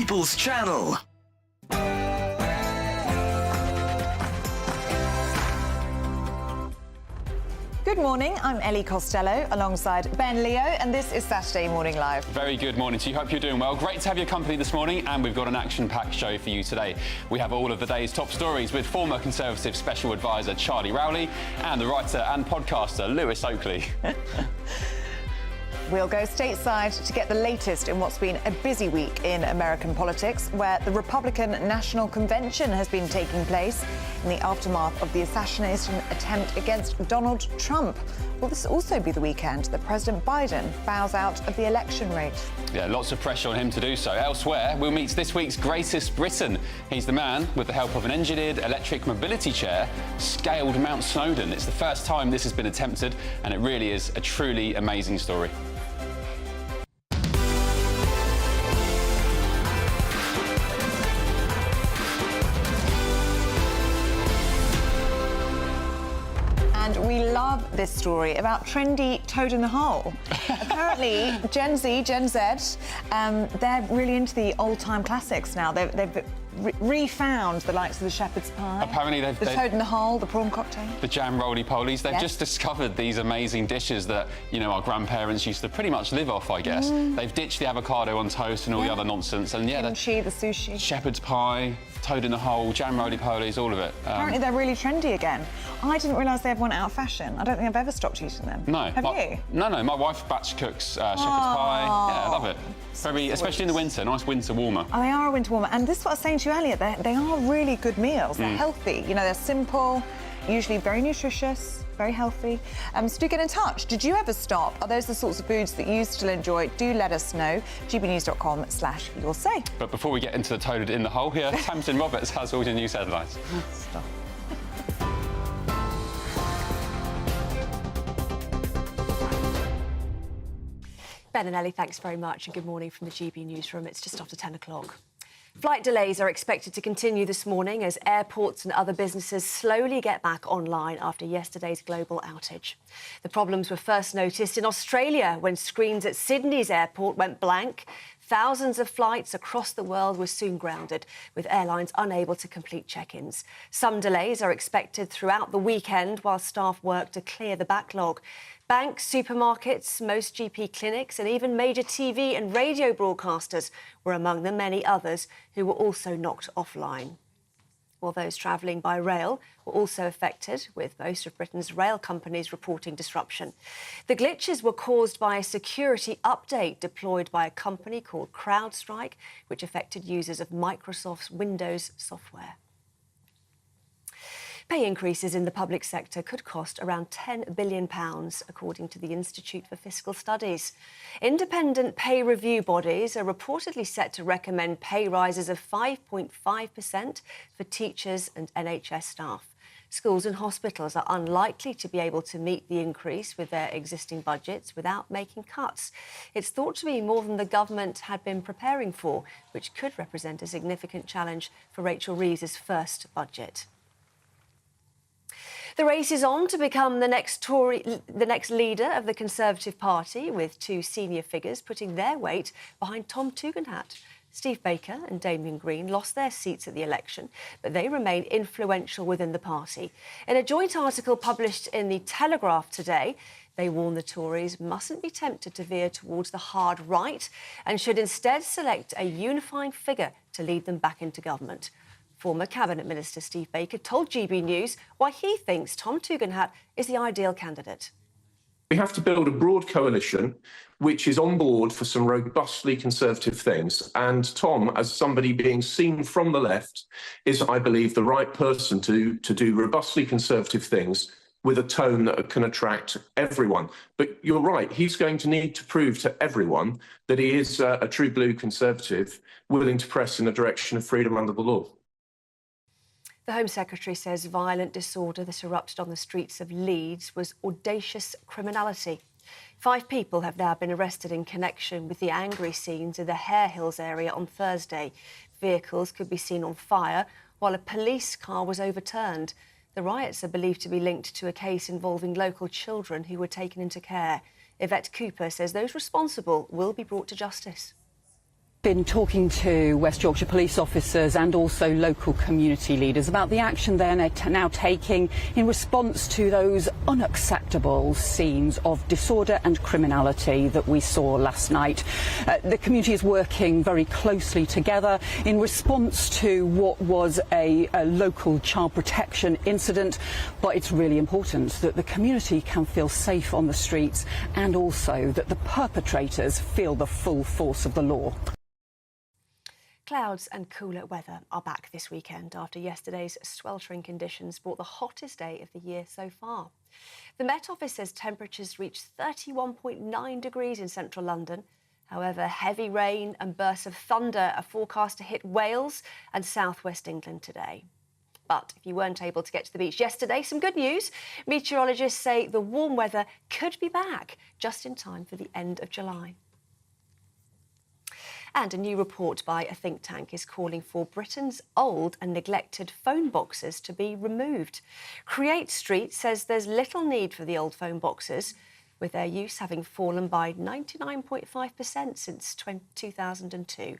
People's Channel. Good morning, I'm Ellie Costello alongside Ben Leo, and this is Saturday Morning Live. Very good morning to you. Hope you're doing well. Great to have your company this morning, and we've got an action-packed show for you today. We have all of the day's top stories with former Conservative Special Advisor Charlie Rowley and the writer and podcaster Lewis Oakley. We'll go stateside to get the latest in what's been a busy week in American politics, where the Republican National Convention has been taking place in the aftermath of the assassination attempt against Donald Trump. Will this also be the weekend that President Biden bows out of the election race? Yeah, lots of pressure on him to do so. Elsewhere, we'll meet this week's greatest Briton. He's the man, with the help of an engineered electric mobility chair, scaled Mount Snowdon. It's the first time this has been attempted, and it really is a truly amazing story. We love this story about trendy toad in the hole. Apparently, Gen Z, they're really into the old-time classics now. They've refound the likes of the shepherd's pie. Apparently the toad in the hole, the prawn cocktail. The jam roly-polies. They've just discovered these amazing dishes that, you know, our grandparents used to pretty much live off, I guess. They've ditched the avocado on toast and all the other nonsense. And yeah, kimchi, the sushi. Shepherd's pie, toad in the hole, jam roly-polies, all of it. Apparently they're really trendy again. I didn't realise they ever went out of fashion. I don't think I've ever stopped eating them. No. Have you? No. My wife batch cooks shepherd's pie. Yeah, I love it. Especially in the winter, nice winter warmer. Oh, they are a winter warmer. And this is what I was saying to you earlier, they are really good meals. They're healthy. You know, they're simple, usually very nutritious, very healthy. So do get in touch. Did you ever stop? Are those the sorts of foods that you still enjoy? Do let us know. gbnews.com/you'll-say. But before we get into the toad in the hole here, Tamsin Roberts has all your news headlines. Stop. Ben and Ellie, thanks very much, and good morning from the GB newsroom. It's just after 10 o'clock. Flight delays are expected to continue this morning as airports and other businesses slowly get back online after yesterday's global outage. The problems were first noticed in Australia when screens at Sydney's airport went blank. Thousands of flights across the world were soon grounded, with airlines unable to complete check-ins. Some delays are expected throughout the weekend while staff work to clear the backlog. Banks, supermarkets, most GP clinics and even major TV and radio broadcasters were among the many others who were also knocked offline. While those travelling by rail were also affected, with most of Britain's rail companies reporting disruption. The glitches were caused by a security update deployed by a company called CrowdStrike, which affected users of Microsoft's Windows software. Pay increases in the public sector could cost around £10 billion, according to the Institute for Fiscal Studies. Independent pay review bodies are reportedly set to recommend pay rises of 5.5% for teachers and NHS staff. Schools and hospitals are unlikely to be able to meet the increase with their existing budgets without making cuts. It's thought to be more than the government had been preparing for, which could represent a significant challenge for Rachel Reeves's first budget. The race is on to become the next leader of the Conservative Party, with two senior figures putting their weight behind Tom Tugendhat. Steve Baker and Damien Green lost their seats at the election, but they remain influential within the party. In a joint article published in The Telegraph today, they warn the Tories mustn't be tempted to veer towards the hard right and should instead select a unifying figure to lead them back into government. Former Cabinet Minister Steve Baker told GB News why he thinks Tom Tugendhat is the ideal candidate. We have to build a broad coalition which is on board for some robustly Conservative things. And Tom, as somebody being seen from the left, is, I believe, the right person to do robustly Conservative things with a tone that can attract everyone. But you're right, he's going to need to prove to everyone that he is a true blue Conservative, willing to press in the direction of freedom under the law. The Home Secretary says violent disorder that erupted on the streets of Leeds was audacious criminality. 5 people have now been arrested in connection with the angry scenes in the Hare Hills area on Thursday. Vehicles could be seen on fire while a police car was overturned. The riots are believed to be linked to a case involving local children who were taken into care. Yvette Cooper says those responsible will be brought to justice. been talking to West Yorkshire police officers and also local community leaders about the action they're now taking in response to those unacceptable scenes of disorder and criminality that we saw last night. The community is working very closely together in response to what was a local child protection incident, but it's really important that the community can feel safe on the streets and also that the perpetrators feel the full force of the law. Clouds and cooler weather are back this weekend after yesterday's sweltering conditions brought the hottest day of the year so far. The Met Office says temperatures reached 31.9 degrees in central London. However, heavy rain and bursts of thunder are forecast to hit Wales and southwest England today. But if you weren't able to get to the beach yesterday, some good news. Meteorologists say the warm weather could be back just in time for the end of July. And a new report by a think tank is calling for Britain's old and neglected phone boxes to be removed. Create Street says there's little need for the old phone boxes, with their use having fallen by 99.5% since 2002.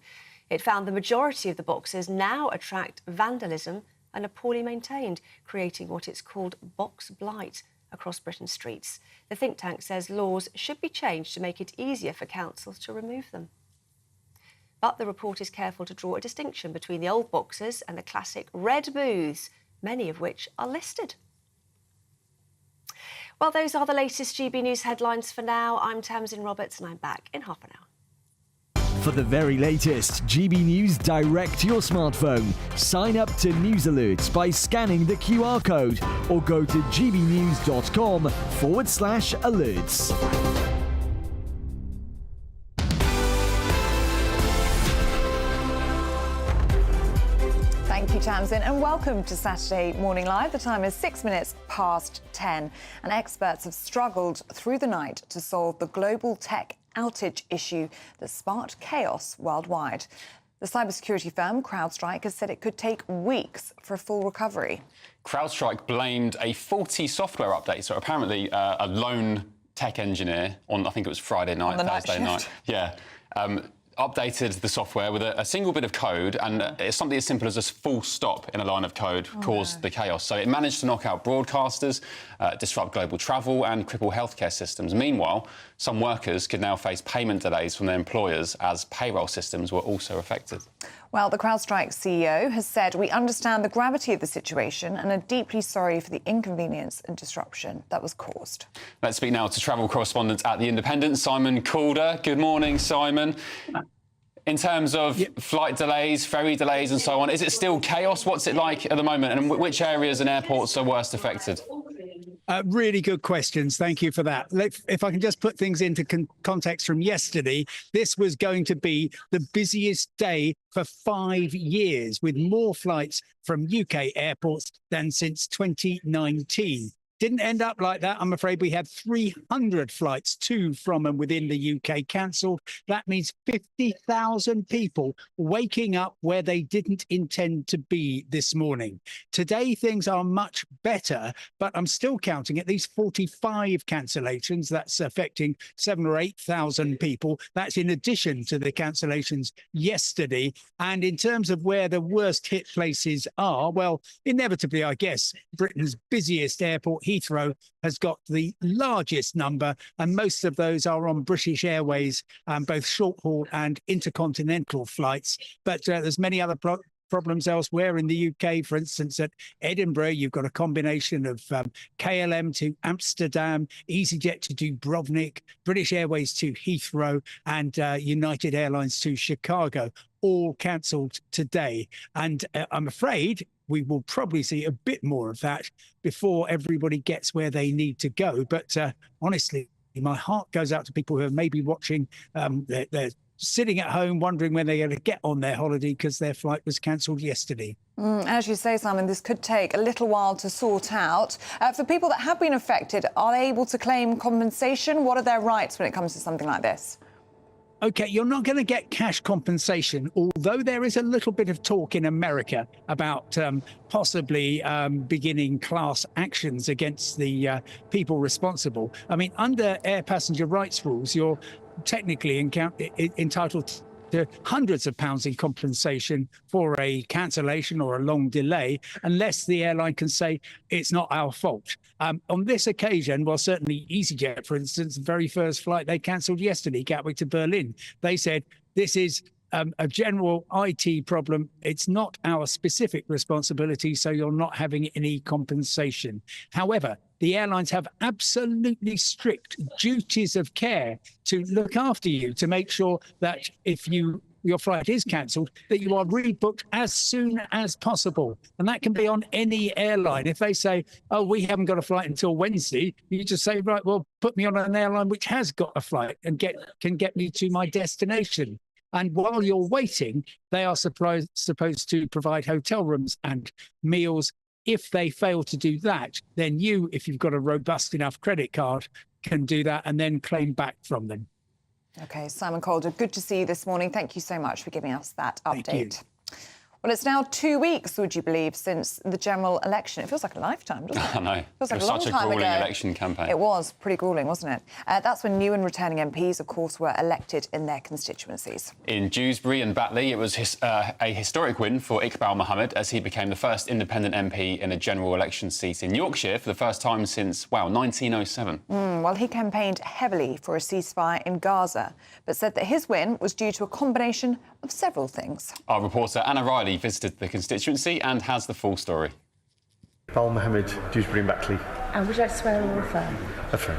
It found the majority of the boxes now attract vandalism and are poorly maintained, creating what it's called box blight across Britain's streets. The think tank says laws should be changed to make it easier for councils to remove them. But the report is careful to draw a distinction between the old boxes and the classic red booths, many of which are listed. Well, those are the latest GB News headlines for now. I'm Tamsin Roberts and I'm back in half an hour. For the very latest GB News direct to your smartphone, sign up to News Alerts by scanning the QR code or go to gbnews.com/alerts. Thank you, Tamsin, and welcome to Saturday Morning Live. The time is 6 minutes past 10, and experts have struggled through the night to solve the global tech outage issue that sparked chaos worldwide. The cybersecurity firm CrowdStrike has said it could take weeks for a full recovery. CrowdStrike blamed a faulty software update. So apparently a lone tech engineer on, I think it was Friday night, Thursday night. Yeah. Updated the software with a single bit of code, and it's something as simple as a full stop in a line of code caused the chaos. So it managed to knock out broadcasters, disrupt global travel and cripple healthcare systems. Meanwhile, some workers could now face payment delays from their employers as payroll systems were also affected. Well, the CrowdStrike CEO has said, "We understand the gravity of the situation and are deeply sorry for the inconvenience and disruption that was caused." Let's speak now to travel correspondent at The Independent, Simon Calder. Good morning, Simon. In terms of flight delays, ferry delays and so on, is it still chaos? What's it like at the moment, and which areas and airports are worst affected? Really good questions. Thank you for that. If I can just put things into context from yesterday, this was going to be the busiest day for 5 years, with more flights from UK airports than since 2019. Didn't end up like that. I'm afraid we had 300 flights to, from and within the UK cancelled. That means 50,000 people waking up where they didn't intend to be this morning. Today, things are much better, but I'm still counting at least 45 cancellations. That's affecting 7,000 or 8,000 people. That's in addition to the cancellations yesterday. And in terms of where the worst hit places are, well, inevitably, I guess, Britain's busiest airport, Heathrow, has got the largest number, and most of those are on British Airways, both short-haul and intercontinental flights. But there's many other problems elsewhere in the UK. For instance, at Edinburgh, you've got a combination of KLM to Amsterdam, EasyJet to Dubrovnik, British Airways to Heathrow, and United Airlines to Chicago, all cancelled today. And I'm afraid we will probably see a bit more of that before everybody gets where they need to go. But honestly, my heart goes out to people who are maybe watching. They're sitting at home wondering when they're going to get on their holiday because their flight was cancelled yesterday. As you say, Simon, this could take a little while to sort out. For people that have been affected, are they able to claim compensation? What are their rights when it comes to something like this? OK, you're not going to get cash compensation, although there is a little bit of talk in America about possibly beginning class actions against the people responsible. I mean, under air passenger rights rules, you're technically entitled to hundreds of pounds in compensation for a cancellation or a long delay, unless the airline can say it's not our fault. On this occasion, well, certainly EasyJet, for instance, the very first flight they cancelled yesterday, Gatwick to Berlin, they said this is a general IT problem. It's not our specific responsibility, so you're not having any compensation. However, the airlines have absolutely strict duties of care to look after you, to make sure that if your flight is cancelled, that you are rebooked as soon as possible. And that can be on any airline. If they say, oh, we haven't got a flight until Wednesday, you just say, right, well, put me on an airline which has got a flight and can get me to my destination. And while you're waiting, they are supposed to provide hotel rooms and meals. If they fail to do that, then you, if you've got a robust enough credit card, can do that and then claim back from them. OK, Simon Calder, good to see you this morning. Thank you so much for giving us that update. Thank you. Well, it's now 2 weeks, would you believe, since the general election. It feels like a lifetime, doesn't it? I know. It feels like it was a long such a time gruelling ago. election campaign. It was pretty gruelling, wasn't it? That's when new and returning MPs, of course, were elected in their constituencies. In Dewsbury and Batley, it was a historic win for Iqbal Mohammed as he became the first independent MP in a general election seat in Yorkshire for the first time since, 1907. Well, he campaigned heavily for a ceasefire in Gaza, but said that his win was due to a combination of several things. Our reporter Anna Riley visited the constituency and has the full story. Iqbal Mohammed, Dewsbury and Batley. And would you like to swear or affirm? Affirm.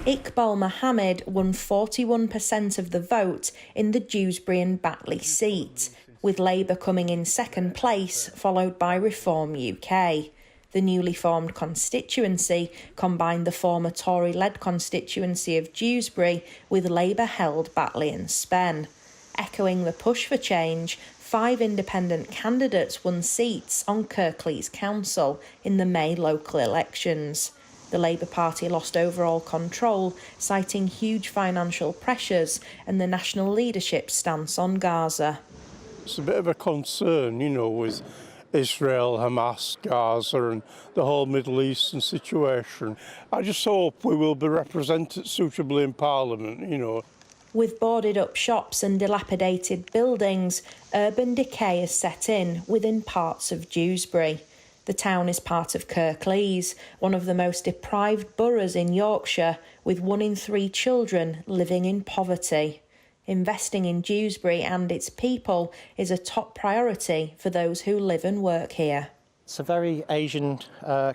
Iqbal Mohammed won 41% of the vote in the Dewsbury and Batley seat, with Labour coming in second place, followed by Reform UK. The newly formed constituency combined the former Tory-led constituency of Dewsbury with Labour-held Batley and Spen. Echoing the push for change, 5 independent candidates won seats on Kirklees Council in the May local elections. The Labour Party lost overall control, citing huge financial pressures and the national leadership's stance on Gaza. It's a bit of a concern, with Israel, Hamas, Gaza and the whole Middle Eastern situation. I just hope we will be represented suitably in Parliament, With boarded up shops and dilapidated buildings, urban decay has set in within parts of Dewsbury. The town is part of Kirklees, one of the most deprived boroughs in Yorkshire, with 1 in 3 children living in poverty. Investing in Dewsbury and its people is a top priority for those who live and work here. It's a very Asian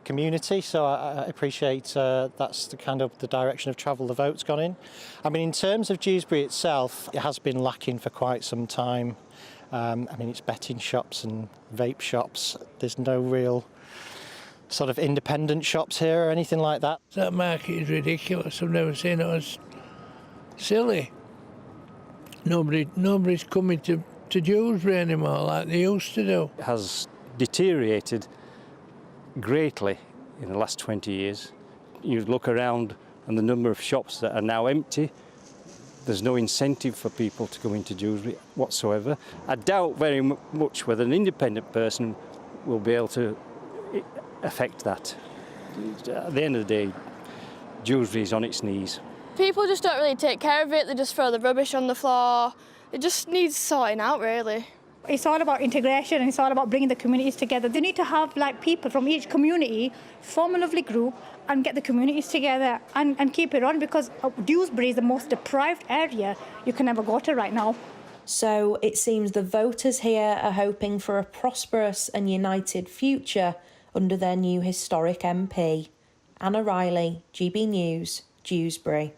community, so I appreciate that's the direction of travel the vote's gone in. I mean, in terms of Dewsbury itself, it has been lacking for quite some time. It's betting shops and vape shops. There's no real sort of independent shops here or anything like that. That market is ridiculous. I've never seen it as silly. Nobody's coming to Dewsbury anymore like they used to do. It has deteriorated greatly in the last 20 years. You look around and the number of shops that are now empty, there's no incentive for people to go into Dewsbury whatsoever. I doubt very much whether an independent person will be able to affect that. At the end of the day, Dewsbury is on its knees. People just don't really take care of it, they just throw the rubbish on the floor. It just needs sorting out, really. It's all about integration and it's all about bringing the communities together. They need to have people from each community form a lovely group and get the communities together and keep it on, because Dewsbury is the most deprived area you can ever go to right now. So it seems the voters here are hoping for a prosperous and united future under their new historic MP. Anna Riley, GB News, Dewsbury.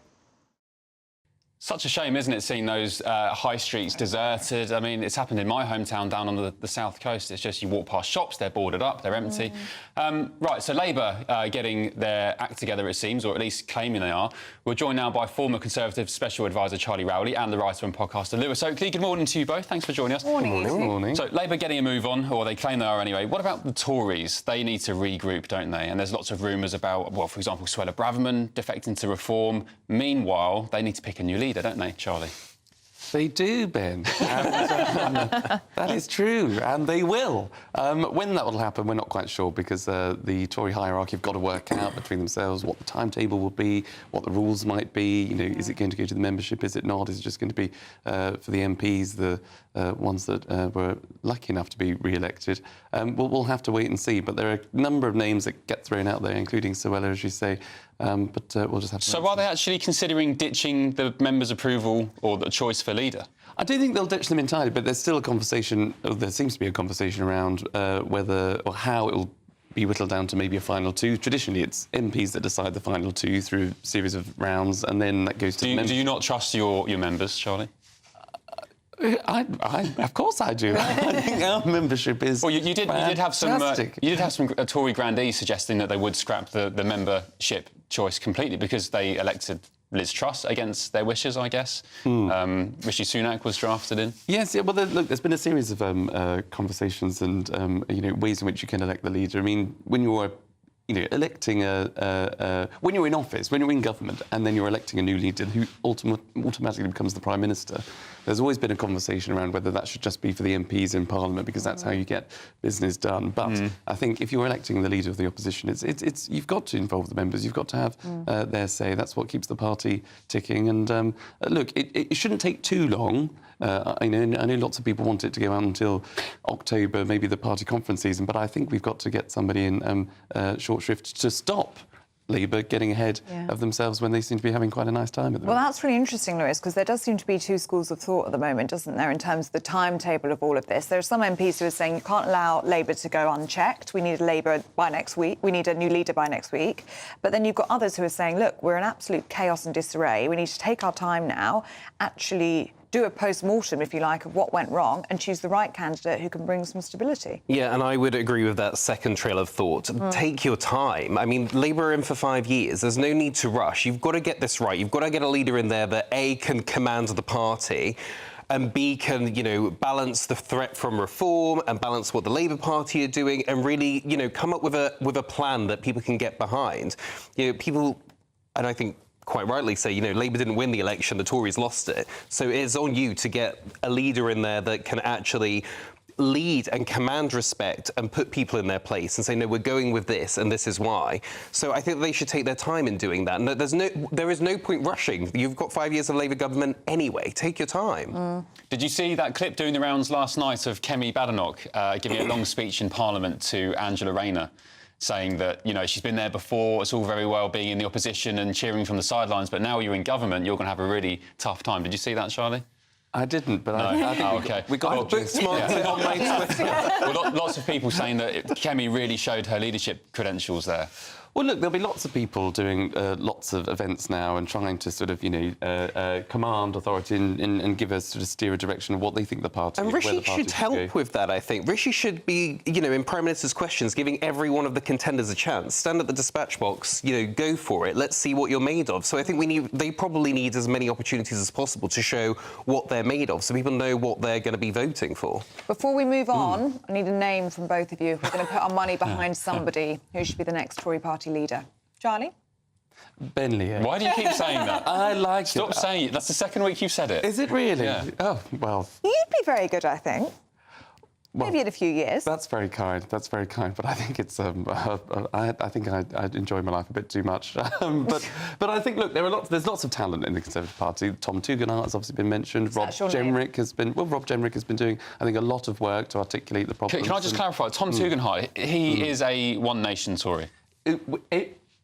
Such a shame, isn't it, seeing those high streets deserted? I mean, it's happened in my hometown down on the south coast. It's just you walk past shops, they're boarded up, they're empty. Right, so Labour getting their act together, it seems, or at least claiming they are. We're joined now by former Conservative Special Advisor Charlie Rowley and the writer and podcaster Lewis Oakley. Good morning to you both. Thanks for joining us. Morning. Good morning. So Labour getting a move on, or they claim they are anyway. What about the Tories? They need to regroup, don't they? And there's lots of rumours about, well, for example, Suella Braverman defecting to Reform. Meanwhile, they need to pick a new leader, don't they, Charlie? They do, Ben. And, that is true, and they will. When that will happen, we're not quite sure, because the Tory hierarchy have got to work out between themselves what the timetable will be, what the rules might be. You know, is it going to go to the membership? Is it not? Is it just going to be for the MPs, the ones that were lucky enough to be re-elected? We'll have to wait and see. But there are a number of names that get thrown out there, including Suella, as you say. But we'll just have to. So are they actually considering ditching the members' approval or the choice for leader? I don't think they'll ditch them entirely, but there's still a conversation, or there seems to be a conversation around whether or how it will be whittled down to maybe a final two. Traditionally, it's MPs that decide the final two through a series of rounds, and then that goes to the members. Do you not trust your members, Charlie? Of course I do. I think our membership is. Well, you did have some Tory grandees suggesting that they would scrap the membership choice completely because they elected Liz Truss against their wishes, I guess. Rishi Sunak was drafted in. Yes, yeah. Well, look, there's been a series of conversations and ways in which you can elect the leader. I mean, when you're electing when you're in office, when you're in government, and then you're electing a new leader who automatically becomes the Prime Minister, there's always been a conversation around whether that should just be for the MPs in Parliament, because that's how you get business done. But I think if you're electing the leader of the opposition, it's you've got to involve the members, you've got to have their say. That's what keeps the party ticking. And look, it shouldn't take too long. I know lots of people want it to go on until October, maybe the party conference season, but I think we've got to get somebody in short shrift to stop Labour getting ahead of themselves when they seem to be having quite a nice time at the moment. Well, that's really interesting, Lewis, because there does seem to be two schools of thought at the moment, doesn't there, in terms of the timetable of all of this. There are some MPs who are saying you can't allow Labour to go unchecked. We need Labour by next week. We need a new leader by next week. But then you've got others who are saying, look, we're in absolute chaos and disarray. We need to take our time now, actually do a post-mortem, if you like, of what went wrong and choose the right candidate who can bring some stability. Yeah, and I would agree with that second trail of thought. Take your time. I mean, Labour are in for 5 years. There's no need to rush. You've got to get this right. You've got to get a leader in there that, A, can command the party, and B, can, balance the threat from reform and balance what the Labour Party are doing and really, come up with a plan that people can get behind. People, and I think quite rightly say, Labour didn't win the election, the Tories lost it. So it's on you to get a leader in there that can actually lead and command respect and put people in their place and say, no, we're going with this and this is why. So I think they should take their time in doing that. No, there is no point rushing. You've got 5 years of Labour government anyway. Take your time. Did you see that clip doing the rounds last night of Kemi Badenoch giving a long speech in Parliament to Angela Rayner, saying that, she's been there before, it's all very well being in the opposition and cheering from the sidelines, but now you're in government, you're going to have a really tough time. Did you see that, Charlie? I didn't, but I think okay. we got book smart on my Twitter. Well, lots of people saying that Kemi really showed her leadership credentials there. Well, look, there'll be lots of people doing lots of events now and trying to sort of, command authority and give us sort of steer a direction of what they think the party. And Rishi should help with that, I think. Rishi should be, in Prime Minister's questions, giving every one of the contenders a chance. Stand at the dispatch box, go for it. Let's see what you're made of. So I think they probably need as many opportunities as possible to show what they're made of, so people know what they're going to be voting for. Before we move on, I need a name from both of you. We're going to put our money behind somebody who should be the next Tory party leader. Charlie? Ben Leo. Why do you keep saying that? I like Stop it. saying it. That's the second week you've said it. Is it really? Yeah. Oh, well. You'd be very good, I think. Well, maybe in a few years. That's very kind. That's very kind. But I think it's. I think I enjoy my life a bit too much. But I think, look, there's lots of talent in the Conservative Party. Tom Tugendhat has obviously been mentioned. Rob Jemrick has been doing, I think, a lot of work to articulate the problems. Can I just clarify? Tom Tugendhat, he is a One Nation Tory.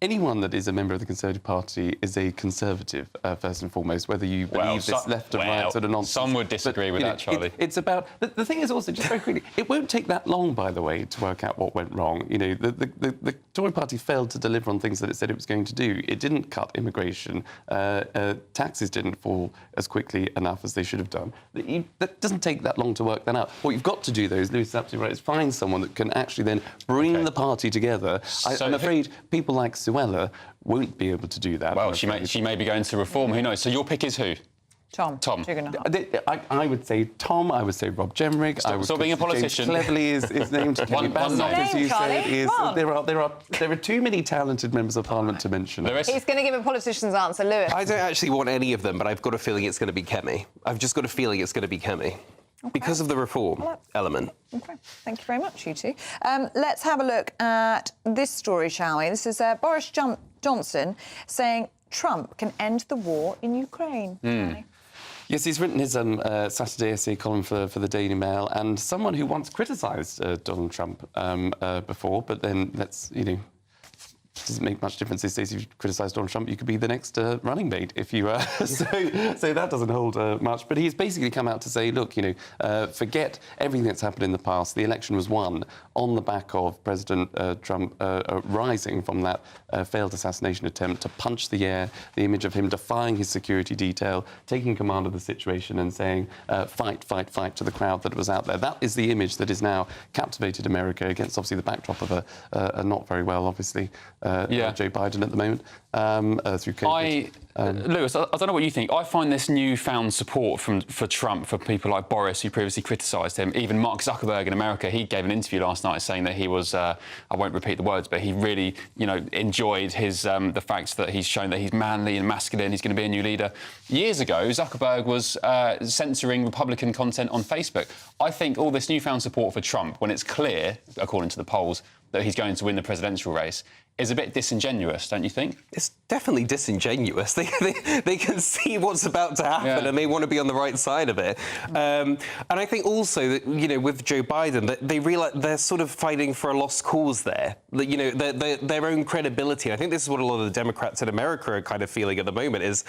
Anyone that is a member of the Conservative Party is a Conservative, first and foremost, whether you believe this left or right sort of nonsense. Some would disagree with that, Charlie. It's about... The thing is also, just very quickly, it won't take that long, by the way, to work out what went wrong. The Tory Party failed to deliver on things that it said it was going to do. It didn't cut immigration. Taxes didn't fall as quickly enough as they should have done. That doesn't take that long to work that out. What you've got to do, though, is Lewis is absolutely right, is find someone that can actually then bring the party together. I'm afraid people like Suella won't be able to do that. Well, she may be going to reform. Who knows? So your pick is who? Tom. 2.5. I would say Tom. I would say Rob Jemrick. Stop being a politician. James Cleverly is named. One name, as you Charlie. said, Come on. there are too many talented members of Parliament to mention. He's going to give a politician's answer, Lewis. I don't actually want any of them, but I've got a feeling it's going to be Kemi. I've just got a feeling it's going to be Kemi. Okay. Because of the reform element. OK, thank you very much, you two. Let's have a look at this story, shall we? This is Boris Johnson saying Trump can end the war in Ukraine. Yes, he's written his Saturday essay column for the Daily Mail, and someone who once criticised Donald Trump before, but then doesn't make much difference these days. If you criticise Donald Trump, you could be the next running mate if you so that doesn't hold much. But he's basically come out to say, look, forget everything that's happened in the past. The election was won on the back of President Trump rising from that failed assassination attempt to punch the air, the image of him defying his security detail, taking command of the situation and saying, fight, fight, fight to the crowd that was out there. That is the image that is now captivated America against, obviously, the backdrop of a not very well, obviously, Joe Biden at the moment through COVID. Lewis, I don't know what you think. I find this newfound support for Trump, for people like Boris, who previously criticised him. Even Mark Zuckerberg in America, he gave an interview last night saying that he was, I won't repeat the words, but he really, enjoyed his the fact that he's shown that he's manly and masculine, he's going to be a new leader. Years ago, Zuckerberg was censoring Republican content on Facebook. I think all this newfound support for Trump, when it's clear, according to the polls, that he's going to win the presidential race, is a bit disingenuous, don't you think? It's definitely disingenuous. They can see what's about to happen and they want to be on the right side of it. And I think also that, with Joe Biden, that they realise they're sort of fighting for a lost cause there. That, their own credibility. I think this is what a lot of the Democrats in America are kind of feeling at the moment is,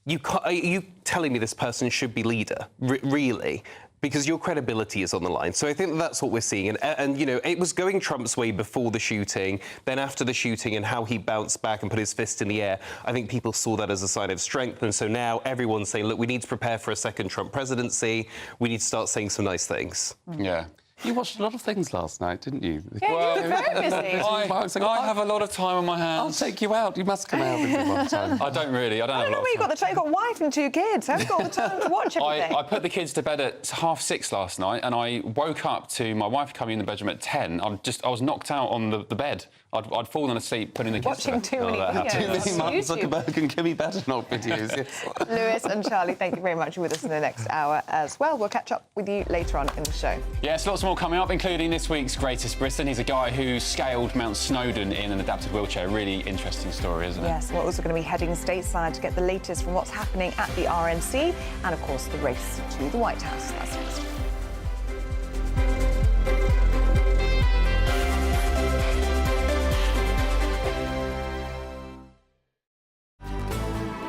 are you telling me this person should be leader? Really? Because your credibility is on the line. So I think that's what we're seeing. And it was going Trump's way before the shooting, then after the shooting and how he bounced back and put his fist in the air. I think people saw that as a sign of strength. And so now everyone's saying, look, we need to prepare for a second Trump presidency. We need to start saying some nice things. Yeah. You watched a lot of things last night, didn't you? Yeah, you were very busy. I have a lot of time on my hands. I'll take you out. You must come out with me one time. I don't really. I don't have a lot of time. You've got the time. You've got a wife and 2 kids. Have you got the time to watch everything? I put the kids to bed at 6:30 last night, and I woke up to my wife coming in the bedroom at 10. I was knocked out on the bed. I'd fallen asleep putting the kids to bed. Watching too many videos. Too many Mark Zuckerberg and Kimmy Badenoch videos. Yes. Lewis and Charlie, thank you very much. You're with us in the next hour as well. We'll catch up with you later on in the show. Yes, lots more coming up, including this week's Greatest Britain. He's a guy who scaled Mount Snowdon in an adapted wheelchair. Really interesting story, isn't it? Yes, we're also going to be heading stateside to get the latest from what's happening at the RNC and, of course, the race to the White House. That's next.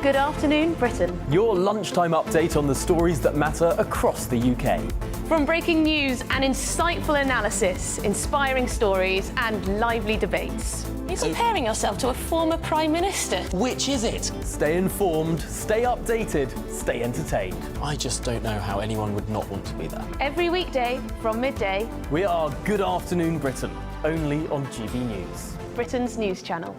Good afternoon, Britain. Your lunchtime update on the stories that matter across the UK. From breaking news and insightful analysis, inspiring stories and lively debates. You're comparing yourself to a former Prime Minister. Which is it? Stay informed, stay updated, stay entertained. I just don't know how anyone would not want to be there. Every weekday from midday. We are Good Afternoon Britain, only on GB News. Britain's news channel.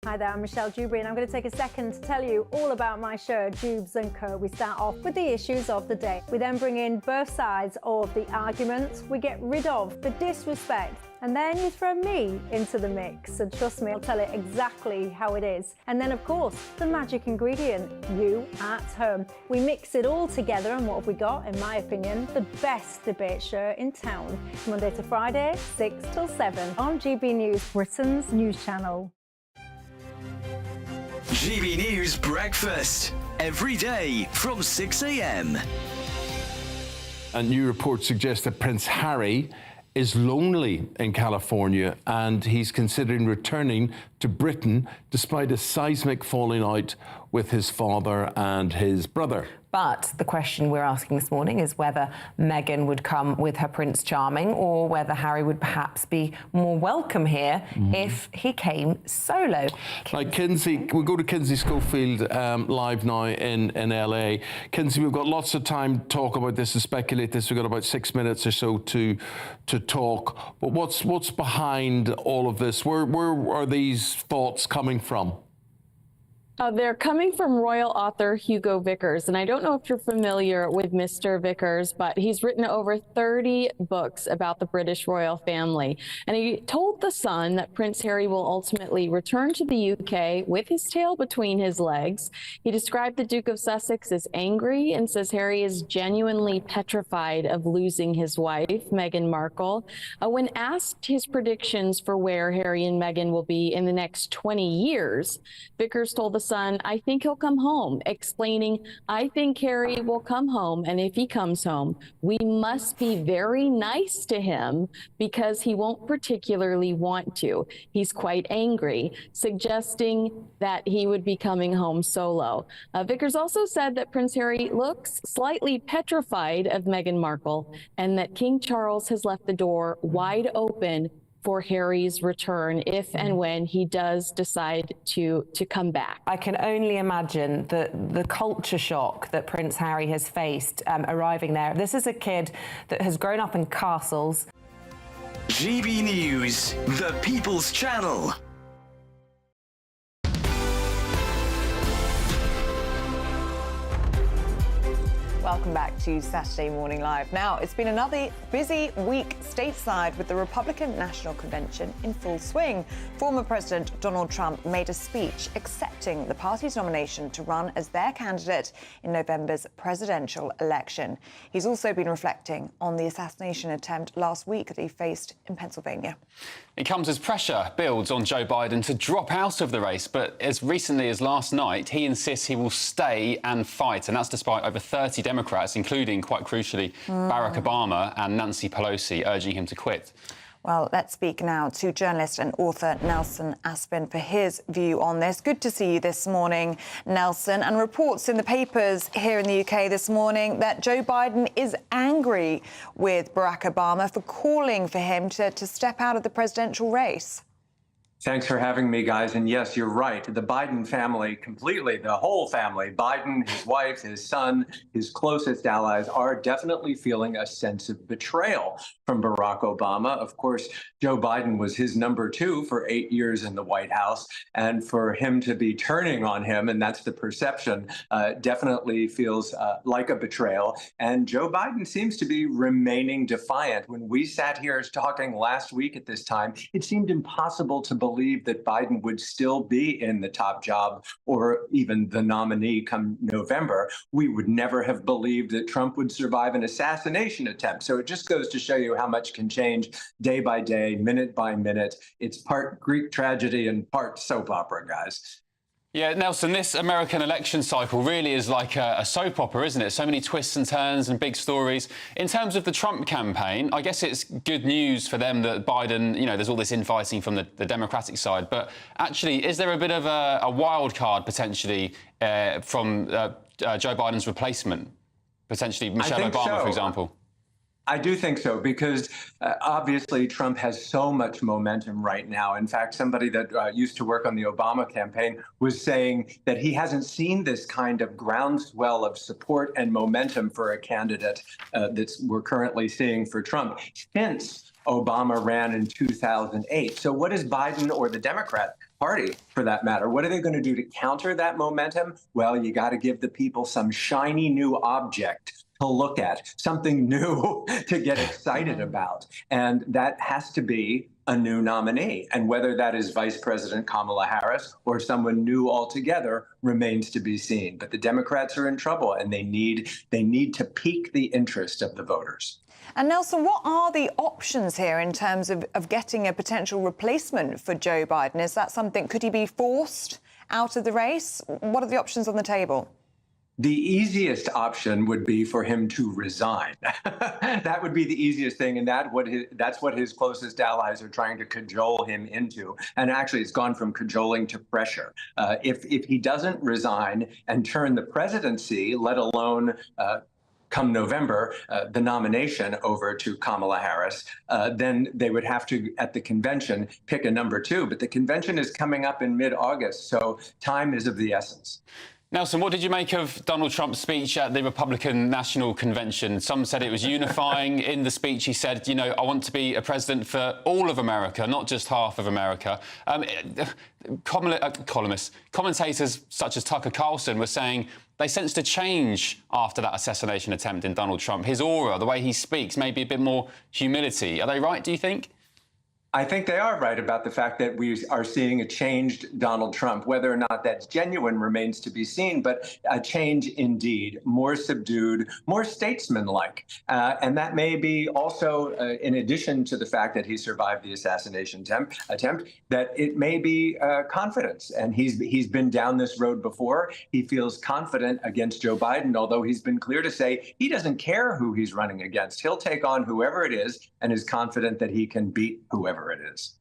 Hi there, I'm Michelle Dewberry and I'm going to take a second to tell you all about my show, Dubes & Co. We start off with the issues of the day. We then bring in both sides of the argument. We get rid of the disrespect. And then you throw me into the mix. And trust me, I'll tell it exactly how it is. And then, of course, the magic ingredient, you at home. We mix it all together and what have we got, in my opinion, the best debate show in town. Monday to Friday, 6 till 7 on GB News, Britain's news channel. GB News Breakfast, every day from 6 a.m. A new report suggests that Prince Harry is lonely in California and he's considering returning to Britain despite a seismic falling out with his father and his brother. But the question we're asking this morning is whether Meghan would come with her Prince Charming or whether Harry would perhaps be more welcome here if he came solo. Like Kinsey, we'll go to Kinsey Schofield live now in LA. Kinsey, we've got lots of time to talk about this and speculate this. We've got about 6 minutes or so to talk. But what's behind all of this? Where are these thoughts coming from? They're coming from royal author Hugo Vickers, and I don't know if you're familiar with Mr. Vickers, but he's written over 30 books about the British royal family. And he told The Sun that Prince Harry will ultimately return to the UK with his tail between his legs. He described the Duke of Sussex as angry and says Harry is genuinely petrified of losing his wife, Meghan Markle. When asked his predictions for where Harry and Meghan will be in the next 20 years, Vickers told The Sun, "I think he'll come home," explaining, "I think Harry will come home, and if he comes home, we must be very nice to him because he won't particularly want to. He's quite angry," suggesting that he would be coming home solo. Vickers also said that Prince Harry looks slightly petrified of Meghan Markle and that King Charles has left the door wide open for Harry's return if and when he does decide to come back. I can only imagine the culture shock that Prince Harry has faced arriving there. This is a kid that has grown up in castles. GB News, the People's Channel. Welcome back to Saturday Morning Live. Now, it's been another busy week stateside with the Republican National Convention in full swing. Former President Donald Trump made a speech accepting the party's nomination to run as their candidate in November's presidential election. He's also been reflecting on the assassination attempt last week that he faced in Pennsylvania. It comes as pressure builds on Joe Biden to drop out of the race, but as recently as last night, he insists he will stay and fight, and that's despite over 30 Democrats, including, quite crucially, Barack Obama and Nancy Pelosi, urging him to quit. Well, let's speak now to journalist and author Nelson Aspin for his view on this. Good to see you this morning, Nelson. And reports in the papers here in the UK this morning that Joe Biden is angry with Barack Obama for calling for him to step out of the presidential race. Thanks for having me, guys. And yes, you're right. The Biden family, completely, the whole family, Biden, his wife, his son, his closest allies, are definitely feeling a sense of betrayal from Barack Obama. Of course, Joe Biden was his number two for 8 years in the White House. And for him to be turning on him, and that's the perception, definitely feels like a betrayal. And Joe Biden seems to be remaining defiant. When we sat here talking last week at this time, it seemed impossible to believe that Biden would still be in the top job or even the nominee come November. We would never have believed that Trump would survive an assassination attempt. So it just goes to show you how much can change day by day, minute by minute. It's part Greek tragedy and part soap opera, guys. Yeah, Nelson, this American election cycle really is like a soap opera, isn't it? So many twists and turns and big stories. In terms of the Trump campaign, I guess it's good news for them that Biden, you know, there's all this infighting from the Democratic side. But actually, is there a bit of a wild card potentially from Joe Biden's replacement? Potentially Michelle Obama, for example? I do think so, because obviously Trump has so much momentum right now. In fact, somebody that used to work on the Obama campaign was saying that he hasn't seen this kind of groundswell of support and momentum for a candidate that we're currently seeing for Trump since Obama ran in 2008. So what is Biden or the Democrat Party, for that matter, what are they going to do to counter that momentum? Well, you got to give the people some shiny new object to look at, something new to get excited about. And that has to be a new nominee. And whether that is Vice President Kamala Harris or someone new altogether remains to be seen. But the Democrats are in trouble, and they need to pique the interest of the voters. And Nelson, what are the options here in terms of getting a potential replacement for Joe Biden? Is that something, could he be forced out of the race? What are the options on the table? The easiest option would be for him to resign. That would be the easiest thing, and that's what his closest allies are trying to cajole him into. And actually, it's gone from cajoling to pressure. If he doesn't resign and turn the presidency, let alone come November, the nomination over to Kamala Harris, then they would have to, at the convention, pick a number two. But the convention is coming up in mid-August, so time is of the essence. Nelson, what did you make of Donald Trump's speech at the Republican National Convention? Some said it was unifying. In the speech, he said, you know, I want to be a president for all of America, not just half of America. Commentators such as Tucker Carlson were saying they sensed a change after that assassination attempt in Donald Trump. His aura, the way he speaks, maybe a bit more humility. Are they right, do you think? I think they are right about the fact that we are seeing a changed Donald Trump. Whether or not that's genuine remains to be seen, but a change indeed, more subdued, more statesmanlike. And that may be also, in addition to the fact that he survived the assassination attempt, that it may be confidence. And he's been down this road before. He feels confident against Joe Biden, although he's been clear to say he doesn't care who he's running against. He'll take on whoever it is and is confident that he can beat whoever it is.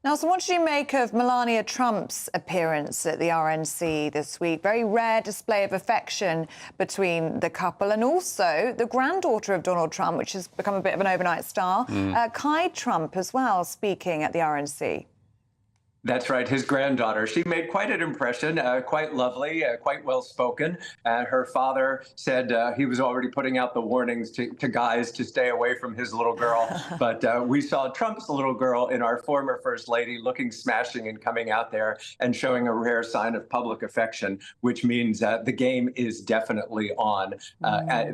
Nelson, what did you make of Melania Trump's appearance at the RNC this week? Very rare display of affection between the couple, and also the granddaughter of Donald Trump, which has become a bit of an overnight star, Kai Trump as well, speaking at the RNC. That's right, his granddaughter. She made quite an impression, quite lovely, quite well-spoken. Her father said he was already putting out the warnings to guys to stay away from his little girl. But we saw Trump's little girl in our former First Lady looking smashing and coming out there and showing a rare sign of public affection, which means the game is definitely on.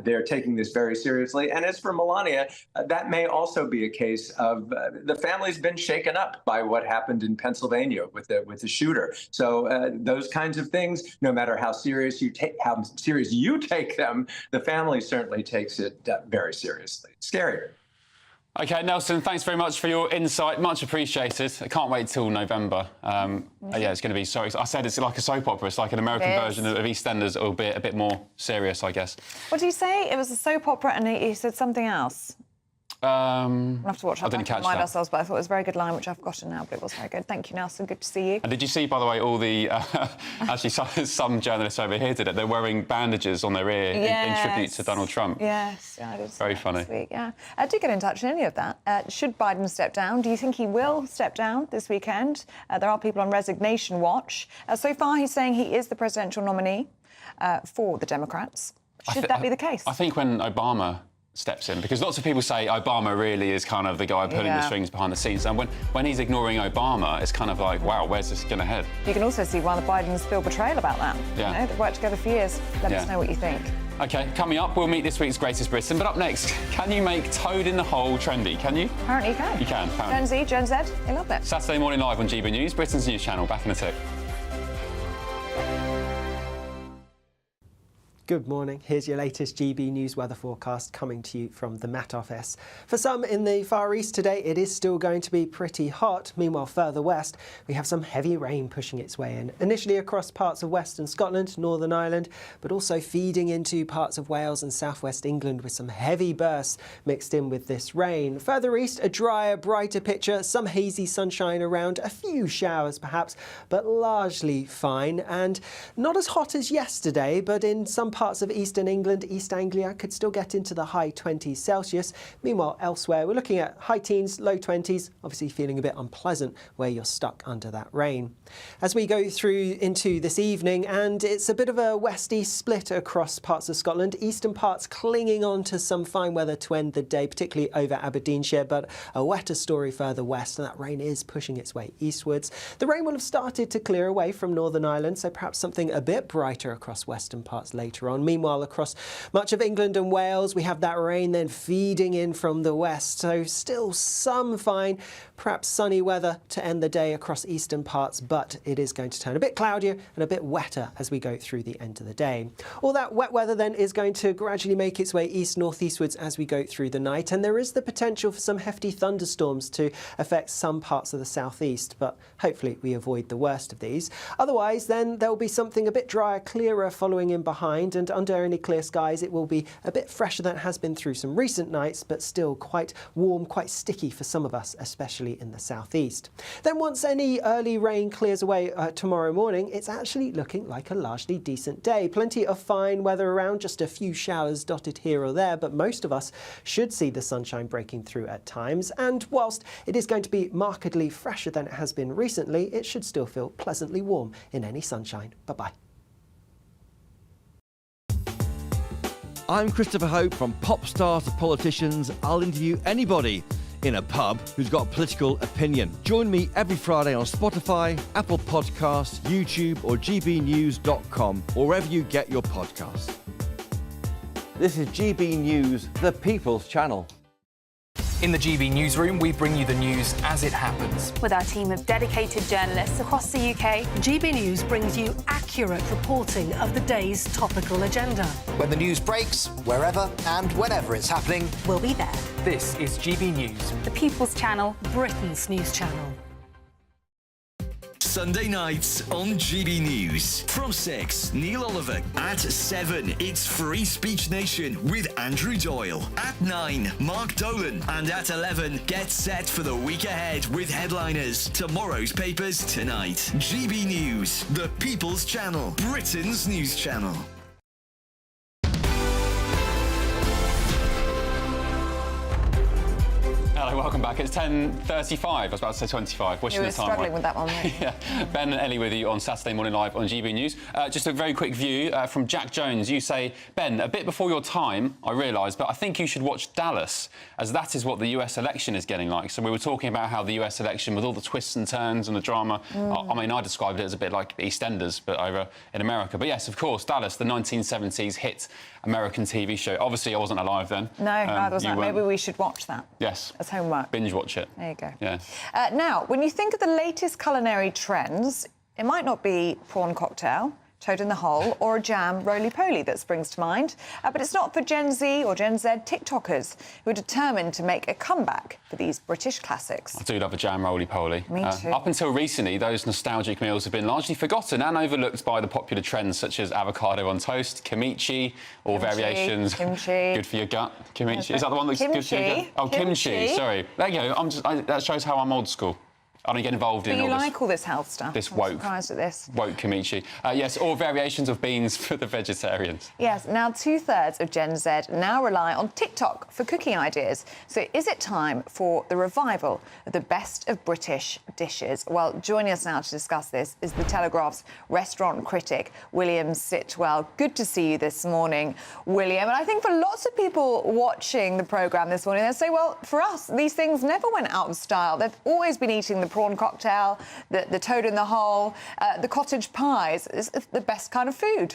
They're taking this very seriously. And as for Melania, that may also be a case of the family's been shaken up by what happened in Pennsylvania with the shooter. So those kinds of things, no matter how serious you take them, the family certainly takes it very seriously. Scary. OK, Nelson, thanks very much for your insight. Much appreciated. I can't wait till November. Yeah, it's going to be so... I said it's like a soap opera. It's like an American version of EastEnders, albeit a bit more serious, I guess. What did he say? It was a soap opera and he said something else. We'll have to watch. I didn't catch remind that. ourselves, but I thought it was a very good line, which I've forgotten now, but it was very good. Thank you, Nelson. Good to see you. And did you see, by the way, all the... actually, some journalists over here did it. They're wearing bandages on their ear in tribute to Donald Trump. Yes, I did. Very funny. This week, yeah. Do get in touch on any of that. Should Biden step down? Do you think he will step down this weekend? There are people on resignation watch. So far, he's saying he is the presidential nominee for the Democrats. Should that be the case? I think when Obama steps in, because lots of people say Obama really is kind of the guy pulling the strings behind the scenes, and when he's ignoring Obama, it's kind of like, wow, where's this going to head? You can also see why the Bidens feel betrayal about that. Yeah. You know, they've worked together for years. Let us know what you think. OK, coming up, we'll meet this week's Greatest Britain, but up next, can you make toad in the hole trendy? Can you? Apparently you can. You can, apparently. Gen Z, they love it. Saturday morning live on GBNews, Britain's news channel. Back in a tick. Good morning. Here's your latest GB News weather forecast coming to you from the Met Office. For some in the Far East today, it is still going to be pretty hot. Meanwhile, further west, we have some heavy rain pushing its way in, initially across parts of Western Scotland, Northern Ireland, but also feeding into parts of Wales and southwest England with some heavy bursts mixed in with this rain. Further east, a drier, brighter picture, some hazy sunshine around, a few showers perhaps, but largely fine, and not as hot as yesterday, but in some parts of eastern England, East Anglia could still get into the high 20s Celsius. Meanwhile, elsewhere, we're looking at high teens, low 20s, obviously feeling a bit unpleasant where you're stuck under that rain. As we go through into this evening, and it's a bit of a west-east split across parts of Scotland, eastern parts clinging on to some fine weather to end the day, particularly over Aberdeenshire, but a wetter story further west, and that rain is pushing its way eastwards. The rain will have started to clear away from Northern Ireland, so perhaps something a bit brighter across western parts later on. Meanwhile, across much of England and Wales, we have that rain then feeding in from the west, so still some fine, perhaps sunny weather to end the day across eastern parts, but it is going to turn a bit cloudier and a bit wetter as we go through the end of the day. All that wet weather then is going to gradually make its way east-northeastwards as we go through the night, and there is the potential for some hefty thunderstorms to affect some parts of the southeast, but hopefully we avoid the worst of these. Otherwise, then there will be something a bit drier, clearer following in behind, and under any clear skies it will be a bit fresher than it has been through some recent nights, but still quite warm, quite sticky for some of us, especially in the southeast. Then once any early rain clears away tomorrow morning, it's actually looking like a largely decent day. Plenty of fine weather around, just a few showers dotted here or there, but most of us should see the sunshine breaking through at times, and whilst it is going to be markedly fresher than it has been recently, it should still feel pleasantly warm in any sunshine. Bye-bye. I'm Christopher Hope. From pop stars to politicians, I'll interview anybody in a pub who's got a political opinion. Join me every Friday on Spotify, Apple Podcasts, YouTube or gbnews.com, or wherever you get your podcasts. This is GB News, the People's Channel. In the GB Newsroom, we bring you the news as it happens. With our team of dedicated journalists across the UK, GB News brings you accurate reporting of the day's topical agenda. When the news breaks, wherever and whenever it's happening, we'll be there. This is GB News, the People's Channel, Britain's news channel. Sunday nights on GB News. From 6, Neil Oliver. At 7, it's Free Speech Nation with Andrew Doyle. At 9, Mark Dolan. And at 11, get set for the week ahead with headliners. Tomorrow's papers tonight. GB News, the People's Channel, Britain's news channel. Hello, welcome back. It's 10:35. I was about to say 25. Wishing You were the time struggling right. with that one, weren't you? Yeah. Ben and Ellie with you on Saturday Morning Live on GB News. Just a very quick view from Jack Jones. You say, Ben, a bit before your time, I realise, but I think you should watch Dallas, as that is what the US election is getting like. So we were talking about how the US election, with all the twists and turns and the drama, I mean, I described it as a bit like EastEnders, but over in America. But yes, of course, Dallas, the 1970s hit American TV show. Obviously, I wasn't alive then. No, neither was I. Maybe we should watch that. Yes. As homework. Binge watch it. There you go. Yeah. Now, when you think of the latest culinary trends, it might not be prawn cocktail, toad in the hole, or a jam roly-poly that springs to mind. But it's not for Gen Z or Gen Z TikTokers who are determined to make a comeback for these British classics. I do love a jam roly-poly. Me too. Up until recently, those nostalgic meals have been largely forgotten and overlooked by the popular trends such as avocado on toast, kimchi, or variations. Kimchi. Good for your gut. Kimchi. Is that the one that's good for your gut? Oh, kimchi. Sorry. There you go. That shows how I'm old school. I don't get involved in Do you all like all this health stuff? This I'm woke. surprised at this. Woke kimchi. Yes, or variations of beans for the vegetarians. Yes, now 2/3 of Gen Z now rely on TikTok for cooking ideas. So is it time for the revival of the best of British dishes? Well, joining us now to discuss this is the Telegraph's restaurant critic, William Sitwell. Good to see you this morning, William. And I think for lots of people watching the programme this morning, they'll say, well, for us, these things never went out of style. They've always been eating the prawn cocktail, the toad in the hole, the cottage pies. It's the best kind of food.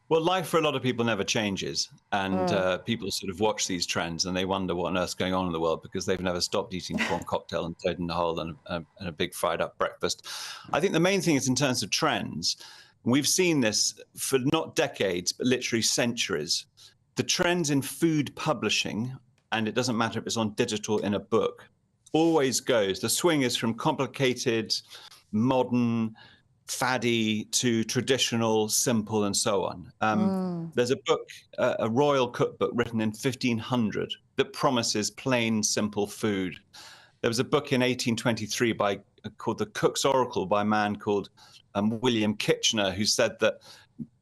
Well, life for a lot of people never changes, and people sort of watch these trends and they wonder what on earth's going on in the world because they've never stopped eating prawn cocktail and toad in the hole and a big fried up breakfast. I think the main thing is in terms of trends, we've seen this for not decades, but literally centuries. The trends in food publishing, and it doesn't matter if it's on digital in a book, always goes. The swing is from complicated, modern, faddy to traditional, simple, and so on. There's a book, a royal cookbook written in 1500 that promises plain, simple food. There was a book in 1823 called The Cook's Oracle by a man called William Kitchener, who said that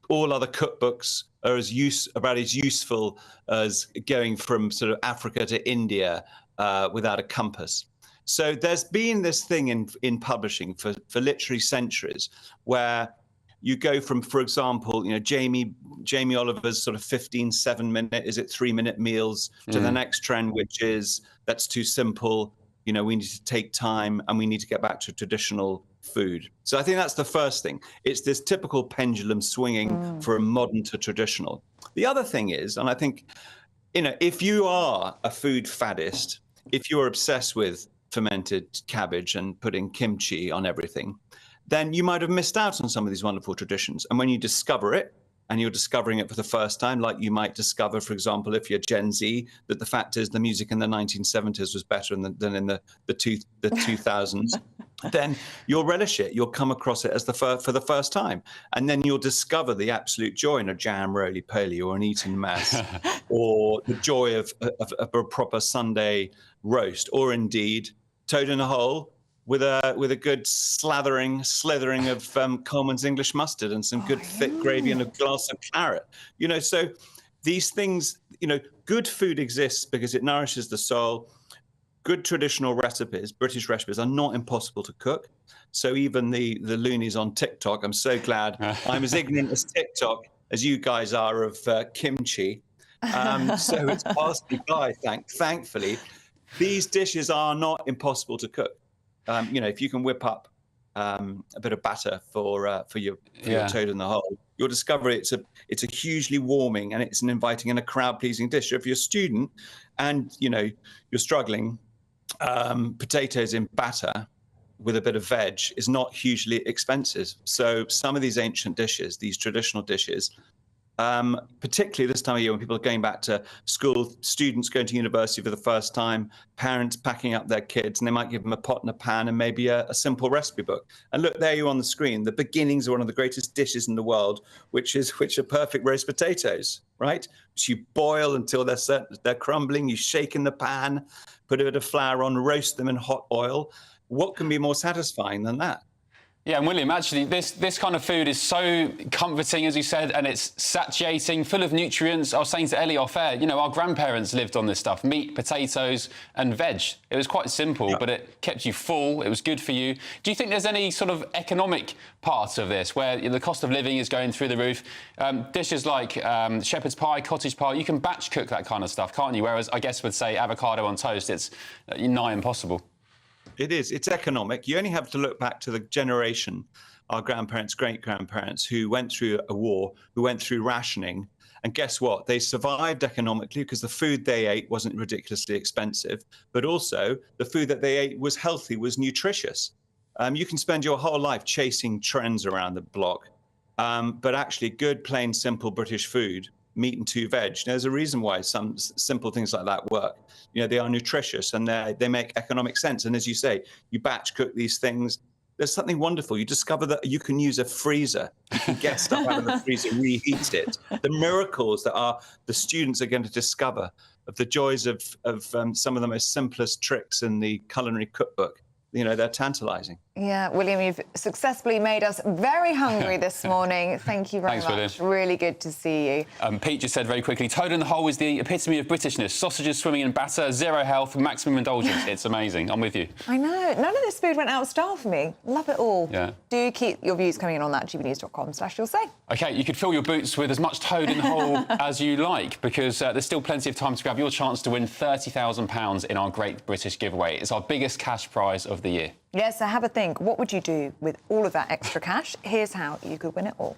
all other cookbooks are about as useful as going from sort of Africa to India without a compass. So there's been this thing in publishing for literally centuries where you go from, for example, Jamie Oliver's sort of 7-minute, 3-minute meals to the next trend, which is that's too simple. We need to take time and we need to get back to traditional food. So I think that's the first thing. It's this typical pendulum swinging from modern to traditional. The other thing is, and I think, if you are a food faddist, if you're obsessed with fermented cabbage and putting kimchi on everything, then you might have missed out on some of these wonderful traditions. And when you discover it, and you're discovering it for the first time, like you might discover, for example, if you're Gen Z, that the fact is the music in the 1970s was better than in the 2000s, then you'll relish it. You'll come across it as for the first time. And then you'll discover the absolute joy in a jam roly-poly or an Eton mess, or the joy of a proper Sunday roast, or indeed toad in a hole with a good slithering of Coleman's English mustard and some good thick gravy and a glass of claret. So these things, good food exists because it nourishes the soul. Good traditional recipes, British recipes, are not impossible to cook. So even the loonies on TikTok, I'm so glad I'm as ignorant as TikTok as you guys are of kimchi. So it's passed me by, thankfully. These dishes are not impossible to cook. If you can whip up a bit of batter for your toad in the hole, you'll discover it's a hugely warming and it's an inviting and a crowd-pleasing dish. So if you're a student and you're struggling, potatoes in batter with a bit of veg is not hugely expensive. So some of these ancient dishes, these traditional dishes, particularly this time of year when people are going back to school, students going to university for the first time, parents packing up their kids, and they might give them a pot and a pan and maybe a simple recipe book. And look, there you on the screen, the beginnings of one of the greatest dishes in the world, which are perfect roast potatoes, right? Which you boil until they're crumbling, you shake in the pan, put a bit of flour on, roast them in hot oil. What can be more satisfying than that? Yeah, and William, actually, this kind of food is so comforting, as you said, and it's satiating, full of nutrients. I was saying to Ellie off air, our grandparents lived on this stuff, meat, potatoes and veg. It was quite simple, but it kept you full. It was good for you. Do you think there's any sort of economic part of this where the cost of living is going through the roof? Dishes like shepherd's pie, cottage pie, you can batch cook that kind of stuff, can't you? Whereas I guess with, say, avocado on toast, it's nigh impossible. It is. It's economic. You only have to look back to the generation, our grandparents, great-grandparents, who went through a war, who went through rationing. And guess what? They survived economically because the food they ate wasn't ridiculously expensive, but also the food that they ate was healthy, was nutritious. You can spend your whole life chasing trends around the block, but actually good, plain, simple British food, meat and 2 veg. There's a reason why some simple things like that work. They are nutritious and they make economic sense. And as you say, you batch cook these things. There's something wonderful. You discover that you can use a freezer. You can get stuff out of the freezer, reheat it. The miracles that the students are going to discover of the joys of some of the most simplest tricks in the culinary cookbook. They're tantalising. Yeah, William, you've successfully made us very hungry this morning. Thank you very much. William. Really good to see you. Pete just said very quickly, toad in the hole is the epitome of Britishness. Sausages swimming in batter, zero health, maximum indulgence. It's amazing. I'm with you. I know. None of this food went out of style for me. Love it all. Yeah. Do keep your views coming in on that, gbnews.com/you'll say. OK, you could fill your boots with as much toad in the hole as you like, because there's still plenty of time to grab your chance to win £30,000 in our Great British Giveaway. It's our biggest cash prize of the year. Yes, so have a think. What would you do with all of that extra cash? Here's how you could win it all.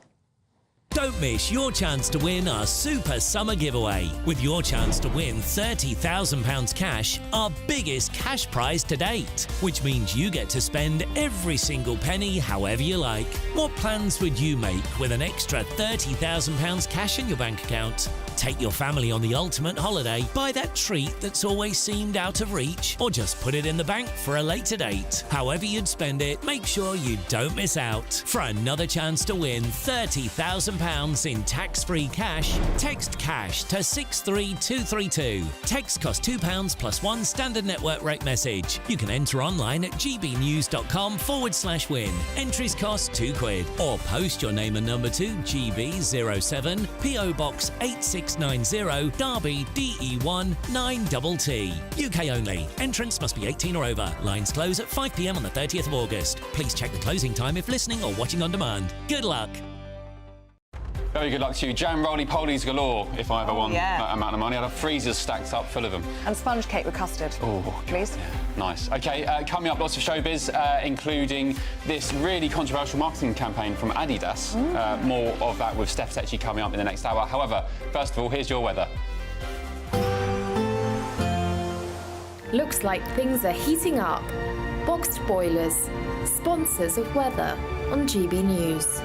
Don't miss your chance to win our Super Summer Giveaway. With your chance to win £30,000 cash, our biggest cash prize to date, which means you get to spend every single penny however you like. What plans would you make with an extra £30,000 cash in your bank account? Take your family on the ultimate holiday, buy that treat that's always seemed out of reach, or just put it in the bank for a later date. However you'd spend it, make sure you don't miss out. For another chance to win £30,000 in tax-free cash, text CASH to 63232. Text costs £2 plus 1 standard network rate message. You can enter online at gbnews.com/win. Entries cost £2, or post your name and number to GB07 PO Box 8690 Derby DE1 9TT. UK only. Entrants must be 18 or over. Lines close at 5 p.m. on the 30th of August. Please check the closing time if listening or watching on demand. Good luck. Very good luck to you. Jam roly-polies galore, if I ever won that amount of money. I'd have freezers stacked up full of them. And sponge cake with custard. Oh, please. Yeah. Nice. OK, coming up, lots of showbiz, including this really controversial marketing campaign from Adidas. More of that with Steph Tetchy coming up in the next hour. However, first of all, here's your weather. Looks like things are heating up. Boxed boilers, sponsors of weather on GB News.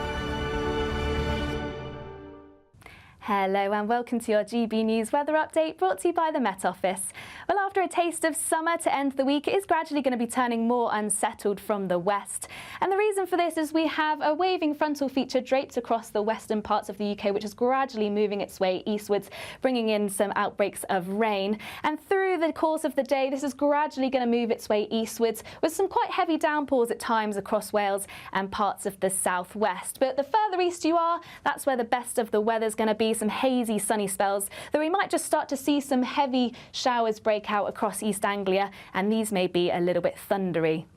Hello and welcome to your GB News weather update brought to you by the Met Office. Well, after a taste of summer to end the week, it is gradually going to be turning more unsettled from the west. And the reason for this is we have a waving frontal feature draped across the western parts of the UK, which is gradually moving its way eastwards, bringing in some outbreaks of rain. And through the course of the day, this is gradually going to move its way eastwards with some quite heavy downpours at times across Wales and parts of the southwest. But the further east you are, that's where the best of the weather's going to be. Some hazy sunny spells, though we might just start to see some heavy showers break out across East Anglia, and these may be a little bit thundery.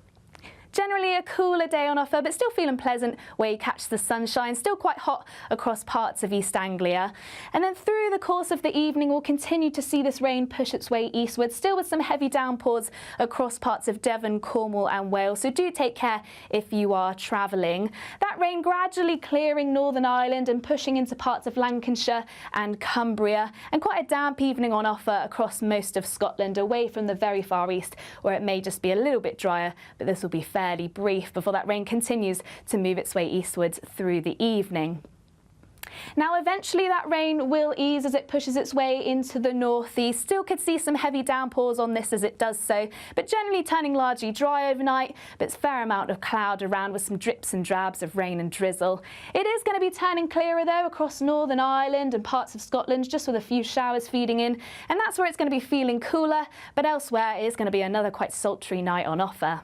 Generally a cooler day on offer, but still feeling pleasant where you catch the sunshine. Still quite hot across parts of East Anglia. And then through the course of the evening, we'll continue to see this rain push its way eastward, still with some heavy downpours across parts of Devon, Cornwall and Wales. So do take care if you are travelling. That rain gradually clearing Northern Ireland and pushing into parts of Lancashire and Cumbria, and quite a damp evening on offer across most of Scotland, away from the very far east, where it may just be a little bit drier, but this will be fairly brief before that rain continues to move its way eastwards through the evening. Now eventually that rain will ease as it pushes its way into the northeast. Still could see some heavy downpours on this as it does so, but generally turning largely dry overnight, but it's a fair amount of cloud around with some drips and drabs of rain and drizzle. It is going to be turning clearer though across Northern Ireland and parts of Scotland, just with a few showers feeding in, and that's where it's going to be feeling cooler, but elsewhere it is going to be another quite sultry night on offer.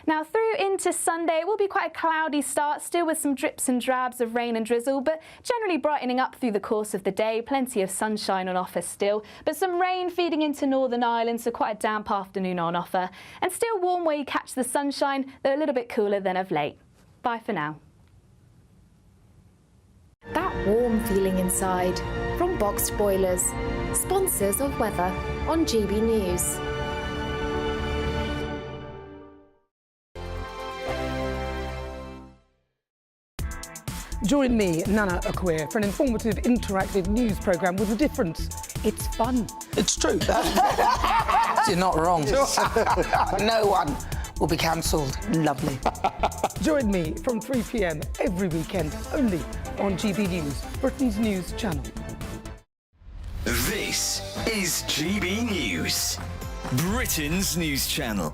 Now through into Sunday, it will be quite a cloudy start, still with some drips and drabs of rain and drizzle, but generally brightening up through the course of the day. Plenty of sunshine on offer still, but some rain feeding into Northern Ireland, so quite a damp afternoon on offer. And still warm where you catch the sunshine, though a little bit cooler than of late. Bye for now. That warm feeling inside from Boxed Boilers, sponsors of weather on GB News. Join me, Nana Akweer, for an informative, interactive news programme with a difference. It's fun. It's true. You're not wrong. No one will be cancelled. Lovely. Join me from 3 p.m. every weekend, only on GB News, Britain's news channel. This is GB News, Britain's news channel.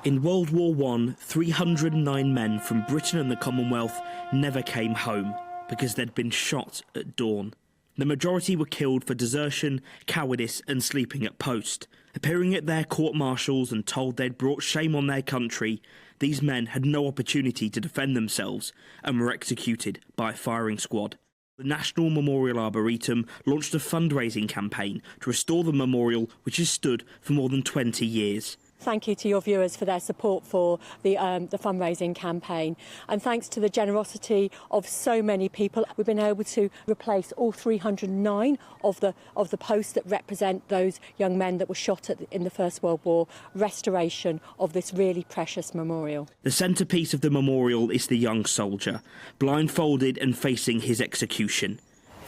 In World War I, 309 men from Britain and the Commonwealth never came home because they'd been shot at dawn. The majority were killed for desertion, cowardice and sleeping at post. Appearing at their court-martials and told they'd brought shame on their country, these men had no opportunity to defend themselves and were executed by a firing squad. The National Memorial Arboretum launched a fundraising campaign to restore the memorial, which has stood for more than 20 years. Thank you to your viewers for their support for the fundraising campaign, and thanks to the generosity of so many people, we've been able to replace all 309 of the posts that represent those young men that were shot in the First World War. Restoration of this really precious memorial. The centrepiece of the memorial is the young soldier, blindfolded and facing his execution.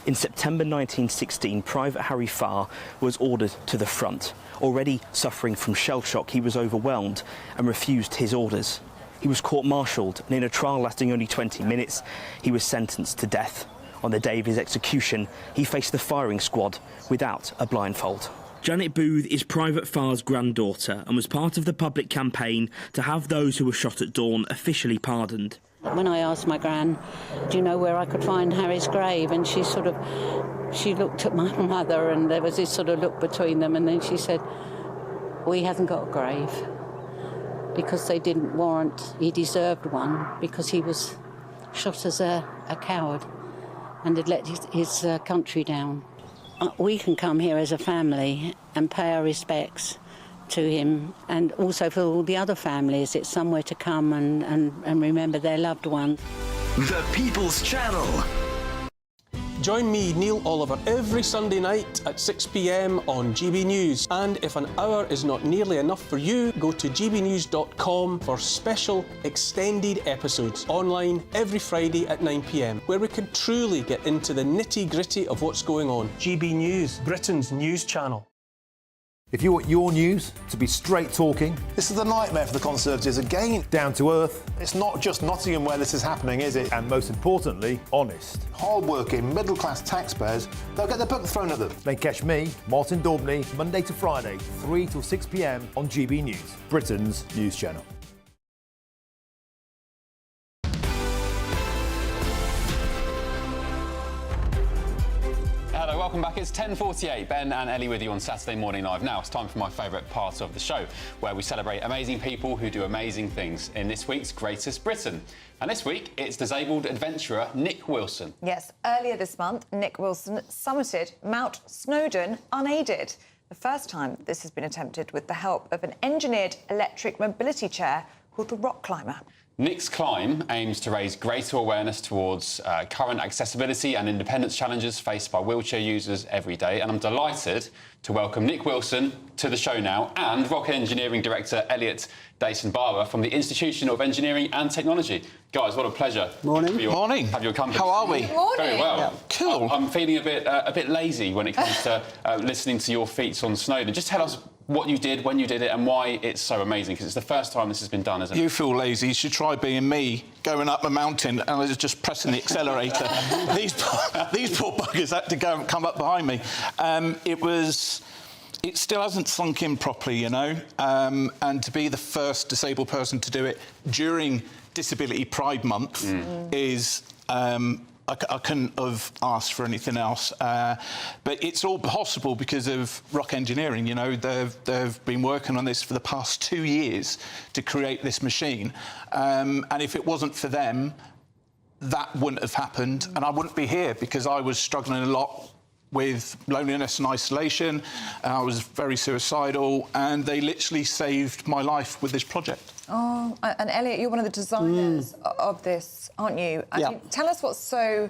In September 1916, Private Harry Farr was ordered to the front. Already suffering from shell shock, he was overwhelmed and refused his orders. He was court-martialed, and in a trial lasting only 20 minutes, he was sentenced to death. On the day of his execution, he faced the firing squad without a blindfold. Janet Booth is Private Farr's granddaughter and was part of the public campaign to have those who were shot at dawn officially pardoned. When I asked my gran, do you know where I could find Harry's grave? And she looked at my mother and there was this sort of look between them, and then she said, well, he hasn't got a grave because they didn't warrant, he deserved one because he was shot as a coward and had let his country down. We can come here as a family and pay our respects to him, and also for all the other families, it's somewhere to come and remember their loved ones. The People's Channel. Join me, Neil Oliver, every Sunday night at 6 p.m. on GB News. And if an hour is not nearly enough for you, go to gbnews.com for special extended episodes online every Friday at 9 p.m, where we can truly get into the nitty-gritty of what's going on. GB News, Britain's news channel. If you want your news to be straight talking... This is a nightmare for the Conservatives again. Down to earth. It's not just Nottingham where this is happening, is it? And most importantly, honest. Hard-working, middle-class taxpayers, they'll get their book thrown at them. Then catch me, Martin Daubney, Monday to Friday, 3 till 6 p.m. on GB News, Britain's news channel. Hello, welcome back. It's 10:48. Ben and Ellie with you on Saturday Morning Live. Now it's time for my favourite part of the show, where we celebrate amazing people who do amazing things in this week's Greatest Britain. And this week, it's disabled adventurer Nick Wilson. Yes, earlier this month, Nick Wilson summited Mount Snowdon unaided. the first time this has been attempted with the help of an engineered electric mobility chair called the Rock Climber. Nick's Climb aims to raise greater awareness towards current accessibility and independence challenges faced by wheelchair users every day. And I'm delighted to welcome Nick Wilson to the show now and Rock Engineering Director Elliot Dayson-Barber from the Institution of Engineering and Technology. Guys, what a pleasure. Morning. Morning. Have your company. How are we? Morning. Very well. Yeah. Cool. I'm feeling a bit lazy when it comes to listening to your feats on Snowdon. Just tell us what you did, when you did it, and why it's so amazing, because it's the first time this has been done, isn't it? You feel lazy. You should try being me, going up a mountain and I was just pressing the accelerator. these poor buggers had to come up behind me. It still hasn't sunk in properly, you know, and to be the first disabled person to do it during Disability Pride Month is... I couldn't have asked for anything else. But it's all possible because of Rock Engineering. You know, they've been working on this for the past 2 years to create this machine. And if it wasn't for them, that wouldn't have happened. And I wouldn't be here because I was struggling a lot with loneliness and isolation. I was very suicidal, and they literally saved my life with this project. Oh, and Elliot, you're one of the designers of this, aren't you? Yeah. Tell us what's so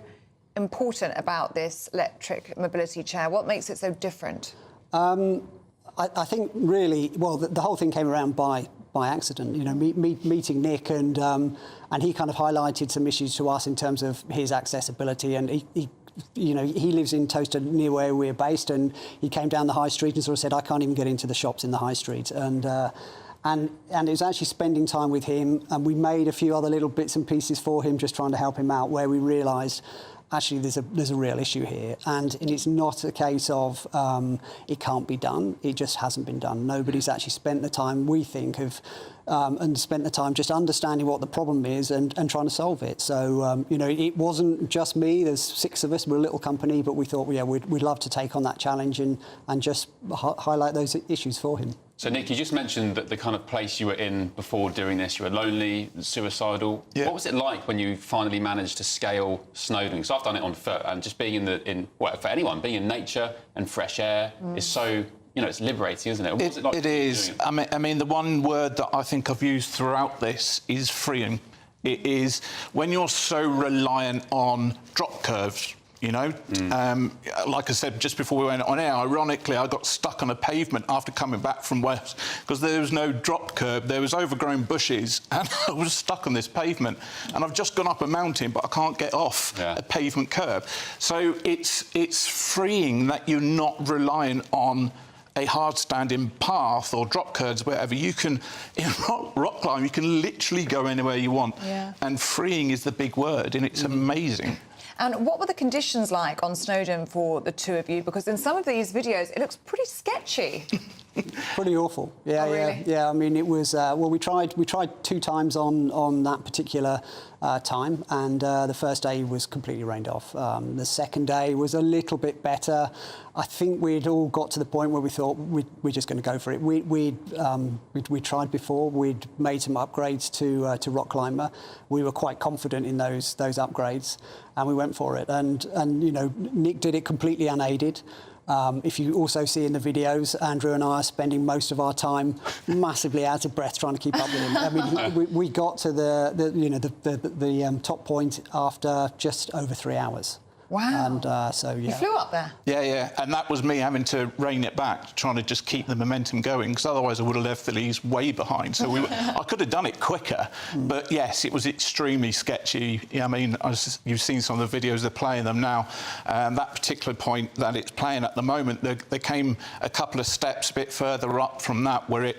important about this electric mobility chair. What makes it so different? I think really, well, the whole thing came around by accident. You know, meeting Nick, and he kind of highlighted some issues to us in terms of his accessibility, and he you know, he lives in Toaster near where we're based, and he came down the high street and sort of said, I can't even get into the shops in the high street. And it was actually spending time with him, and we made a few other little bits and pieces for him, just trying to help him out, where we realised actually there's a real issue here, and it's not a case of it can't be done. It just hasn't been done. Nobody's actually spent the time, we think, and spent the time just understanding what the problem is and trying to solve it. So, you know, it wasn't just me. There's 6 of us. We're a little company, but we thought, yeah, we'd love to take on that challenge and just highlight those issues for him. So, Nick, you just mentioned that the kind of place you were in before doing this, you were lonely, suicidal. Yeah. What was it like when you finally managed to scale Snowdon? Because I've done it on foot, and just being for anyone, being in nature and fresh air is so... You know, it's liberating, isn't it? What was it like? It is. I mean, the one word that I think I've used throughout this is freeing. It is when you're so reliant on drop curves, you know. Like I said just before we went on air, ironically, I got stuck on a pavement after coming back from Wales because there was no drop curb. There was overgrown bushes, and I was stuck on this pavement. And I've just gone up a mountain, but I can't get off a pavement curb. So it's freeing that you're not reliant on a hard-standing path or drop curves, wherever. You can, in rock climb, you can literally go anywhere you want. Yeah. And freeing is the big word, and it's amazing. And what were the conditions like on Snowdon for the two of you? Because in some of these videos, it looks pretty sketchy. Pretty awful. Yeah, really? yeah. I mean, it was. Well, we tried 2 times on that particular time, and the first day was completely rained off. The second day was a little bit better. I think we'd all got to the point where we thought we're just going to go for it. We tried before. We'd made some upgrades to Rock Climber. We were quite confident in those upgrades, and we went for it. And you know, Nick did it completely unaided. If you also see in the videos, Andrew and I are spending most of our time massively out of breath trying to keep up with him. I mean, we got to the top point after just over 3 hours. Wow. And so, yeah. You flew up there? Yeah. And that was me having to rein it back, trying to just keep the momentum going, because otherwise I would have left the Leeds way behind. So I could have done it quicker. But, yes, it was extremely sketchy. Yeah, I mean, you've seen some of the videos, they're playing them now. That particular point that it's playing at the moment, there came a couple of steps a bit further up from that where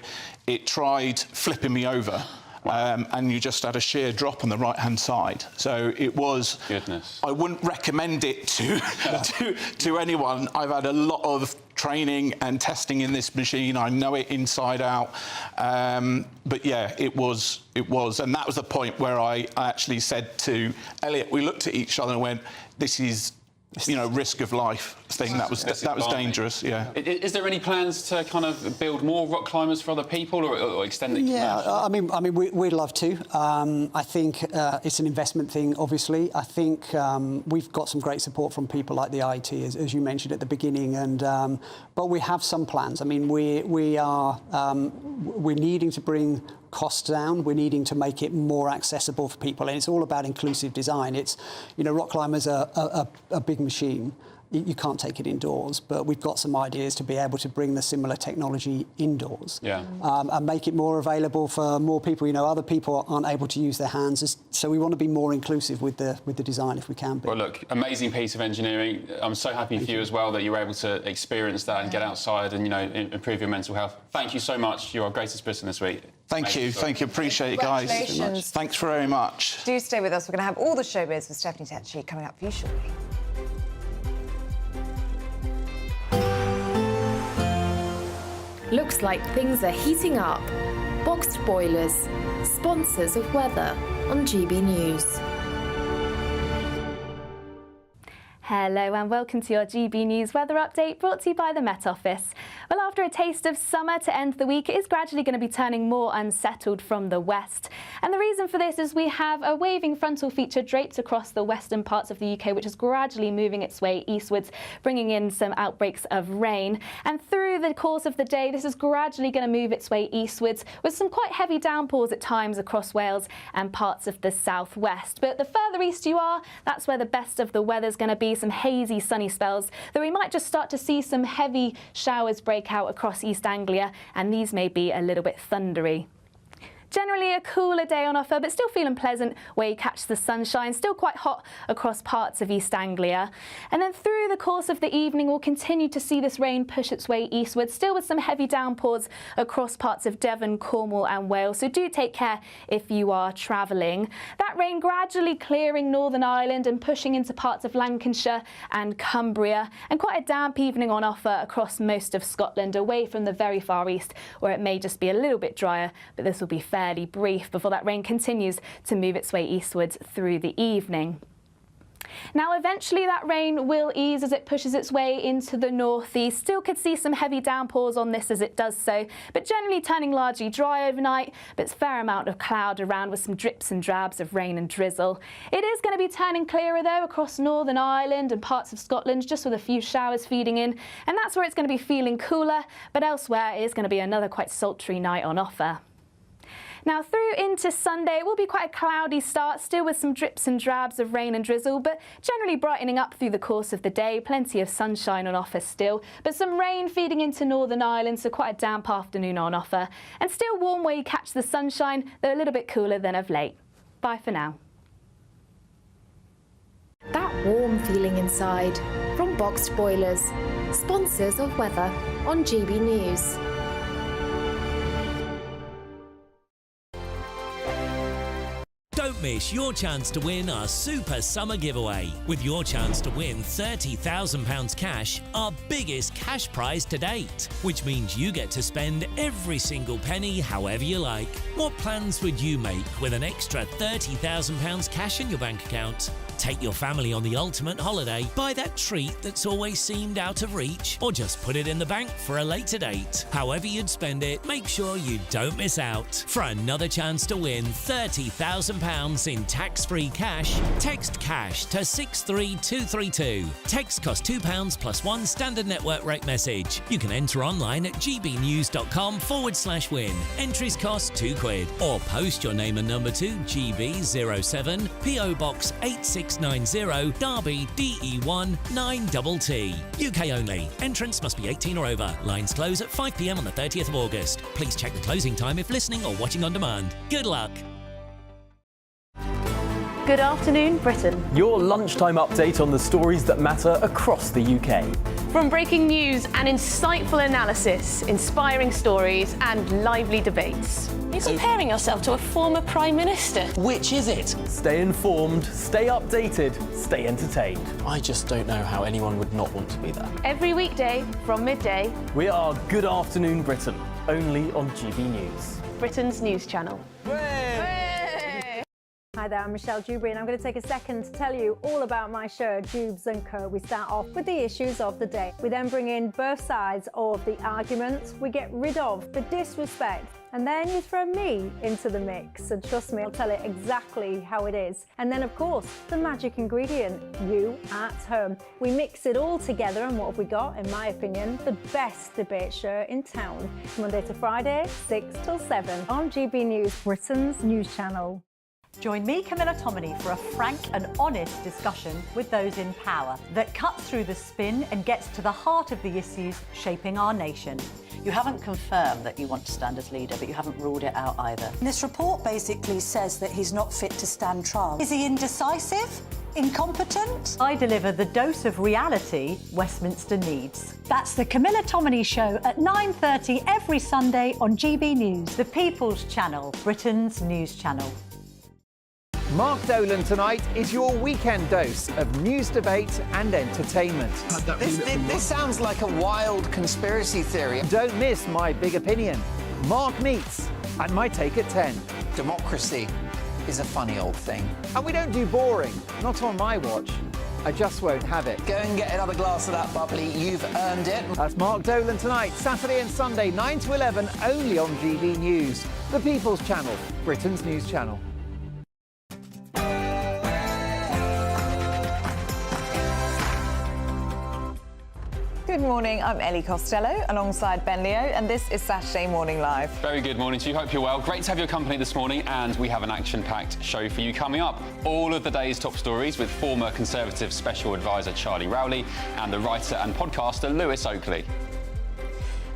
it tried flipping me over. And you just had a sheer drop on the right-hand side. So it was... Goodness. I wouldn't recommend it to anyone. I've had a lot of training and testing in this machine. I know it inside out. But, yeah, it was. And that was the point where I actually said to Elliot, we looked at each other and went, this is risk of life thing. That was dangerous. Yeah. Is there any plans to kind of build more rock climbers for other people, or extend it? Yeah, I mean, we'd love to. I think it's an investment thing. Obviously, I think we've got some great support from people like the IT, as you mentioned at the beginning, and but we have some plans. I mean, we're needing to bring costs down. We're needing to make it more accessible for people, and it's all about inclusive design. It's, rock climbers are a big machine. You can't take it indoors, but we've got some ideas to be able to bring the similar technology indoors, and make it more available for more people. Other people aren't able to use their hands, so we want to be more inclusive with the design if we can be. Well, look, amazing piece of engineering. I'm so happy for you as well that you were able to experience that and get outside and improve your mental health. Thank you so much. You're our greatest Britain this week. Thank you, appreciate it, guys. Congratulations. Thanks very much. Do stay with us. We're going to have all the showbiz with Stephanie Tetchy coming up for you shortly. Looks like things are heating up. Boxed boilers, sponsors of weather on GB News. Hello and welcome to your GB News weather update, brought to you by the Met Office. Well, after a taste of summer to end the week, it is gradually going to be turning more unsettled from the west. And the reason for this is we have a waving frontal feature draped across the western parts of the UK, which is gradually moving its way eastwards, bringing in some outbreaks of rain. And through the course of the day, this is gradually going to move its way eastwards, with some quite heavy downpours at times across Wales and parts of the southwest. But the further east you are, that's where the best of the weather's going to be. Some hazy sunny spells, though we might just start to see some heavy showers break out across East Anglia, and these may be a little bit thundery. Generally a cooler day on offer, but still feeling pleasant where you catch the sunshine. Still quite hot across parts of East Anglia. And then through the course of the evening, we'll continue to see this rain push its way eastward, still with some heavy downpours across parts of Devon, Cornwall and Wales. So do take care if you are travelling. That rain gradually clearing Northern Ireland and pushing into parts of Lancashire and Cumbria. And quite a damp evening on offer across most of Scotland, away from the very far east, where it may just be a little bit drier, but this will be fairly brief before that rain continues to move its way eastwards through the evening. Now, eventually that rain will ease as it pushes its way into the northeast. Still could see some heavy downpours on this as it does so, but generally turning largely dry overnight, but it's a fair amount of cloud around with some drips and drabs of rain and drizzle. It is going to be turning clearer though across Northern Ireland and parts of Scotland, just with a few showers feeding in, and that's where it's going to be feeling cooler, but elsewhere it is going to be another quite sultry night on offer. Now through into Sunday, it will be quite a cloudy start, still with some drips and drabs of rain and drizzle, but generally brightening up through the course of the day. Plenty of sunshine on offer still, but some rain feeding into Northern Ireland, so quite a damp afternoon on offer. And still warm where you catch the sunshine, though a little bit cooler than of late. Bye for now. That warm feeling inside from Boxed Boilers, sponsors of weather on GB News. Don't miss your chance to win our Super Summer Giveaway. With your chance to win £30,000 cash, our biggest cash prize to date, which means you get to spend every single penny however you like. What plans would you make with an extra £30,000 cash in your bank account? Take your family on the ultimate holiday, buy that treat that's always seemed out of reach, or just put it in the bank for a later date. However you'd spend it, make sure you don't miss out. For another chance to win £30,000 in tax-free cash, text CASH to 63232. Text costs £2 plus one standard network rate message. You can enter online at gbnews.com/win. Entries cost £2, or post your name and number to GB07 PO Box 8690 Derby DE1 9TT. UK only. Entrance must be 18 or over. Lines close at 5 p.m. on the 30th of August. Please check the closing time if listening or watching on demand. Good luck. Good afternoon, Britain. Your lunchtime update on the stories that matter across the UK. From breaking news and insightful analysis, inspiring stories and lively debates. You're comparing yourself to a former Prime Minister. Which is it? Stay informed, stay updated, stay entertained. I just don't know how anyone would not want to be there. Every weekday from midday. We are Good Afternoon Britain, only on GB News. Britain's news channel. Hi Hi there, I'm Michelle Dewberry, and I'm going to take a second to tell you all about my show, Dubes & Co. We start off with the issues of the day. We then bring in both sides of the arguments. We get rid of the disrespect. And then you throw me into the mix. And trust me, I'll tell it exactly how it is. And then, of course, the magic ingredient, you at home. We mix it all together, and what have we got? In my opinion, the best debate show in town. Monday to Friday, 6 till 7 on GB News, Britain's news channel. Join me, Camilla Tominey, for a frank and honest discussion with those in power that cuts through the spin and gets to the heart of the issues shaping our nation. You haven't confirmed that you want to stand as leader, but you haven't ruled it out either. This report basically says that he's not fit to stand trial. Is he indecisive? Incompetent? I deliver the dose of reality Westminster needs. That's the Camilla Tominey Show at 9:30 every Sunday on GB News, the People's Channel, Britain's news channel. Mark Dolan tonight is your weekend dose of news, debate and entertainment. This sounds like a wild conspiracy theory. Don't miss My Big Opinion. Mark Meets and My Take at 10. Democracy is a funny old thing. And we don't do boring, not on my watch. I just won't have it. Go and get another glass of that bubbly, you've earned it. That's Mark Dolan tonight, Saturday and Sunday, 9 to 11, only on GB News, the People's Channel, Britain's news channel. Good morning, I'm Ellie Costello alongside Ben Leo, and this is Saturday Morning Live. Very good morning to you. Hope you're well. Great to have your company this morning, and we have an action-packed show for you coming up. All of the day's top stories with former Conservative Special Advisor Charlie Rowley and the writer and podcaster Lewis Oakley.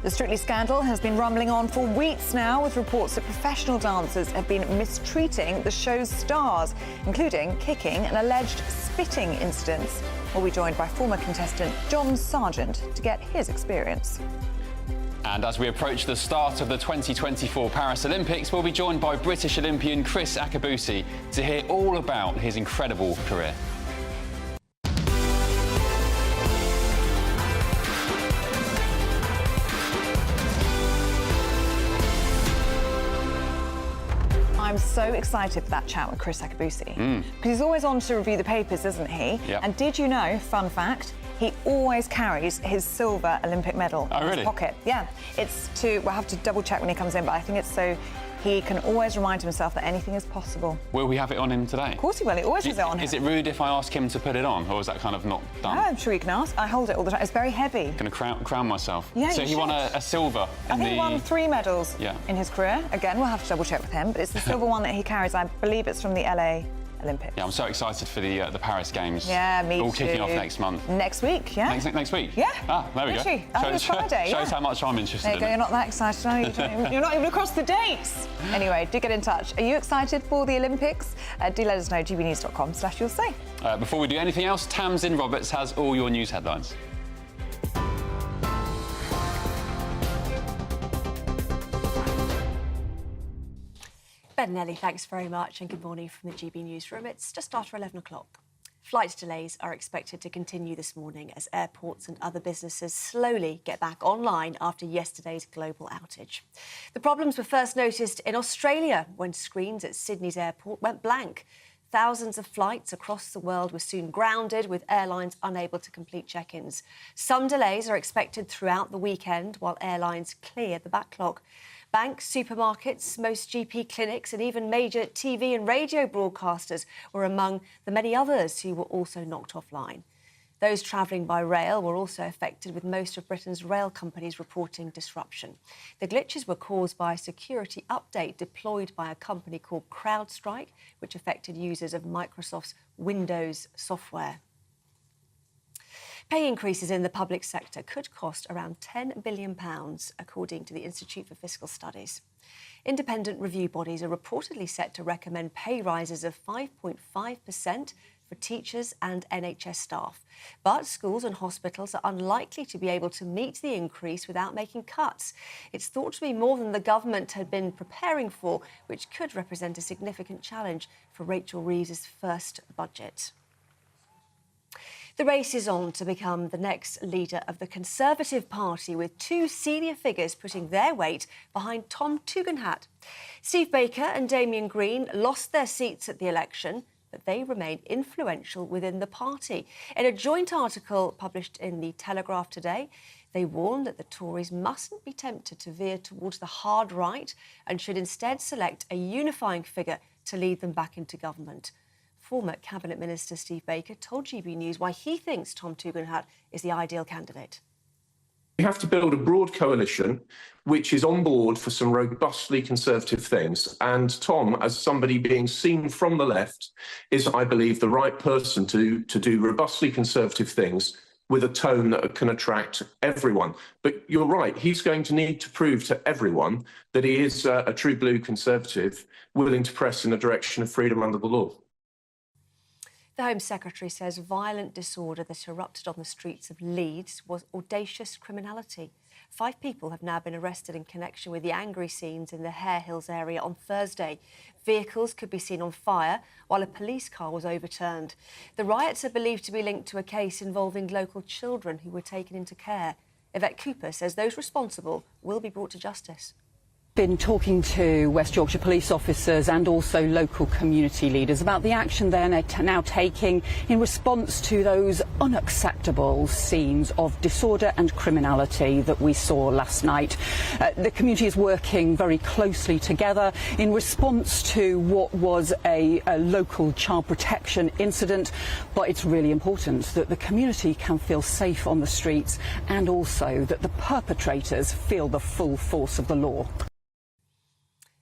The Strictly scandal has been rumbling on for weeks now, with reports that professional dancers have been mistreating the show's stars, including kicking and alleged spitting incidents. We'll be joined by former contestant John Sargent to get his experience. And as we approach the start of the 2024 Paris Olympics, we'll be joined by British Olympian Chris Akabusi to hear all about his incredible career. I'm so excited for that chat with Chris Akabusi. Because he's always on to review the papers, isn't he? Yep. And did you know, fun fact, he always carries his silver Olympic medal in his pocket. Yeah, it's to, we'll have to double check when he comes in, but I think it's so he can always remind himself that anything is possible. Will we have it on him today? Of course he will, he always has it on him. Is it rude if I ask him to put it on, or is that kind of not done? No, I'm sure you can ask. I hold it all the time. It's very heavy. Going to crown myself. Yeah, so he won a silver in I think he won 3 medals in his career. Again, we'll have to double check with him, but it's the silver one that he carries. I believe it's from the LA Olympics. Yeah, I'm so excited for the Paris Games. Yeah, me all too. Kicking off next month. Next week, yeah. Next week? Yeah. Ah, there we go. Literally. I think it's Friday, Shows how much I'm interested There you go, in you're not that excited, are you? You're not even across the dates. Anyway, do get in touch. Are you excited for the Olympics? Do let us know, gbnews.com/you'll say. Before we do anything else, Tamsin Roberts has all your news headlines. Ben and Ellie, thanks very much, and good morning from the GB newsroom. It's just after 11 o'clock. Flight delays are expected to continue this morning as airports and other businesses slowly get back online after yesterday's global outage. The problems were first noticed in Australia when screens at Sydney's airport went blank. Thousands of flights across the world were soon grounded, with airlines unable to complete check-ins. Some delays are expected throughout the weekend while airlines clear the backlog. Banks, supermarkets, most GP clinics and even major TV and radio broadcasters were among the many others who were also knocked offline. Those travelling by rail were also affected, with most of Britain's rail companies reporting disruption. The glitches were caused by a security update deployed by a company called CrowdStrike, which affected users of Microsoft's Windows software. Pay increases in the public sector could cost around £10 billion, according to the Institute for Fiscal Studies. Independent review bodies are reportedly set to recommend pay rises of 5.5% for teachers and NHS staff. But schools and hospitals are unlikely to be able to meet the increase without making cuts. It's thought to be more than the government had been preparing for, which could represent a significant challenge for Rachel Reeves's first budget. The race is on to become the next leader of the Conservative Party, with two senior figures putting their weight behind Tom Tugendhat. Steve Baker and Damien Green lost their seats at the election, but they remain influential within the party. In a joint article published in The Telegraph today, they warn that the Tories mustn't be tempted to veer towards the hard right and should instead select a unifying figure to lead them back into government. Former Cabinet Minister Steve Baker told GB News why he thinks Tom Tugendhat is the ideal candidate. We have to build a broad coalition which is on board for some robustly Conservative things. And Tom, as somebody being seen from the left, is, I believe, the right person to do robustly Conservative things with a tone that can attract everyone. But you're right, he's going to need to prove to everyone that he is a true blue Conservative, willing to press in the direction of freedom under the law. The Home Secretary says violent disorder that erupted on the streets of Leeds was audacious criminality. 5 people have now been arrested in connection with the angry scenes in the Hare Hills area on Thursday. Vehicles could be seen on fire while a police car was overturned. The riots are believed to be linked to a case involving local children who were taken into care. Yvette Cooper says those responsible will be brought to justice. Been talking to West Yorkshire police officers and also local community leaders about the action they're now taking in response to those unacceptable scenes of disorder and criminality that we saw last night. The community is working very closely together in response to what was a local child protection incident, but it's really important that the community can feel safe on the streets and also that the perpetrators feel the full force of the law.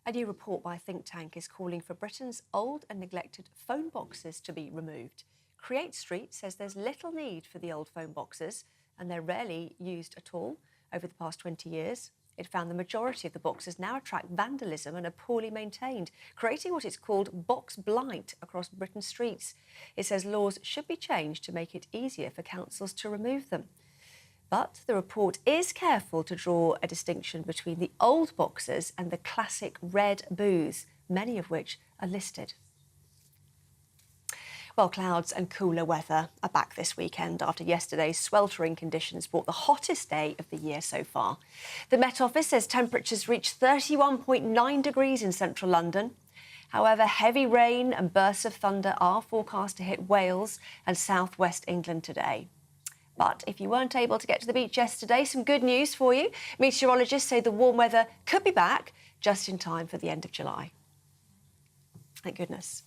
A new report by a think tank is calling for Britain's old and neglected phone boxes to be removed. Create Street says there's little need for the old phone boxes and they're rarely used at all over the past 20 years. It found the majority of the boxes now attract vandalism and are poorly maintained, creating what it's called box blight across Britain's streets. It says laws should be changed to make it easier for councils to remove them. But the report is careful to draw a distinction between the old boxes and the classic red booths, many of which are listed. Well, clouds and cooler weather are back this weekend after yesterday's sweltering conditions brought the hottest day of the year so far. The Met Office says temperatures reached 31.9 degrees in central London. However, heavy rain and bursts of thunder are forecast to hit Wales and southwest England today. But if you weren't able to get to the beach yesterday, some good news for you. Meteorologists say the warm weather could be back just in time for the end of July. Thank goodness.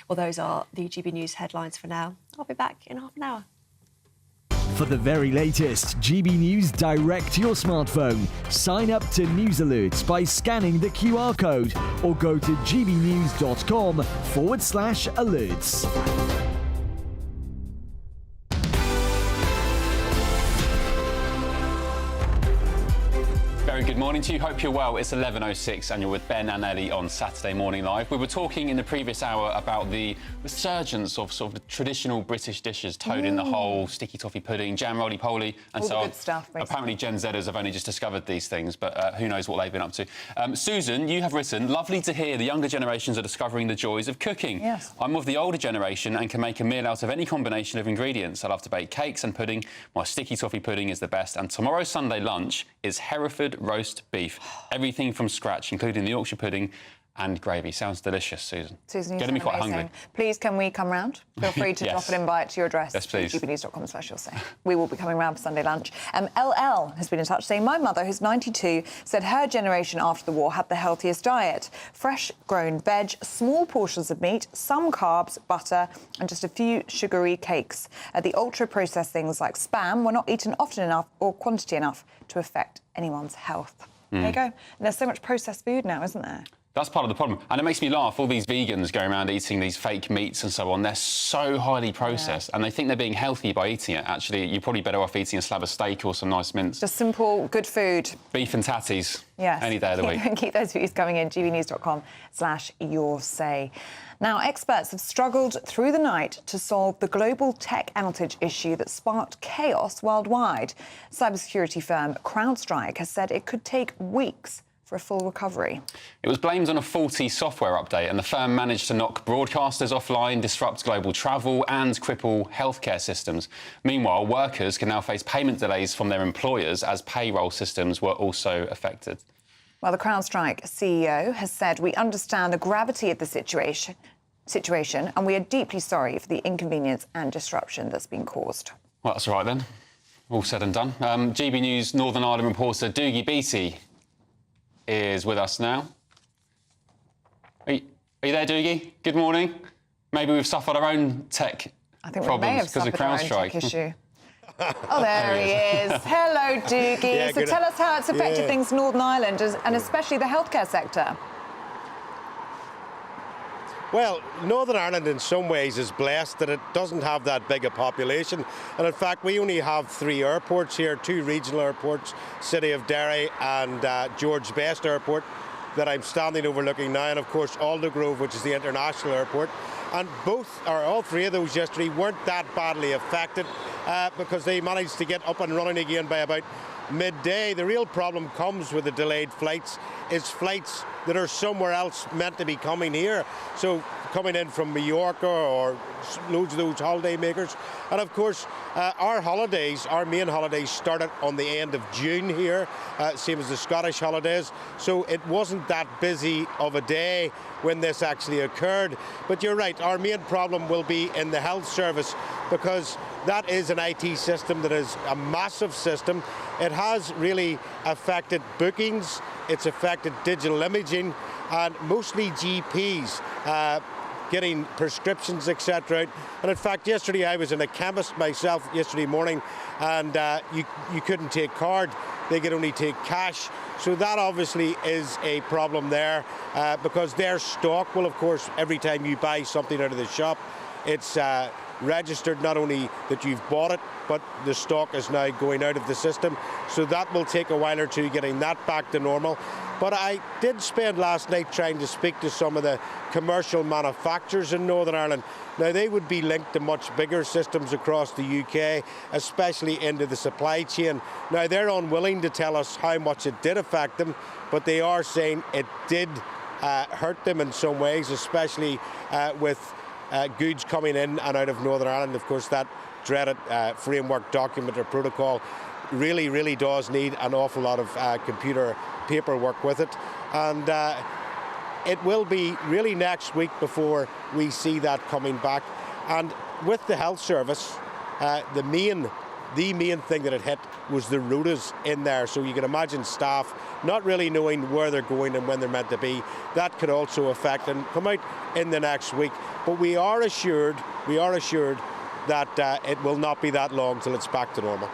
Well, those are the GB News headlines for now. I'll be back in half an hour. For the very latest GB News direct to your smartphone, sign up to news alerts by scanning the QR code or go to gbnews.com/alerts. Very good morning to you. Hope you're well. It's 11:06 and you're with Ben and Ellie on Saturday Morning Live. We were talking in the previous hour about the resurgence of sort of the traditional British dishes, toad in the hole, sticky toffee pudding, jam roly-poly, and all so the on. good stuff, basically. Apparently Gen Zers have only just discovered these things, but who knows what they've been up to. Susan, you have written, lovely to hear the younger generations are discovering the joys of cooking. Yes. I'm of the older generation and can make a meal out of any combination of ingredients. I love to bake cakes and pudding. My sticky toffee pudding is the best. And tomorrow's Sunday lunch is Hereford roast beef. Everything from scratch, including the Yorkshire pudding and gravy. Sounds delicious, Susan. Susan, you getting me sound quite amazing. hungry. Please, can we come round? Feel free to Yes. drop an invite to your address. Yes, please. gbnews.com/you'll-say. We will be coming round for Sunday lunch. LL has been in touch saying, my mother, who's 92, said her generation after the war had the healthiest diet. Fresh grown veg, small portions of meat, some carbs, butter, and just a few sugary cakes. The ultra-processed things like Spam were not eaten often enough or quantity enough to affect anyone's health. There you go. And there's so much processed food now, isn't there? That's part of the problem. And it makes me laugh, all these vegans going around eating these fake meats and so on. They're so highly processed and they think they're being healthy by eating it. Actually, you're probably better off eating a slab of steak or some nice mince. Just simple, good food. Beef and tatties. Yes. Any day of the week. Keep those views coming in, gbnews.com/yoursay. Now, experts have struggled through the night to solve the global tech outage issue that sparked chaos worldwide. Cybersecurity firm CrowdStrike has said it could take weeks for a full recovery. It was blamed on a faulty software update, and the firm managed to knock broadcasters offline, disrupt global travel and cripple healthcare systems. Meanwhile, workers can now face payment delays from their employers as payroll systems were also affected. Well, the CrowdStrike CEO has said, "We understand the gravity of the situation, and we are deeply sorry for the inconvenience and disruption that's been caused." Well, that's all right then. All said and done. GB News Northern Ireland reporter Doogie Beattie is with us now. Are you there, Doogie? Good morning. Maybe we've suffered our own tech problems because of CrowdStrike. Issue. Oh, there he is. Hello, Doogie. Yeah, so tell us how it's affected things in Northern Ireland, and especially the healthcare sector. Well, Northern Ireland in some ways is blessed that it doesn't have that big a population. And in fact, we only have 3 airports here, 2 regional airports, City of Derry and George Best Airport that I'm standing overlooking now. And of course, Aldergrove, which is the international airport. And all 3 of those yesterday weren't that badly affected because they managed to get up and running again by about midday. The real problem comes with the delayed flights is flights that are somewhere else meant to be coming here. So coming in from Mallorca or loads of those holiday makers. And of course, our main holidays started on the end of June here, same as the Scottish holidays. So it wasn't that busy of a day when this actually occurred. But you're right, our main problem will be in the health service because that is an IT system that is a massive system. It has really affected bookings, it's affected digital imaging, and mostly GPs getting prescriptions, etc. And in fact, yesterday I was in a chemist myself yesterday morning, and you couldn't take card, they could only take cash. So that obviously is a problem there because their stock will, of course, every time you buy something out of the shop, it's registered not only that you've bought it, but the stock is now going out of the system. So that will take a while or two getting that back to normal. But I did spend last night trying to speak to some of the commercial manufacturers in Northern Ireland. Now, they would be linked to much bigger systems across the UK, especially into the supply chain. Now, they're unwilling to tell us how much it did affect them, but they are saying it did hurt them in some ways, especially with goods coming in and out of Northern Ireland. Of course, that dreaded framework document or protocol really, really does need an awful lot of computer paperwork with it. And it will be really next week before we see that coming back. And with the health service, the main thing that it hit was the rotas in there. So you can imagine staff not really knowing where they're going and when they're meant to be. That could also affect and come out in the next week. But we are assured that it will not be that long till it's back to normal.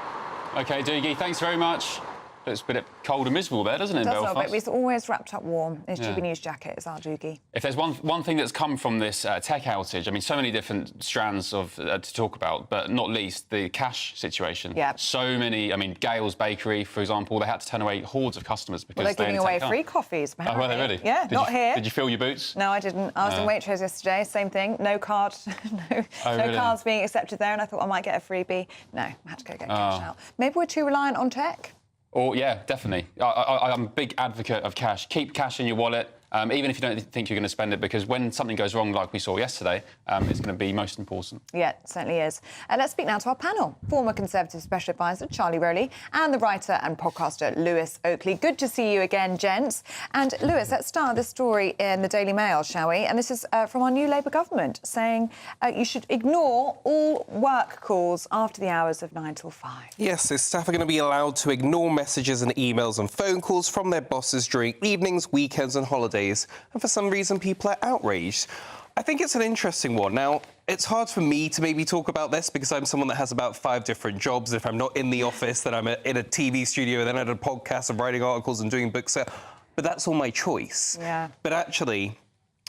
OK, Doogie, thanks very much. It's a bit cold and miserable there, doesn't it, in Belfast? But it's always wrapped up warm. His GB News jacket is our Doogie. If there's one thing that's come from this tech outage, I mean, so many different strands of to talk about, but not least the cash situation. Yeah. So many, I mean, Gale's Bakery, for example, they had to turn away hordes of customers because they're giving away free coffees, apparently. Oh, were they really? Yeah, not here. Did you fill your boots? No, I didn't. I was in Waitrose yesterday, same thing. No card, no cards being accepted there, and I thought I might get a freebie. No, I had to go get cash out. Maybe we're too reliant on tech? Oh, yeah, definitely. I'm a big advocate of cash. Keep cash in your wallet, even if you don't think you're going to spend it, because when something goes wrong, like we saw yesterday, it's going to be most important. Yeah, it certainly is. Let's speak now to our panel. Former Conservative Special Advisor Charlie Rowley and the writer and podcaster Lewis Oakley. Good to see you again, gents. And Lewis, let's start this story in the Daily Mail, shall we? And this is from our new Labour government, saying you should ignore all work calls after the hours of 9 till 5. Yes, so staff are going to be allowed to ignore messages and emails and phone calls from their bosses during evenings, weekends and holidays. And for some reason, people are outraged. I think it's an interesting one. Now, it's hard for me to maybe talk about this because I'm someone that has about 5 different jobs. If I'm not in the office, then I'm in a TV studio, then at a podcast, I'm writing articles and doing books. But that's all my choice. Yeah. But actually,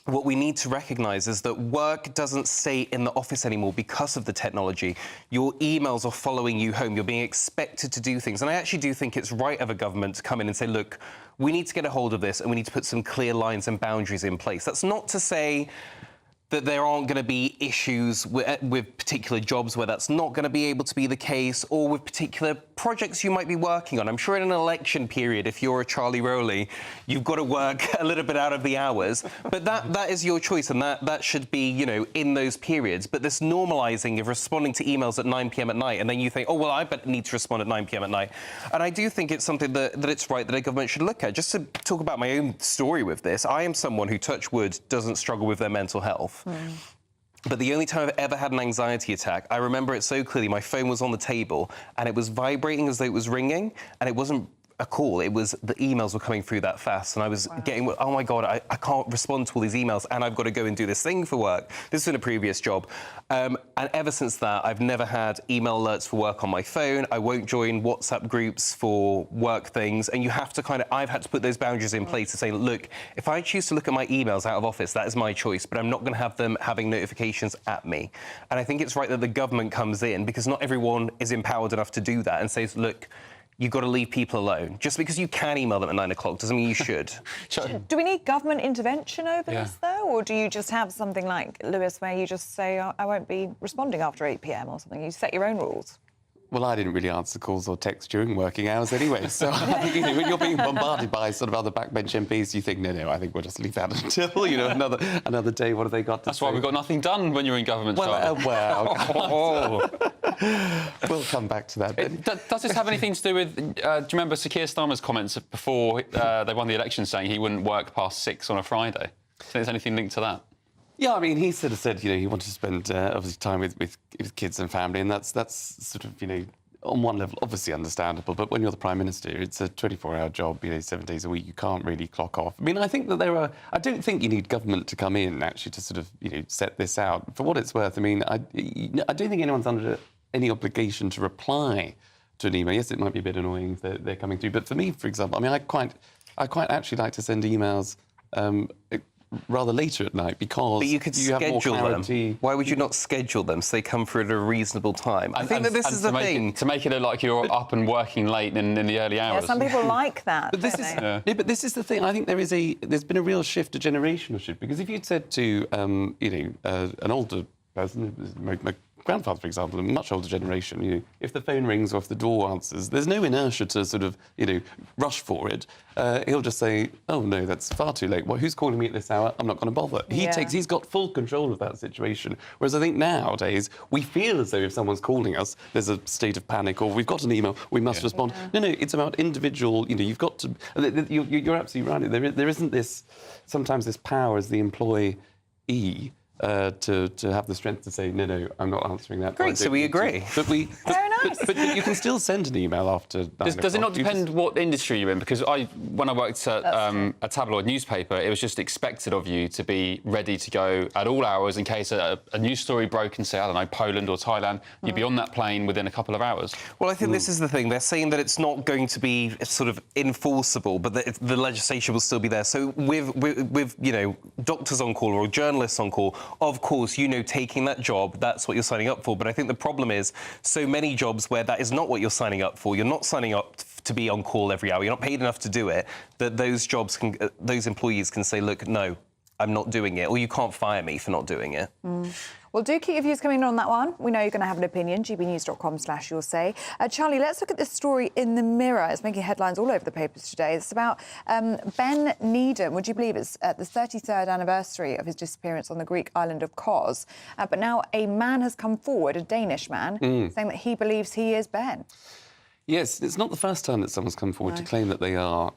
what we need to recognise is that work doesn't stay in the office anymore because of the technology. Your emails are following you home. You're being expected to do things. And I actually do think it's right of a government to come in and say, look, we need to get a hold of this and we need to put some clear lines and boundaries in place. That's not to say that there aren't going to be issues with particular jobs where that's not going to be able to be the case, or with particular projects you might be working on. I'm sure in an election period, if you're a Charlie Rowley, you've got to work a little bit out of the hours. But that is your choice, and that should be, you know, in those periods. But this normalising of responding to emails at 9 p.m. at night, and then you think, oh, well, I need to respond at 9 p.m. at night. And I do think it's something that it's right that a government should look at. Just to talk about my own story with this, I am someone who, touch wood, doesn't struggle with their mental health. But the only time I've ever had an anxiety attack, I remember it so clearly. My phone was on the table and it was vibrating as though it was ringing, and it wasn't a call, it was the emails were coming through that fast, and I was getting, oh my God, I can't respond to all these emails, and I've got to go and do this thing for work. This was in a previous job. And ever since that, I've never had email alerts for work on my phone. I won't join WhatsApp groups for work things, and you have to I've had to put those boundaries in place to say, look, if I choose to look at my emails out of office, that is my choice, but I'm not going to have them having notifications at me. And I think it's right that the government comes in, because not everyone is empowered enough to do that, and says, look, you've got to leave people alone. Just because you can email them at 9 o'clock doesn't mean you should. Do we need government intervention over this, though? Or do you just have something like Lewis, where you just say, I won't be responding after 8 p.m. or something? You set your own rules. Well, I didn't really answer calls or texts during working hours anyway, so I think, you know, when you're being bombarded by sort of other backbench MPs, you think, no, I think we'll just leave that until, you know, another day. What have they got to That's why we've got nothing done when you're in government. We'll come back to that. Does this have anything to do with, do you remember Sir Keir Starmer's comments before they won the election, saying he wouldn't work past 6 on a Friday? Do you think there's anything linked to that? Yeah, I mean, he sort of said, you know, he wanted to spend obviously time with kids and family, and that's sort of, you know, on one level obviously understandable. But when you're the Prime Minister, it's a 24-hour job, you know, 7 days a week. You can't really clock off. I mean, I think that I don't think you need government to come in actually to sort of, you know, set this out. For what it's worth, I mean, I don't think anyone's under any obligation to reply to an email. Yes, it might be a bit annoying if they're coming through, but for me, for example, I mean, I quite actually like to send emails rather later at night, because but you could schedule them. Why would you not schedule them so they come through at a reasonable time? I think that this is the thing. To make it look like you're up and working late in the early hours. Yeah, some people like that. But this is but this is the thing. I think there's been a real shift, a generational shift, because if you'd said to you know, an older person, my grandfather, for example, a much older generation, you know, if the phone rings or if the door answers, there's no inertia to sort of, you know, rush for it. He'll just say, oh, no, that's far too late. Well, who's calling me at this hour? I'm not going to bother. He's got full control of that situation. Whereas I think nowadays, we feel as though if someone's calling us, there's a state of panic, or we've got an email, we must respond. No, it's about individual, you know, you've got to... You're absolutely right. There isn't sometimes this power as the employee to have the strength to say, no, I'm not answering that. Great, so we agree. Very nice. But you can still send an email after 9 Does it not depend what industry you're in? Because when I worked at a tabloid newspaper, it was just expected of you to be ready to go at all hours in case a news story broke in, say, I don't know, Poland or Thailand. You'd be on that plane within a couple of hours. Well, I think this is the thing. They're saying that it's not going to be sort of enforceable, but that the legislation will still be there. So with you know, doctors on call or journalists on call, of course, you know, taking that job, that's what you're signing up for. But I think the problem is so many jobs where that is not what you're signing up for. You're not signing up to be on call every hour. You're not paid enough to do it. That those employees can say, look, no, I'm not doing it, or you can't fire me for not doing it. Well, do keep your views coming in on that one. We know you're going to have an opinion, gbnews.com/you'll say. Charlie, let's look at this story in the Mirror. It's making headlines all over the papers today. It's about Ben Needham. Would you believe it's the 33rd anniversary of his disappearance on the Greek island of Kos? But now a man has come forward, a Danish man, saying that he believes he is Ben. Yes, it's not the first time that someone's come forward to claim that they are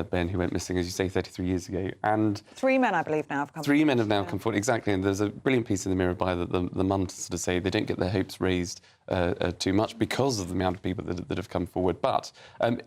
Ben, who went missing, as you say, 33 years ago. And 3 men, I believe, now have come forward. 3 men have now come forward, exactly. And there's a brilliant piece in the Mirror by the mum to sort of say they don't get their hopes raised too much because of the amount of people that have come forward. But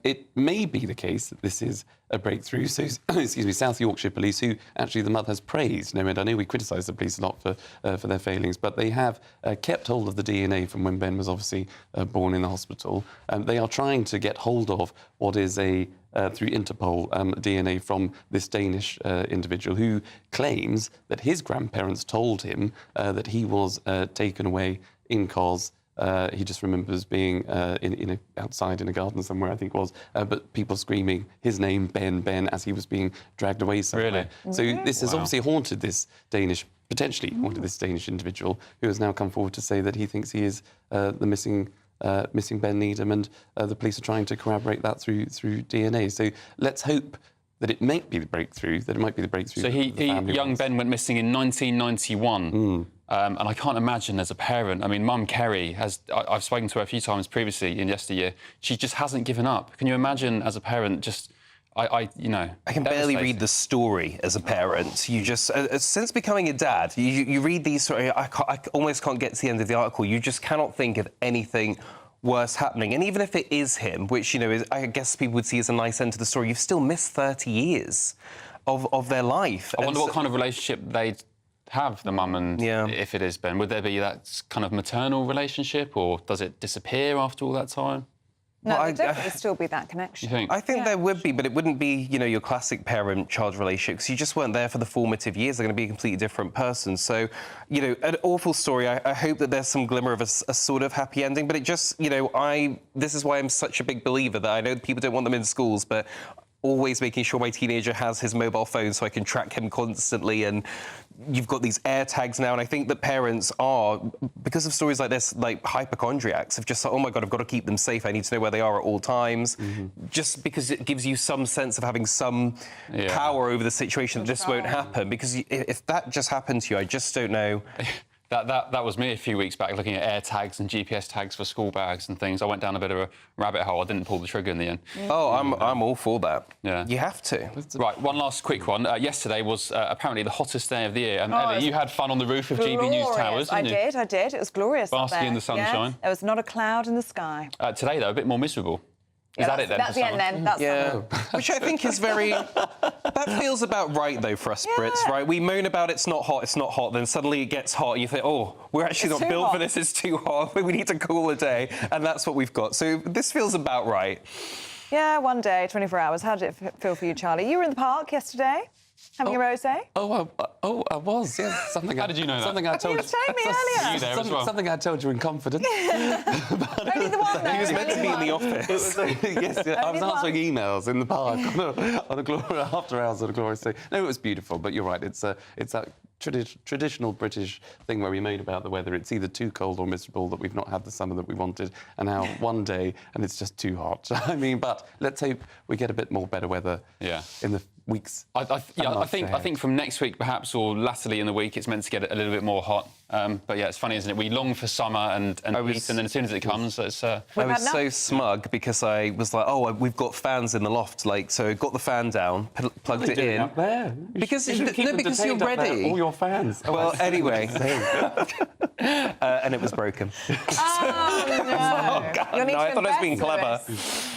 it may be the case that this is a breakthrough. So, excuse me, South Yorkshire Police, who actually the mother has praised. And I know we criticise the police a lot for their failings, but they have kept hold of the DNA from when Ben was obviously born in the hospital. They are trying to get hold of what is through Interpol, DNA from this Danish individual who claims that his grandparents told him that he was taken away in Kos. He just remembers being outside in a garden somewhere, I think it was, but people screaming his name, Ben, Ben, as he was being dragged away somewhere. Really? So this has obviously haunted this Danish potentially wanted this Danish individual, who has now come forward to say that he thinks he is the missing Ben Needham, and the police are trying to corroborate that through DNA. So let's hope that it might be the breakthrough. So young Ben went missing in 1991. And I can't imagine as a parent. I mean, Mum Kerry I've spoken to her a few times previously in yesteryear. She just hasn't given up. Can you imagine as a parent just? I can barely read the story as a parent. You just, since becoming a dad, you read these stories. I almost can't get to the end of the article. You just cannot think of anything worse happening. And even if it is him, which, I guess people would see as a nice end to the story, you've still missed 30 years of their life. I wonder what kind of relationship they'd have, the mum and if it is Ben. Would there be that kind of maternal relationship, or does it disappear after all that time? No, there'd definitely still be that connection. You think? I think there would be, but it wouldn't be, your classic parent-child relationship, because you just weren't there for the formative years. They're going to be a completely different person. So, an awful story. I hope that there's some glimmer of a sort of happy ending, but it just, this is why I'm such a big believer that I know people don't want them in schools, but always making sure my teenager has his mobile phone so I can track him constantly. And you've got these air tags now, and I think that parents are, because of stories like this, like hypochondriacs, have just like, oh my God, I've got to keep them safe. I need to know where they are at all times, just because it gives you some sense of having some power over the situation that this won't happen. Because if that just happened to you, I just don't know. That was me a few weeks back, looking at air tags and GPS tags for school bags and things. I went down a bit of a rabbit hole. I didn't pull the trigger in the end. Oh, I'm all for that. Yeah. You have to. Right, one last quick one. Yesterday was apparently the hottest day of the year. And Ellie, you had fun on the roof of GBNews Towers, didn't you? I did. It was glorious up there. Basking in the sunshine. There was not a cloud in the sky. Today, though, a bit more miserable. Is that it then? That's the end then. That's which I think is very... That feels about right, though, for us Brits, right? We moan about it's not hot, then suddenly it gets hot, and you think, oh, we're actually not built for this, it's too hot, we need to cool a day, and that's what we've got. So this feels about right. Yeah, one day, 24 hours. How did it feel for you, Charlie? You were in the park yesterday, having a rosé? I was, yes. How did you know that? Something I told you. Told me earlier. You there as well. Something I told you in confidence. Only the one, though. He was meant to be in the office. I was answering emails in the park on a after hours on a glorious day. No, it was beautiful, but you're right. It's that traditional British thing where we moan about the weather. It's either too cold or miserable, that we've not had the summer that we wanted, and now one day and it's just too hot. I mean, but let's hope we get a bit more better weather in the weeks. I think from next week perhaps, or latterly in the week, it's meant to get a little bit more hot. But yeah, it's funny, isn't it? We long for summer and heat, and then as soon as it comes, it's... I was so smug because I was like, oh, we've got fans in the loft, so I got the fan down, plugged it in. Up there? Because you're ready. All your fans. Well, anyway, and it was broken. Oh, no. God, no, I thought I was being clever.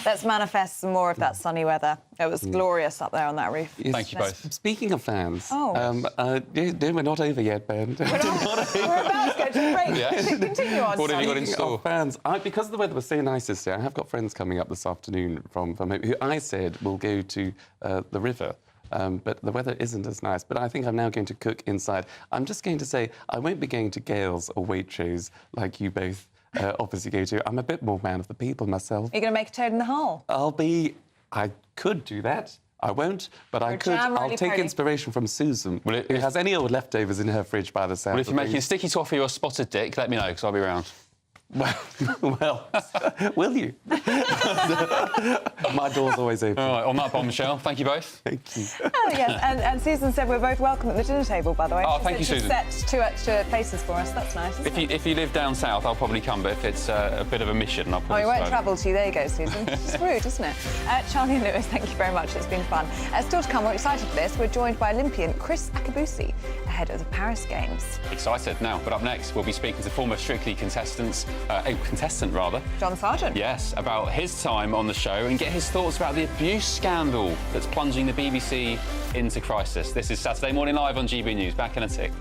Let's manifest some more of that sunny weather. It was glorious up there on that roof. Yes. Thank you both. Speaking of fans, we're not over yet, Ben. We're about to go to the break. Yeah. Continue on. What have you got in store? Fans, because the weather was so nice yesterday, I have got friends coming up this afternoon from home who I said will go to the river. But the weather isn't as nice. But I think I'm now going to cook inside. I'm just going to say I won't be going to Gales or Waitrose like you both obviously go to. I'm a bit more man of the people myself. You're going to make a toad in the hole? I could do that. I won't, but I could. I'll take inspiration from Susan, who has any old leftovers in her fridge by the sound. Well, if you're making a sticky toffee or a spotted dick, let me know, because I'll be around. Well, will you? My door's always open. All right, on that bombshell, thank you both. Thank you. Oh, yes, and Susan said we're both welcome at the dinner table, by the way. Oh, thank you, Susan. She set 2 extra places for us. That's nice, If you live down south, I'll probably come, but if it's a bit of a mission, I'll probably... Oh, you won't travel to you. There you go, Susan. It's rude, isn't it? Charlie and Lewis, thank you very much. It's been fun. Still to come, we're excited for this. We're joined by Olympian Chris Akabusi ahead of the Paris Games. Excited now, but up next, we'll be speaking to former Strictly contestant, John Sargent. Yes, about his time on the show and get his thoughts about the abuse scandal that's plunging the BBC into crisis. This is Saturday Morning Live on GB News. Back in a tick.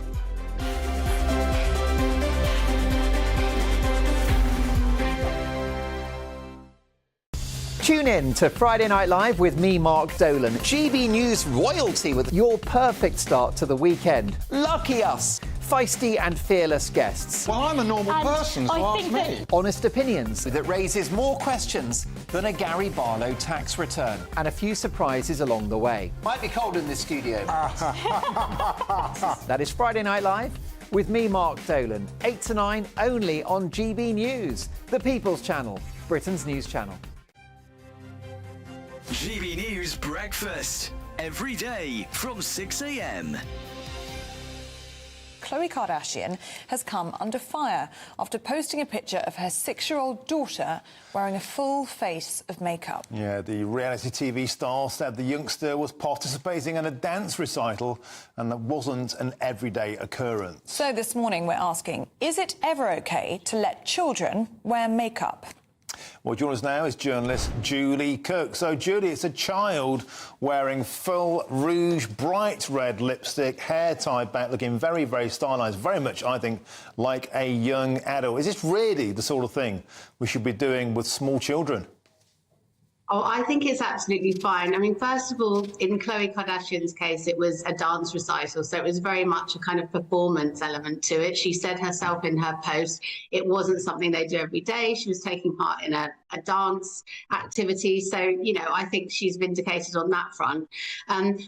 Tune in to Friday Night Live with me, Mark Dolan. GB News royalty with your perfect start to the weekend. Lucky us. feisty and fearless guests. Well, I'm a normal person, so ask me. Honest opinions. That raises more questions than a Gary Barlow tax return. And a few surprises along the way. Might be cold in this studio. That is Friday Night Live with me, Mark Dolan, 8 to 9, only on GB News, the People's Channel, Britain's news channel. GB News Breakfast, every day from 6 a.m. Khloe Kardashian has come under fire after posting a picture of her 6-year-old daughter wearing a full face of makeup. Yeah, the reality TV star said the youngster was participating in a dance recital and that wasn't an everyday occurrence. So this morning we're asking, is it ever okay to let children wear makeup? Well, joining us now is journalist Julie Cook. So, Julie, it's a child wearing full rouge, bright red lipstick, hair tied back, looking very, very stylised, very much, I think, like a young adult. Is this really the sort of thing we should be doing with small children? Oh, I think it's absolutely fine. I mean, first of all, in Khloe Kardashian's case, it was a dance recital, so it was very much a kind of performance element to it. She said herself in her post, it wasn't something they do every day. She was taking part in a dance activity. So, you know, I think she's vindicated on that front.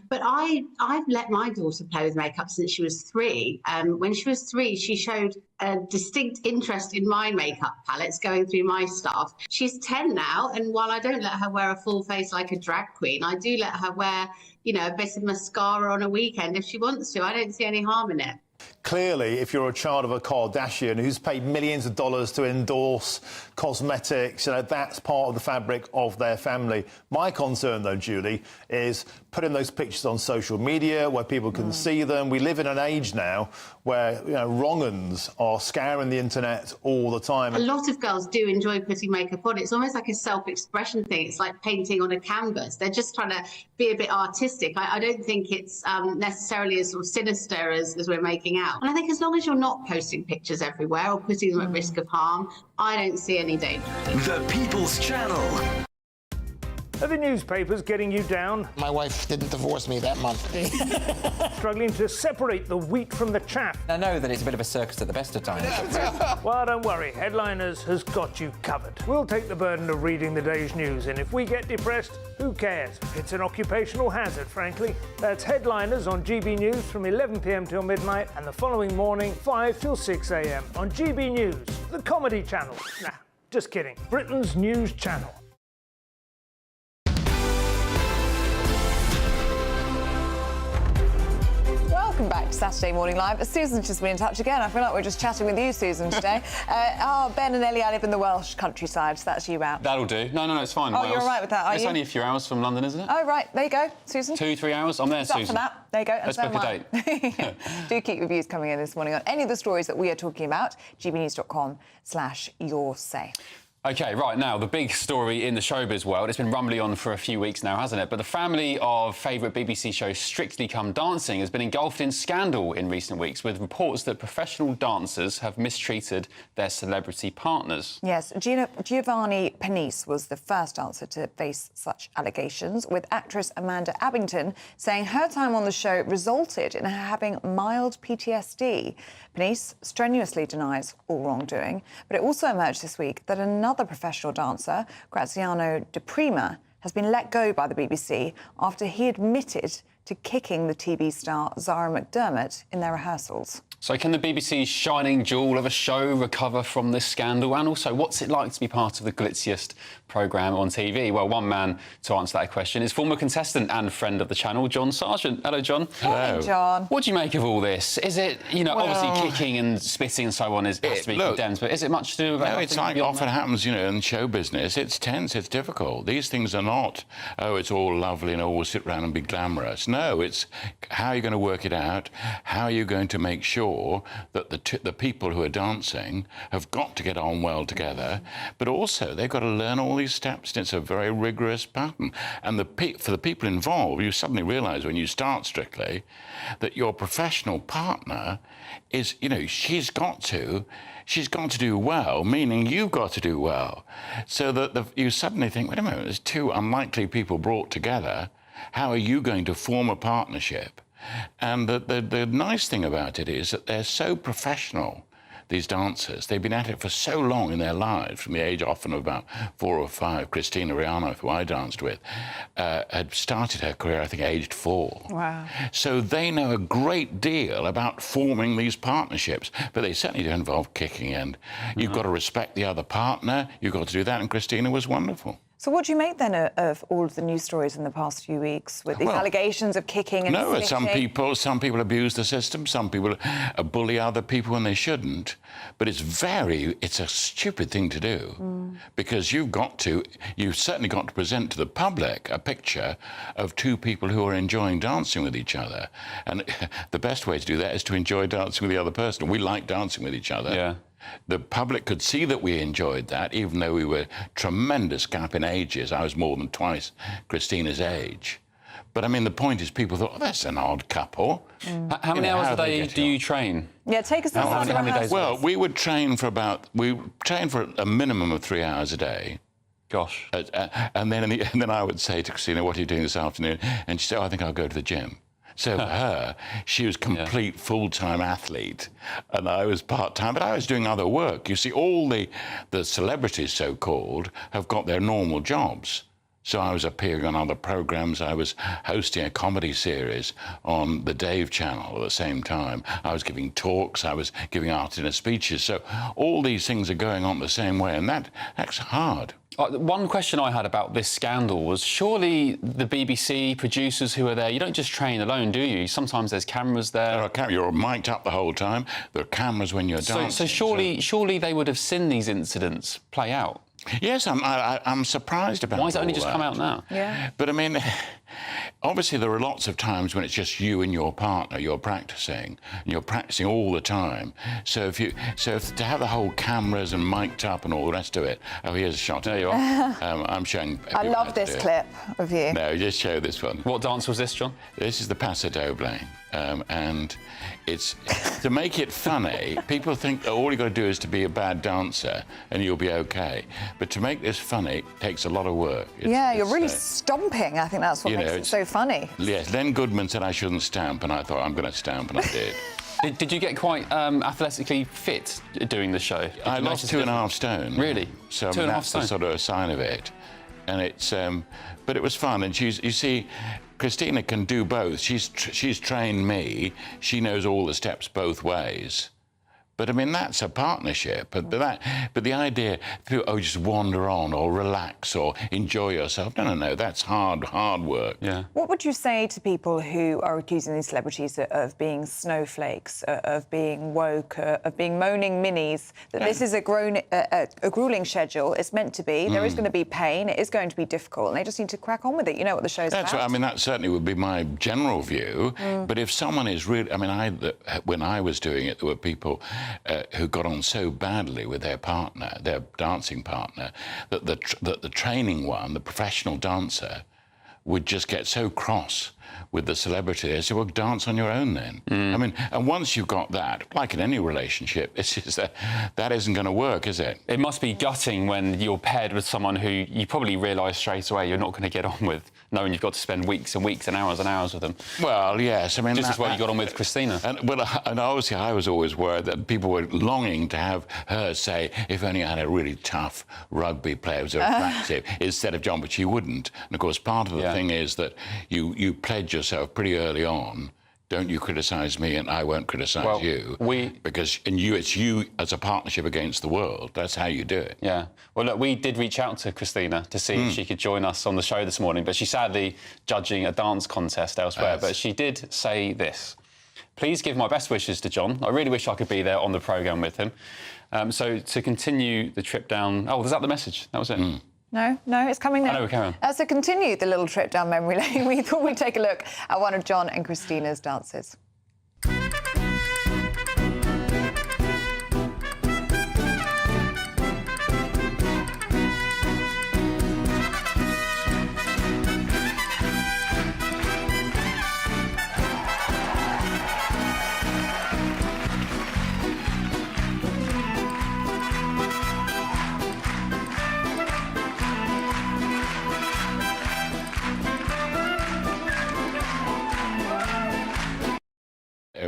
But I've let my daughter play with makeup since she was 3. When she was 3, she showed a distinct interest in my makeup palettes going through my stuff. She's 10 now, and while I don't let her wear a full face like a drag queen, I do let her wear, you know, a bit of mascara on a weekend if she wants to. I don't see any harm in it. Clearly, if you're a child of a Kardashian who's paid millions of dollars to endorse cosmetics, you know, that's part of the fabric of their family. My concern, though, Julie, is putting those pictures on social media where people can see them. We live in an age now where, you know, wrong-uns are scouring the internet all the time. A lot of girls do enjoy putting makeup on. It's almost like a self-expression thing. It's like painting on a canvas. They're just trying to be a bit artistic. I don't think it's necessarily as sort of sinister as we're making out. And I think as long as you're not posting pictures everywhere or putting them at risk of harm, I don't see any danger. The People's Channel. Are the newspapers getting you down? My wife didn't divorce me that month. Struggling to separate the wheat from the chaff? I know that it's a bit of a circus at the best of times. Well, don't worry. Headliners has got you covered. We'll take the burden of reading the day's news, and if we get depressed, who cares? It's an occupational hazard, frankly. That's Headliners on GB News from 11 p.m. till midnight, and the following morning, 5 till 6 a.m. on GB News, the comedy channel. Nah, just kidding. Britain's news channel. Welcome back to Saturday Morning Live. Susan's just been in touch again. I feel like we're just chatting with you, Susan, today. Ben and Ellie, I live in the Welsh countryside, so that's you out. That'll do. No, it's fine. Oh, Wales. you're all right with that, are you? It's only a few hours from London, isn't it? Oh, right. There you go, Susan. 2-3 hours. I'm there, It's up Susan. for that. There you go. And Let's so book am a I. date. Do keep your views coming in this morning on any of the stories that we are talking about. gbnews.com/yoursay. OK, right, now, the big story in the showbiz world, it's been rumbling on for a few weeks now, hasn't it? But the family of favourite BBC show Strictly Come Dancing has been engulfed in scandal in recent weeks, with reports that professional dancers have mistreated their celebrity partners. Yes, Giovanni Panisse was the first dancer to face such allegations, with actress Amanda Abbington saying her time on the show resulted in her having mild PTSD. Panisse strenuously denies all wrongdoing, but it also emerged this week that another professional dancer, Graziano De Prima, has been let go by the BBC after he admitted to kicking the TV star Zara McDermott in their rehearsals. So can the BBC's shining jewel of a show recover from this scandal? And also, what's it like to be part of the glitziest programme on TV? Well, one man to answer that question is former contestant and friend of the channel, John Sargent. Hello, John. Hello. John. What do you make of all this? Is it, you know, obviously kicking and spitting and so on has to be condemned, but is it much to do with that? No, it's like often happens, you know, in show business. It's tense, it's difficult. These things are not, oh, it's all lovely and we'll sit around and be glamorous. No, it's how are you going to work it out? How are you going to make sure that the people who are dancing have got to get on well together, but also they've got to learn all these steps, and it's a very rigorous pattern. And for the people involved, you suddenly realise when you start Strictly that your professional partner is, you know, she's got to do well, meaning you've got to do well. So that you suddenly think, wait a minute, there's two unlikely people brought together. How are you going to form a partnership And the nice thing about it is that they're so professional, these dancers. They've been at it for so long in their lives, from the age often of about 4 or 5. Christina Ricci, who I danced with, had started her career, I think, aged 4. Wow. So they know a great deal about forming these partnerships, but they certainly do involve kicking, and you've got to respect the other partner. You've got to do that, and Christina was wonderful. So what do you make then of all of the news stories in the past few weeks with these allegations of kicking and No, slitting? some people abuse the system, some people bully other people when they shouldn't, but it's a stupid thing to do because you've certainly got to present to the public a picture of two people who are enjoying dancing with each other. And the best way to do that is to enjoy dancing with the other person. We like dancing with each other. Yeah. The public could see that we enjoyed that, even though we were tremendous gap in ages. I was more than twice Christina's age. But, I mean, the point is people thought, oh, that's an odd couple. How many hours a day do you train? Yeah, take us through how many days? Well, we would train for a minimum of 3 hours a day. Gosh. And then I would say to Christina, what are you doing this afternoon? And she'd say, oh, I think I'll go to the gym. So for her, she was complete full-time athlete, and I was part-time, but I was doing other work. You see, all the celebrities, so-called, have got their normal jobs. So I was appearing on other programmes. I was hosting a comedy series on the Dave channel at the same time. I was giving talks. I was giving art-dinner speeches. So all these things are going on the same way, and that's hard. One question I had about this scandal was, surely the BBC producers who are there, you don't just train alone, do you? Sometimes there's cameras there. You're mic'd up the whole time. There are cameras when you're dancing. So surely they would have seen these incidents play out. Yes, I'm surprised about. Why has it only just come out now? Yeah. But I mean, obviously there are lots of times when it's just you and your partner. You're practicing, and you're practicing all the time. So to have the whole cameras and mic'd up and all the rest of it. Oh, here's a shot. There you are. I'm showing. I love this clip of you. No, just show this one. What dance was this, John? This is the Paso Doble. And it's to make it funny. People think all you got to do is to be a bad dancer and you'll be okay. But to make this funny takes a lot of work. You're really stomping. I think that's what makes it so funny. Yes, Len Goodman said I shouldn't stamp, and I thought I'm going to stamp, and I did. Did you get quite athletically fit doing the show? I lost 2.5 stone. Really? So 2.5 that's stone? the sort of a sign of it. And it's, but it was fun. And you see, Christina can do both. She's trained me. She knows all the steps both ways. But I mean, that's a partnership. But the idea, just wander on or relax or enjoy yourself. No. That's hard work. Yeah. What would you say to people who are accusing these celebrities of being snowflakes, of being woke, of being moaning minis? That this is a grueling schedule. It's meant to be. There is going to be pain. It is going to be difficult, and they just need to crack on with it. You know what the show's about. I mean, that certainly would be my general view. But if someone is really, I mean, when I was doing it, there were people who got on so badly with their partner, their dancing partner, that the training one, the professional dancer, would just get so cross with the celebrity. They said, well, dance on your own then. I mean, and once you've got that, like in any relationship, it's just that isn't going to work, is it? It must be gutting when you're paired with someone who you probably realise straight away you're not going to get on with, knowing you've got to spend weeks and weeks and hours with them. Well, yes. I mean, just as well you got on with Christina. And obviously I was always worried that people were longing to have her say, if only I had a really tough rugby player who was attractive, instead of John, but she wouldn't. And of course, part of the thing is that you pledge yourself pretty early on. Don't you criticise me and I won't criticise you. Because it's you as a partnership against the world. That's how you do it. Yeah. Well, look, we did reach out to Christina to see if she could join us on the show this morning, but she's sadly judging a dance contest elsewhere. But she did say this. Please give my best wishes to John. I really wish I could be there on the programme with him. So to continue the trip down... Oh, was that the message? That was it? No, it's coming now. I know, carry on. So continue the little trip down memory lane. We thought we'd take a look at one of John and Christina's dances.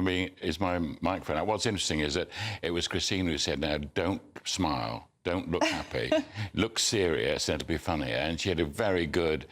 is my microphone out? What's interesting is that it was Christine who said, "Now don't smile. Don't look happy. Look serious, and it'll be funnier." And she had a very good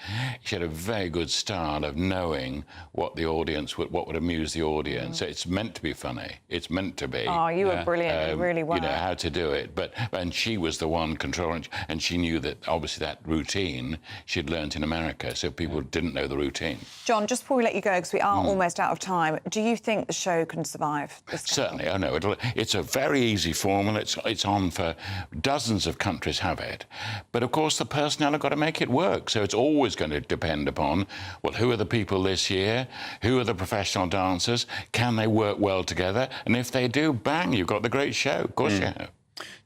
style of knowing what would amuse the audience. So it's meant to be funny. It's meant to be. Oh, you were brilliant. You really were. You know how to do it. And she was the one controlling, and she knew that obviously that routine she'd learnt in America, so people didn't know the routine. John, just before we let you go, because we are almost out of time, do you think the show can survive this? Certainly, I know. It's a very easy formula. It's on for dozens of countries have it. But of course, the personnel have got to make it work. So it's always going to depend upon, well, who are the people this year? Who are the professional dancers? Can they work well together? And if they do, bang, you've got the great show. Of course you have.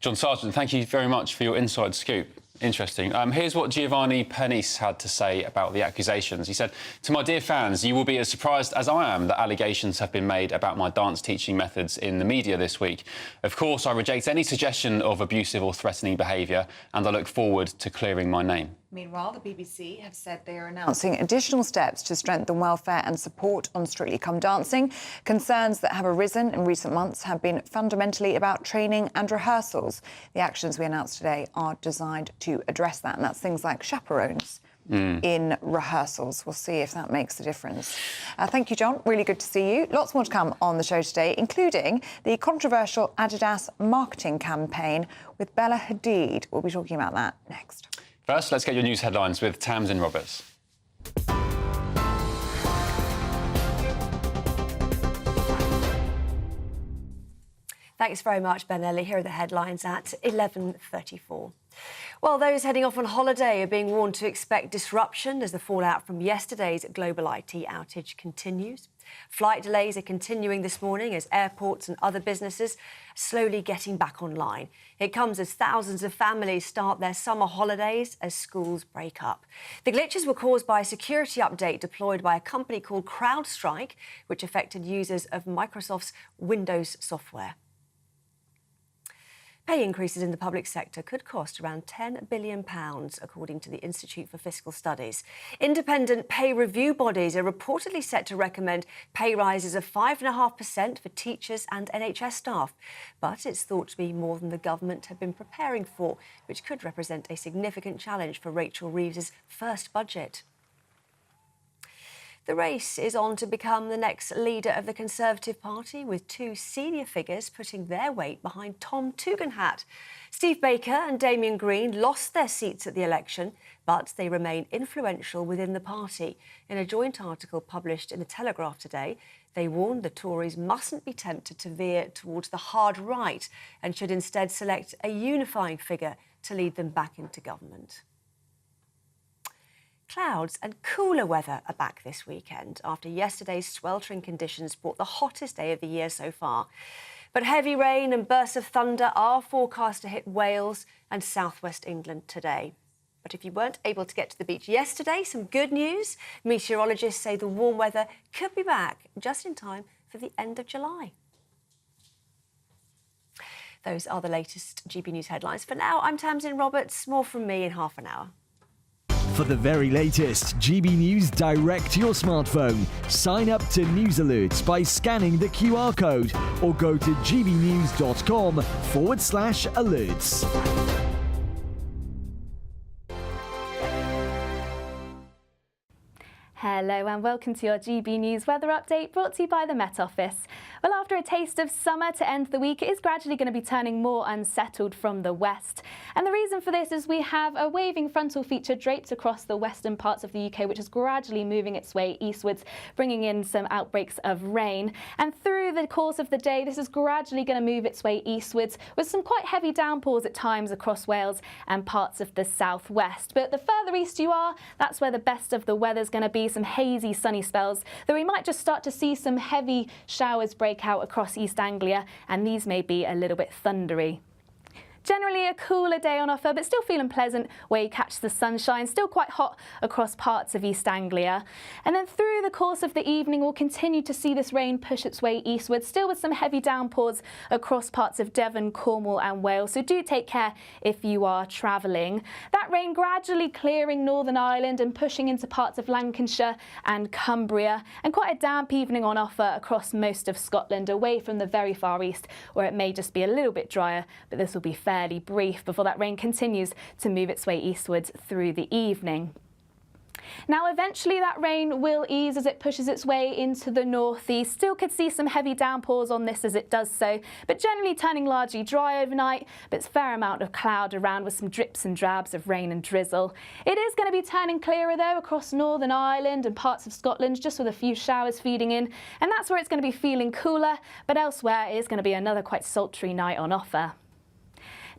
John Sargent, thank you very much for your inside scoop. Interesting. Here's what Giovanni Pernice had to say about the accusations. He said, "To my dear fans, you will be as surprised as I am that allegations have been made about my dance teaching methods in the media this week. Of course, I reject any suggestion of abusive or threatening behaviour, and I look forward to clearing my name." Meanwhile, the BBC have said they are announcing additional steps to strengthen welfare and support on Strictly Come Dancing. Concerns that have arisen in recent months have been fundamentally about training and rehearsals. The actions we announced today are designed to address that, and that's things like chaperones in rehearsals. We'll see if that makes a difference. Thank you, John. Really good to see you. Lots more to come on the show today, including the controversial Adidas marketing campaign with Bella Hadid. We'll be talking about that next. First, let's get your news headlines with Tamsin Roberts. Thanks very much, Benelli. Here are the headlines at 11:34. Well, those heading off on holiday are being warned to expect disruption as the fallout from yesterday's global IT outage continues. Flight delays are continuing this morning as airports and other businesses are slowly getting back online. It comes as thousands of families start their summer holidays as schools break up. The glitches were caused by a security update deployed by a company called CrowdStrike, which affected users of Microsoft's Windows software. Pay increases in the public sector could cost around £10 billion, according to the Institute for Fiscal Studies. Independent pay review bodies are reportedly set to recommend pay rises of 5.5% for teachers and NHS staff. But it's thought to be more than the government had been preparing for, which could represent a significant challenge for Rachel Reeves's first budget. The race is on to become the next leader of the Conservative Party, with two senior figures putting their weight behind Tom Tugendhat. Steve Baker and Damien Green lost their seats at the election, but they remain influential within the party. In a joint article published in The Telegraph today, they warned the Tories mustn't be tempted to veer towards the hard right and should instead select a unifying figure to lead them back into government. Clouds and cooler weather are back this weekend after yesterday's sweltering conditions brought the hottest day of the year so far. But heavy rain and bursts of thunder are forecast to hit Wales and southwest England today. But if you weren't able to get to the beach yesterday, some good news. Meteorologists say the warm weather could be back just in time for the end of July. Those are the latest GB News headlines. For now, I'm Tamsin Roberts. More from me in half an hour. For the very latest GB News direct to your smartphone, sign up to News Alerts by scanning the QR code or go to gbnews.com/alerts. Hello and welcome to your GB News weather update brought to you by the Met Office. Well, after a taste of summer to end the week, it is gradually going to be turning more unsettled from the west. And the reason for this is we have a waving frontal feature draped across the western parts of the UK, which is gradually moving its way eastwards, bringing in some outbreaks of rain. And through the course of the day, this is gradually going to move its way eastwards with some quite heavy downpours at times across Wales and parts of the southwest. But the further east you are, that's where the best of the weather's going to be. Some hazy sunny spells, though we might just start to see some heavy showers break out across East Anglia, and these may be a little bit thundery. Generally a cooler day on offer, but still feeling pleasant where you catch the sunshine. Still quite hot across parts of East Anglia. And then through the course of the evening, we'll continue to see this rain push its way eastward, still with some heavy downpours across parts of Devon, Cornwall and Wales. So do take care if you are travelling. That rain gradually clearing Northern Ireland and pushing into parts of Lancashire and Cumbria, and quite a damp evening on offer across most of Scotland, away from the very far east, where it may just be a little bit drier, but this will be fairly brief before that rain continues to move its way eastwards through the evening. Now eventually that rain will ease as it pushes its way into the northeast. Still could see some heavy downpours on this as it does so, but generally turning largely dry overnight, but it's a fair amount of cloud around with some drips and drabs of rain and drizzle. It is going to be turning clearer though across Northern Ireland and parts of Scotland, just with a few showers feeding in, and that's where it's going to be feeling cooler, but elsewhere it is going to be another quite sultry night on offer.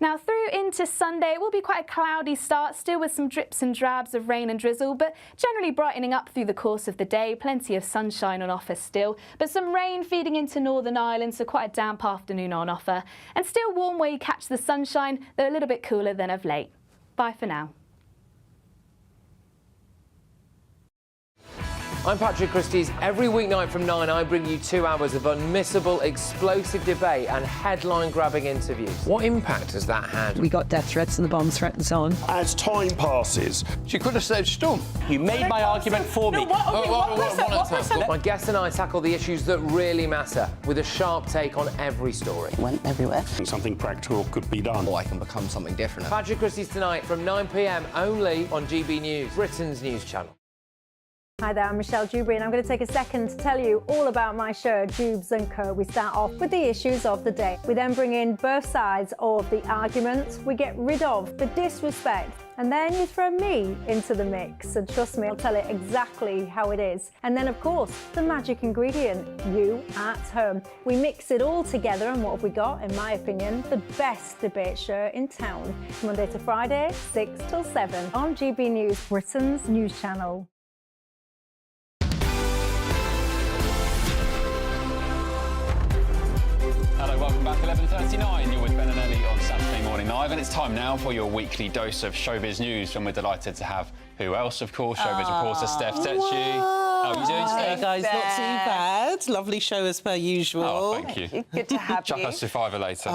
Now through into Sunday, it will be quite a cloudy start, still with some drips and drabs of rain and drizzle, but generally brightening up through the course of the day. Plenty of sunshine on offer still, but some rain feeding into Northern Ireland, so quite a damp afternoon on offer. And still warm where you catch the sunshine, though a little bit cooler than of late. Bye for now. I'm Patrick Christie's. Every weeknight from 9, I bring you 2 hours of unmissable, explosive debate and headline-grabbing interviews. What impact has that had? We got death threats and the bomb threats on. As time passes, She could have saved Storm. you made my argument for me. My guest and I tackle the issues that really matter, with a sharp take on every story. Went everywhere. Something practical could be done. I can become something different. Patrick Christie's tonight from 9 p.m. only on GB News, Britain's news channel. Hi there, I'm Michelle Dewberry, and I'm going to take a second to tell you all about my show, Jubes & Co. We start off with the issues of the day. We then bring in both sides of the arguments. We get rid of the disrespect. And then you throw me into the mix. And trust me, I'll tell it exactly how it is. And then, of course, the magic ingredient, you at home. We mix it all together, and what have we got? In my opinion, the best debate show in town. Monday to Friday, 6 till 7 on GB News, Britain's news channel. Hello, welcome back. 11:39. You're with Ben and Ellie on Saturday Morning Live, and it's time now for your weekly dose of showbiz news. And we're delighted to have who else, of course, showbiz reporter Steph Tetchy. How are you doing, Steph? Hey guys, not too bad. Lovely show as per usual. Oh, thank you. Good to have Chuck you. us to Fiverr later.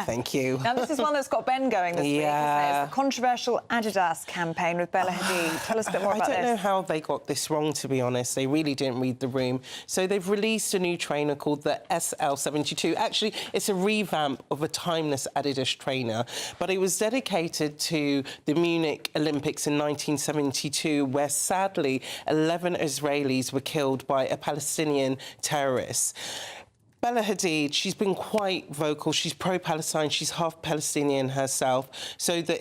Thank you. Now, this is one that's got Ben going this week, isn't it? It's the controversial Adidas campaign with Bella Hadid. Tell us a bit more about this. I don't know how they got this wrong, to be honest. They really didn't read the room. So they've released a new trainer called the SL72. Actually, it's a revamp of a timeless Adidas trainer, but it was dedicated to the Munich Olympics in 1972, where sadly 11 Israelis were killed by a Palestinian terrorist. Bella Hadid, she's been quite vocal. She's pro-Palestine. She's half Palestinian herself. So the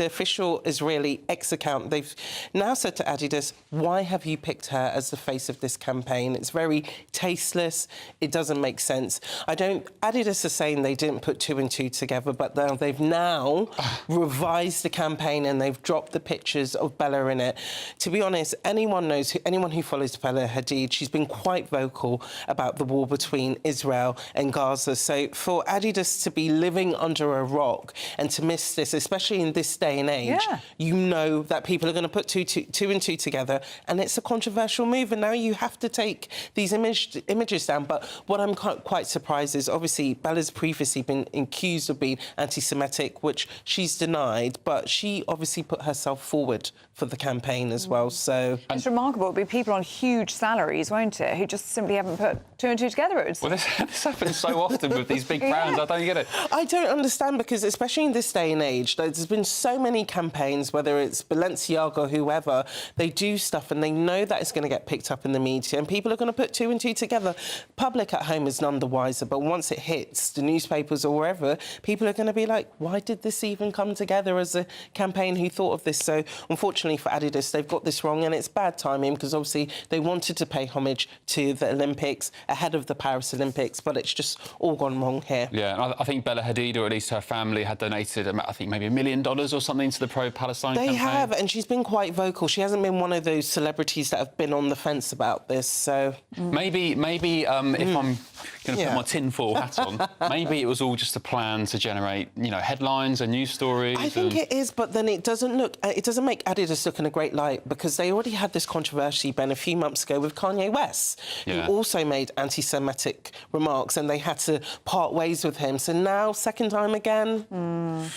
official Israeli X account, they've now said to Adidas, why have you picked her as the face of this campaign? It's very tasteless. It doesn't make sense. Adidas are saying they didn't put 2 and 2 together, but they've now revised the campaign and they've dropped the pictures of Bella in it. To be honest, anyone who follows Bella Hadid, she's been quite vocal about the war between Israel and Gaza. So for Adidas to be living under a rock and to miss this, especially in this day and age, you know that people are going to put two and two together, and it's a controversial move, and now you have to take these images down. But what I'm quite surprised is, obviously, Bella's previously been accused of being anti-Semitic, which she's denied, but she obviously put herself forward for the campaign as well. So it's remarkable. It'll be people on huge salaries, won't it, who just simply haven't put 2 and 2 together. Well, this happens so often with these big brands. I don't get it. I don't understand, because especially in this day and age, there's been so many campaigns, whether it's Balenciaga, whoever, they do stuff and they know that it's going to get picked up in the media and people are going to put 2 and 2 together. Public at home is none the wiser, but once it hits the newspapers or wherever, people are going to be like, why did this even come together as a campaign? Who thought of this? So unfortunately for Adidas, they've got this wrong, and it's bad timing, because obviously they wanted to pay homage to the Olympics ahead of the Paris Olympics, but it's just all gone wrong here. Yeah, and I think Bella Hadid, or at least her family, had donated, I think, maybe $1 million or something to the pro-Palestine campaign. They have, and she's been quite vocal. She hasn't been one of those celebrities that have been on the fence about this, so... Maybe if I'm going to put my tinfoil hat on. Maybe it was all just a plan to generate, you know, headlines and news stories. I think it is, but then it doesn't make Adidas look in a great light, because they already had this controversy, Ben, a few months ago with Kanye West, who also made anti-Semitic remarks, and they had to part ways with him. So now, second time again,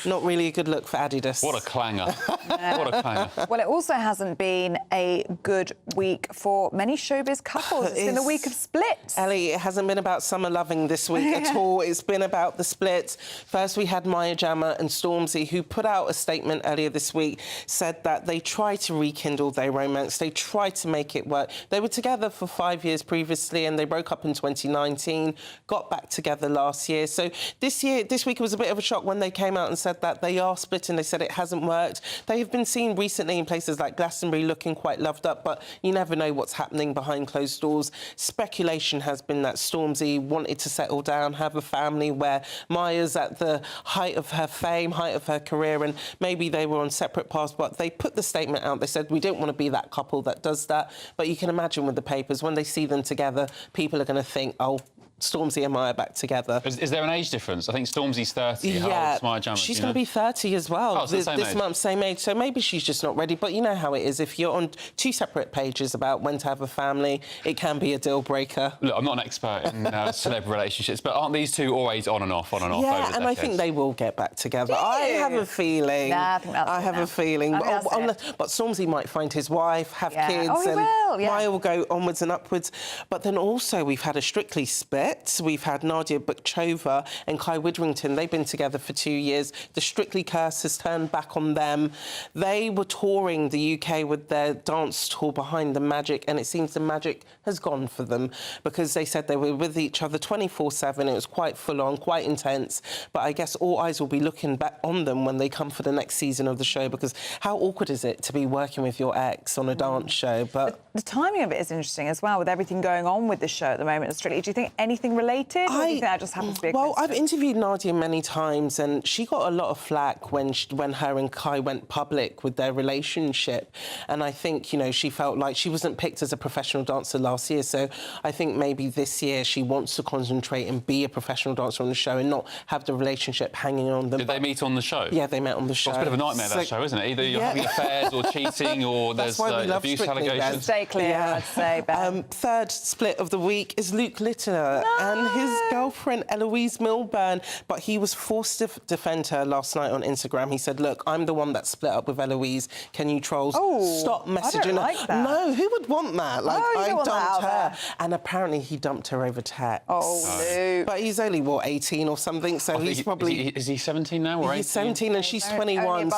not really a good look for Adidas. What a clanger. What a clanger. Well, it also hasn't been a good week for many showbiz couples. It's been a week of splits. Ellie, it hasn't been about summer loving this week at all. It's been about the splits. First, we had Maya Jama and Stormzy, who put out a statement earlier this week, said that they tried to rekindle their romance. They tried to make it work. They were together for 5 years previously, and they broke up in 2019, got back together last year. So this week, it was a bit of a shock when they came out and said that they are splitting. They said it hasn't worked. They have been seen recently in places like Glastonbury looking quite loved up, but you never know what's happening behind closed doors. Speculation has been that Stormzy wanted to settle down, have a family, where Maya's at the height of her fame, height of her career, and maybe they were on separate paths, but they put the statement out. They said, we don't want to be that couple that does that. But you can imagine with the papers, when they see them together, people are going to think, oh, Stormzy and Maya back together. Is there an age difference? I think Stormzy's 30. Yeah, how old's Maya Jama? She's going to be 30 as well. Oh, so this month, same age. So maybe she's just not ready. But you know how it is. If you're on two separate pages about when to have a family, it can be a deal breaker. Look, I'm not an expert in celeb relationships, but aren't these two always on and off? Yeah, and I think they will get back together. I have a feeling. Nah, I think that's I have a feeling. But Stormzy might find his wife, have kids, and Maya will go onwards and upwards. But then also we've had a Strictly split. We've had Nadia Bukchova and Kai Widrington. They've been together for 2 years. The Strictly curse has turned back on them. They were touring the UK with their dance tour Behind the Magic, and it seems the magic has gone for them, because they said they were with each other 24/7. It was quite full on, quite intense. But I guess all eyes will be looking back on them when they come for the next season of the show, because how awkward is it to be working with your ex on a dance show? But the timing of it is interesting as well, with everything going on with the show at the moment at Strictly. Do you think anything related? Or do you think that just happens to be a Well, I've interviewed Nadia many times, and she got a lot of flack when her and Kai went public with their relationship. And I think, you know, she felt like she wasn't picked as a professional dancer last year. So I think maybe this year she wants to concentrate and be a professional dancer on the show and not have the relationship hanging on them. Did they meet on the show? Yeah, they met on the show. Well, it's a bit of a nightmare, that show, isn't it? Either you're having affairs or cheating, or there's abuse allegations. Stay clear, I'd say, Ben. Third split of the week is Luke Littler and his girlfriend Eloise Milburn, but he was forced to defend her last night on Instagram. He said, look, I'm the one that split up with Eloise. Can you trolls stop messaging I don't like her? that. No, who would want that? Like, No, you I don't want that dumped out her. there. And apparently he dumped her over text. Luke. But he's only, 18 or something, so he's probably... Is he 17 now or 18? He's 17 and she's 21,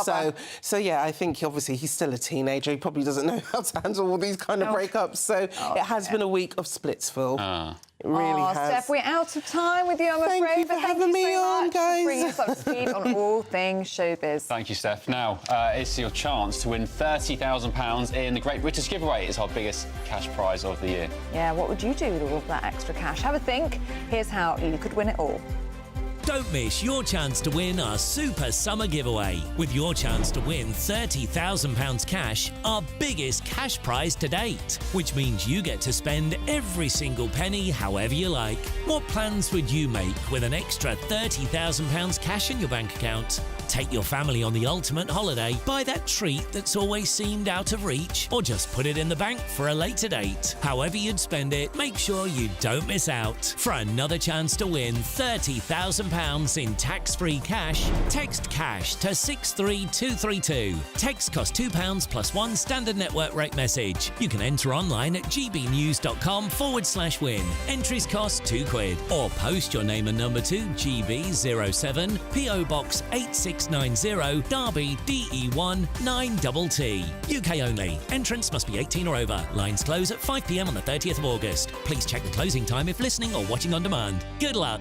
so yeah, I think obviously he's still a teenager. He probably doesn't know how to handle all these kind of breakups, so it has been a week of Splitsville. It really has. Steph, we're out of time with you, I'm Thank afraid. you for but having me so on, much guys. for bringing us up to speed on all things showbiz. Thank you, Steph. Now, it's your chance to win £30,000 in the Great British Giveaway. It's our biggest cash prize of the year. Yeah, what would you do with all of that extra cash? Have a think. Here's how you could win it all. Don't miss your chance to win our Super Summer Giveaway. With your chance to win £30,000 cash, our biggest cash prize to date, which means you get to spend every single penny however you like. What plans would you make with an extra £30,000 cash in your bank account? Take your family on the ultimate holiday, buy that treat that's always seemed out of reach, or just put it in the bank for a later date. However you'd spend it, make sure you don't miss out. For another chance to win £30,000 in tax-free cash, text CASH to 63232. Text costs £2 plus one standard network rate message. You can enter online at gbnews.com/win. Entries cost £2, or post your name and number to GB07 PO Box 8690 Derby DE1 9TT. UK only. Entrants must be 18 or over. Lines close at 5 p.m. on the 30th of August. Please check the closing time if listening or watching on demand. Good luck.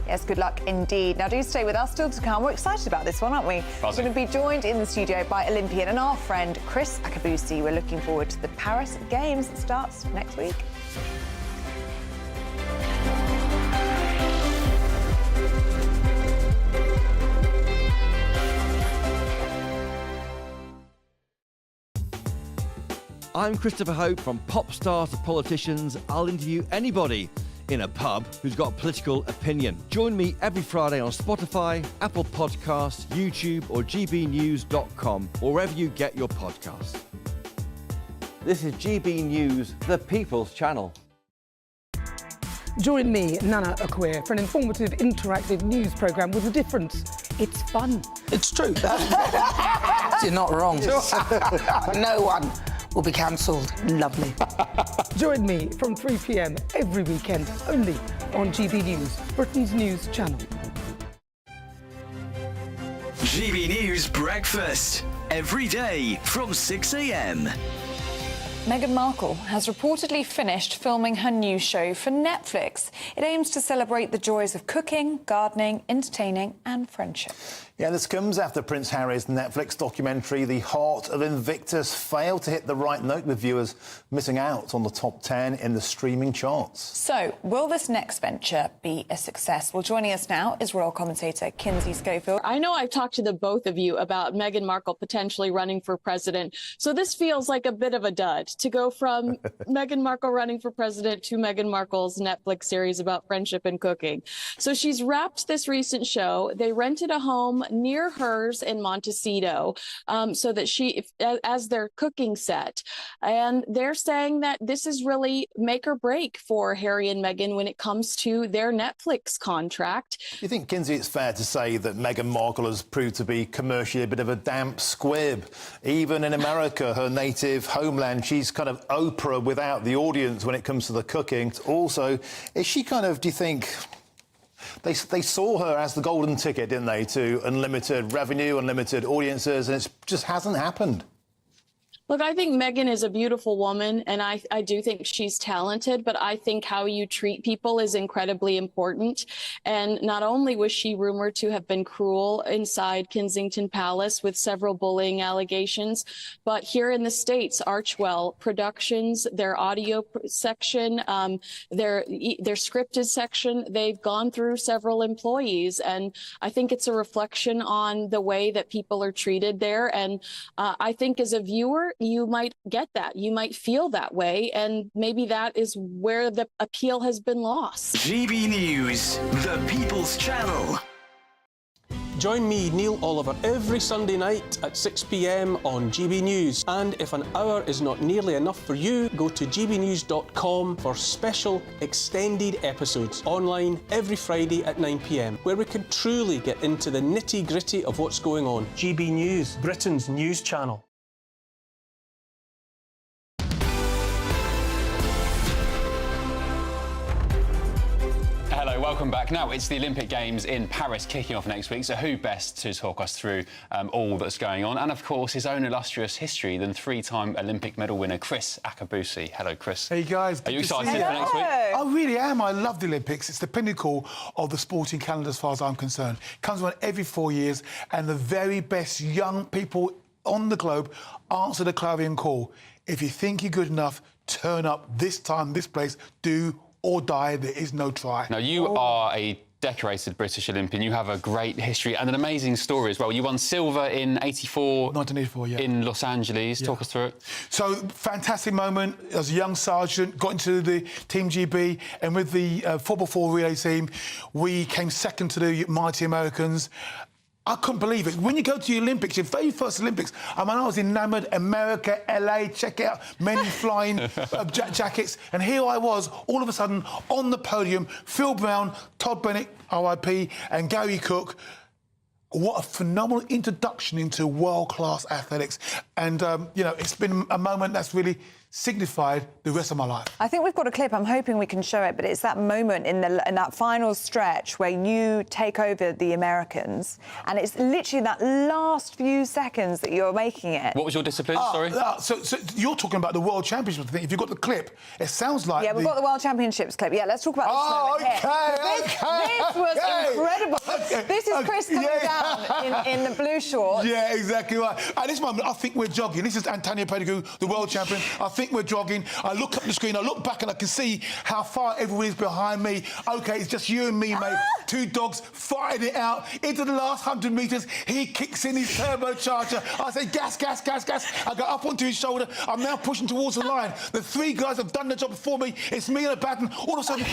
Yes, good luck indeed. Now, do stay with us still to come. We're excited about this one, aren't we? Buzzing. We're going to be joined in the studio by Olympian and our friend Chris Akabusi. We're looking forward to the Paris Games that starts next week. I'm Christopher Hope. From pop stars to politicians, I'll interview anybody. in a pub who's got a political opinion. Join me every Friday on Spotify, Apple Podcasts, YouTube or gbnews.com, or wherever you get your podcasts. This is GB News, the People's Channel. Join me, Nana Akwe, for an informative, interactive news programme with a difference. It's fun. It's true. You're not wrong. No one will be cancelled. Lovely. Join me from 3 p.m. every weekend, only on GB News, Britain's news channel. GB News Breakfast. Every day from 6 a.m. Meghan Markle has reportedly finished filming her new show for Netflix. It aims to celebrate the joys of cooking, gardening, entertaining and friendship. Yeah, this comes after Prince Harry's Netflix documentary, The Heart of Invictus, failed to hit the right note with viewers missing out on the top 10 in the streaming charts. So, will this next venture be a success? Well, joining us now is royal commentator Kinsey Schofield. I know I've talked to the both of you about Meghan Markle potentially running for president, so this feels like a bit of a dud to go from Meghan Markle running for president to Meghan Markle's Netflix series about friendship and cooking. So she's wrapped this recent show. They rented a home near hers in Montecito, so that as their cooking set. And they're saying that this is really make or break for Harry and Meghan when it comes to their Netflix contract. Do you think, Kinsey, it's fair to say that Meghan Markle has proved to be commercially a bit of a damp squib? Even in America, her native homeland, she's kind of Oprah without the audience when it comes to the cooking. Also, is she kind of, do you think... They saw her as the golden ticket, didn't they, to unlimited revenue, unlimited audiences, and it just hasn't happened. Look, I think Meghan is a beautiful woman, and I do think she's talented, but I think how you treat people is incredibly important. And not only was she rumored to have been cruel inside Kensington Palace with several bullying allegations, but here in the States, Archwell Productions, their audio section, their scripted section, they've gone through several employees. And I think it's a reflection on the way that people are treated there. And I think as a viewer, you might get that. You might feel that way, and maybe that is where the appeal has been lost. GB News, the People's Channel. Join me, Neil Oliver, every Sunday night at 6 p.m. on GB News. And if an hour is not nearly enough for you, go to gbnews.com for special extended episodes online every Friday at 9 p.m, where we can truly get into the nitty-gritty of what's going on. GB News, Britain's news channel. Hello, welcome back. Now, it's the Olympic Games in Paris kicking off next week, so who best to talk us through all that's going on? And, of course, his own illustrious history than three-time Olympic medal winner Chris Akabusi. Hello, Chris. Hey, guys. Are you excited for next week? I really am. I love the Olympics. It's the pinnacle of the sporting calendar as far as I'm concerned. It comes on every 4 years, and the very best young people on the globe answer the clarion call. If you think you're good enough, turn up this time, this place, do or die, there is no try. Now, you are a decorated British Olympian. You have a great history and an amazing story as well. You won silver in 1984, yeah. In Los Angeles. Yeah. Talk us through it. So, fantastic moment. As a young sergeant, got into the Team GB, and with the 4x4 relay team, we came second to the mighty Americans. I couldn't believe it. When you go to the Olympics, your very first Olympics, I mean, I was enamoured. America, LA, check out many flying jackets. And here I was, all of a sudden, on the podium, Phil Brown, Todd Bennett, RIP, and Gary Cook. What a phenomenal introduction into world-class athletics. And, you know, it's been a moment that's really signified the rest of my life. I think we've got a clip. I'm hoping we can show it, but it's that moment in that final stretch where you take over the Americans, and it's literally that last few seconds that you're making it. What was your discipline? Sorry. So you're talking about the World Championships. I think if you've got the clip, it sounds like. Yeah, we've got the World Championships clip. Yeah, let's talk about this moment here. This was incredible. This is Chris coming down in the blue shorts. Yeah, exactly right. At this moment, I think we're jogging. This is Antonio Pettigrew, the world champion. I think we're jogging. I look up the screen, I look back, and I can see how far everyone is behind me. OK, it's just you and me, mate. two dogs fighting it out. Into the last 100 metres, he kicks in his turbocharger. I say, gas, gas, gas, gas. I go up onto his shoulder. I'm now pushing towards the line. The three guys have done the job before me. It's me and a baton. All of a sudden,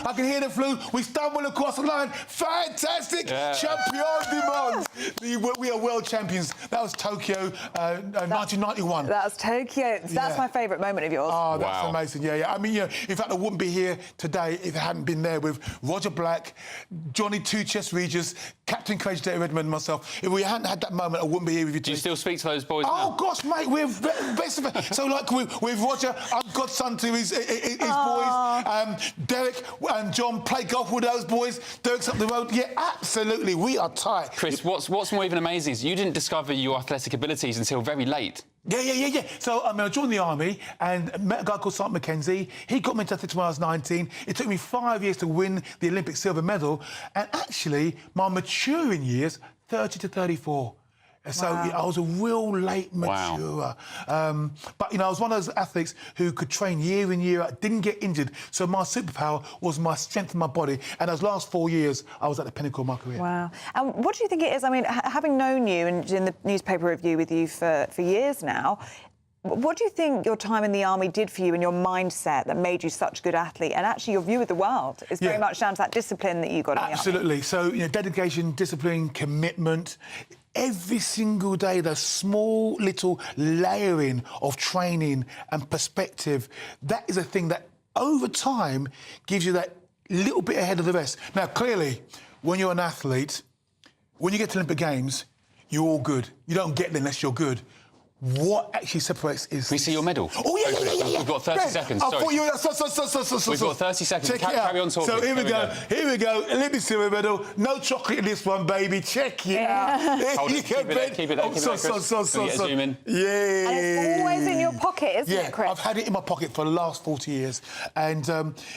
I can hear the flue. We stumble across the line. Fantastic. Champion du monde. We are world champions. That was Tokyo, 1991. That was Tokyo. That's my favourite moment of yours. Oh, that's amazing. Yeah. I mean, in fact, I wouldn't be here today if I hadn't been there with Roger Black, Johnny Two Chest Regis, Captain Crazy David Redmond and myself. If we hadn't had that moment, I wouldn't be here with you today. Do you still speak to those boys now? now? Gosh, mate, we're best of it. So, like, with Roger, I'm godson to his boys. Derek and John play golf with those boys. Derek's up the road. Yeah, absolutely. We are tight. Chris, what's more even amazing is you didn't discover your athletic abilities until very late. Yeah. So, I joined the army and met a guy called Sergeant Mackenzie. He got me into athletics when I was 19. It took me 5 years to win the Olympic silver medal. And actually, my maturing years, 30 to 34. So I was a real late maturer. But, I was one of those athletes who could train year in, year out, didn't get injured. So my superpower was my strength in my body. And those last 4 years, I was at the pinnacle of my career. Wow. And what do you think it is? I mean, having known you and in the newspaper review with you for years now, what do you think your time in the army did for you and your mindset that made you such a good athlete? And actually your view of the world is very much down to that discipline that you got in the army. Absolutely. So, dedication, discipline, commitment. Every single day, the small little layering of training and perspective, that is a thing that over time gives you that little bit ahead of the rest. Now, clearly, when you're an athlete, when you get to Olympic Games, you're all good. You don't get there unless you're good. What actually separates is... Can we see your medal? Oh, yeah. We've got 30 seconds. I Sorry. thought you were... We've got 30 seconds. Check it out. Carry on talking. So here we go. Olympic silver medal. No chocolate in this one, baby. Check it out. Hold it. Keep it there, keep it there, Chris. Can we get a zoom in? Yeah. And it's always in your pocket, isn't it, Chris? I've had it in my pocket for the last 40 years. And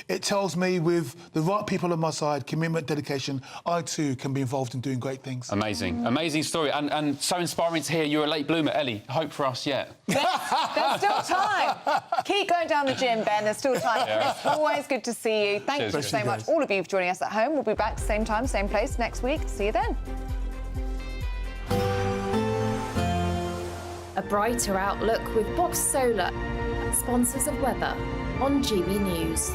it tells me with the right people on my side, commitment, dedication, I too can be involved in doing great things. Amazing. Amazing story. And so inspiring to hear you're a late bloomer. Ellie, hope for us yet. There's still time. Keep going down the gym, Ben. There's still time. Yeah. Chris, always good to see you. Thank you so much, all of you, for joining us at home. We'll be back same time, same place next week. See you then. A brighter outlook with Box Solar, sponsors of weather on GB News.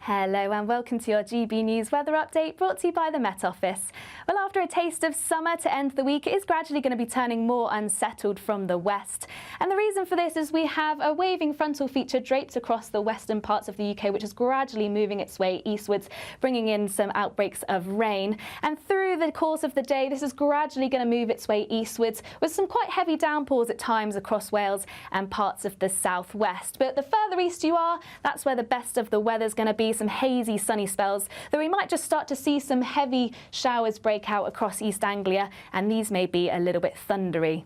Hello and welcome to your GB News weather update brought to you by the Met Office. Well, after a taste of summer to end the week, it is gradually going to be turning more unsettled from the west. And the reason for this is we have a waving frontal feature draped across the western parts of the UK, which is gradually moving its way eastwards, bringing in some outbreaks of rain. And through the course of the day, this is gradually going to move its way eastwards with some quite heavy downpours at times across Wales and parts of the southwest. But the further east you are, that's where the best of the weather's going to be. Some hazy sunny spells, though we might just start to see some heavy showers break out across East Anglia, and these may be a little bit thundery.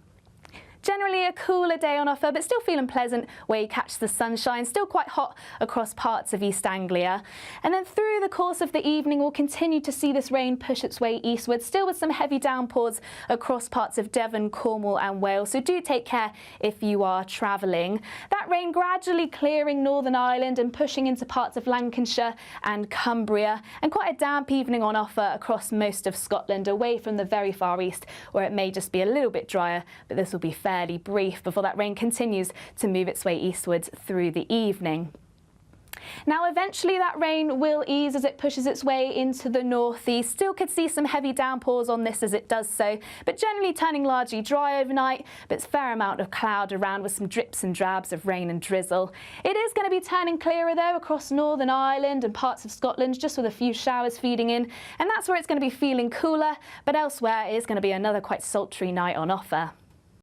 Generally a cooler day on offer, but still feeling pleasant where you catch the sunshine. Still quite hot across parts of East Anglia. And then through the course of the evening, we'll continue to see this rain push its way eastward, still with some heavy downpours across parts of Devon, Cornwall and Wales. So do take care if you are travelling. That rain gradually clearing Northern Ireland and pushing into parts of Lancashire and Cumbria. And quite a damp evening on offer across most of Scotland, away from the very far east, where it may just be a little bit drier, but this will be fairly brief before that rain continues to move its way eastwards through the evening. Now, eventually that rain will ease as it pushes its way into the northeast. Still could see some heavy downpours on this as it does so, but generally turning largely dry overnight, but it's a fair amount of cloud around with some drips and drabs of rain and drizzle. It is going to be turning clearer though across Northern Ireland and parts of Scotland, just with a few showers feeding in, and that's where it's going to be feeling cooler, but elsewhere it is going to be another quite sultry night on offer.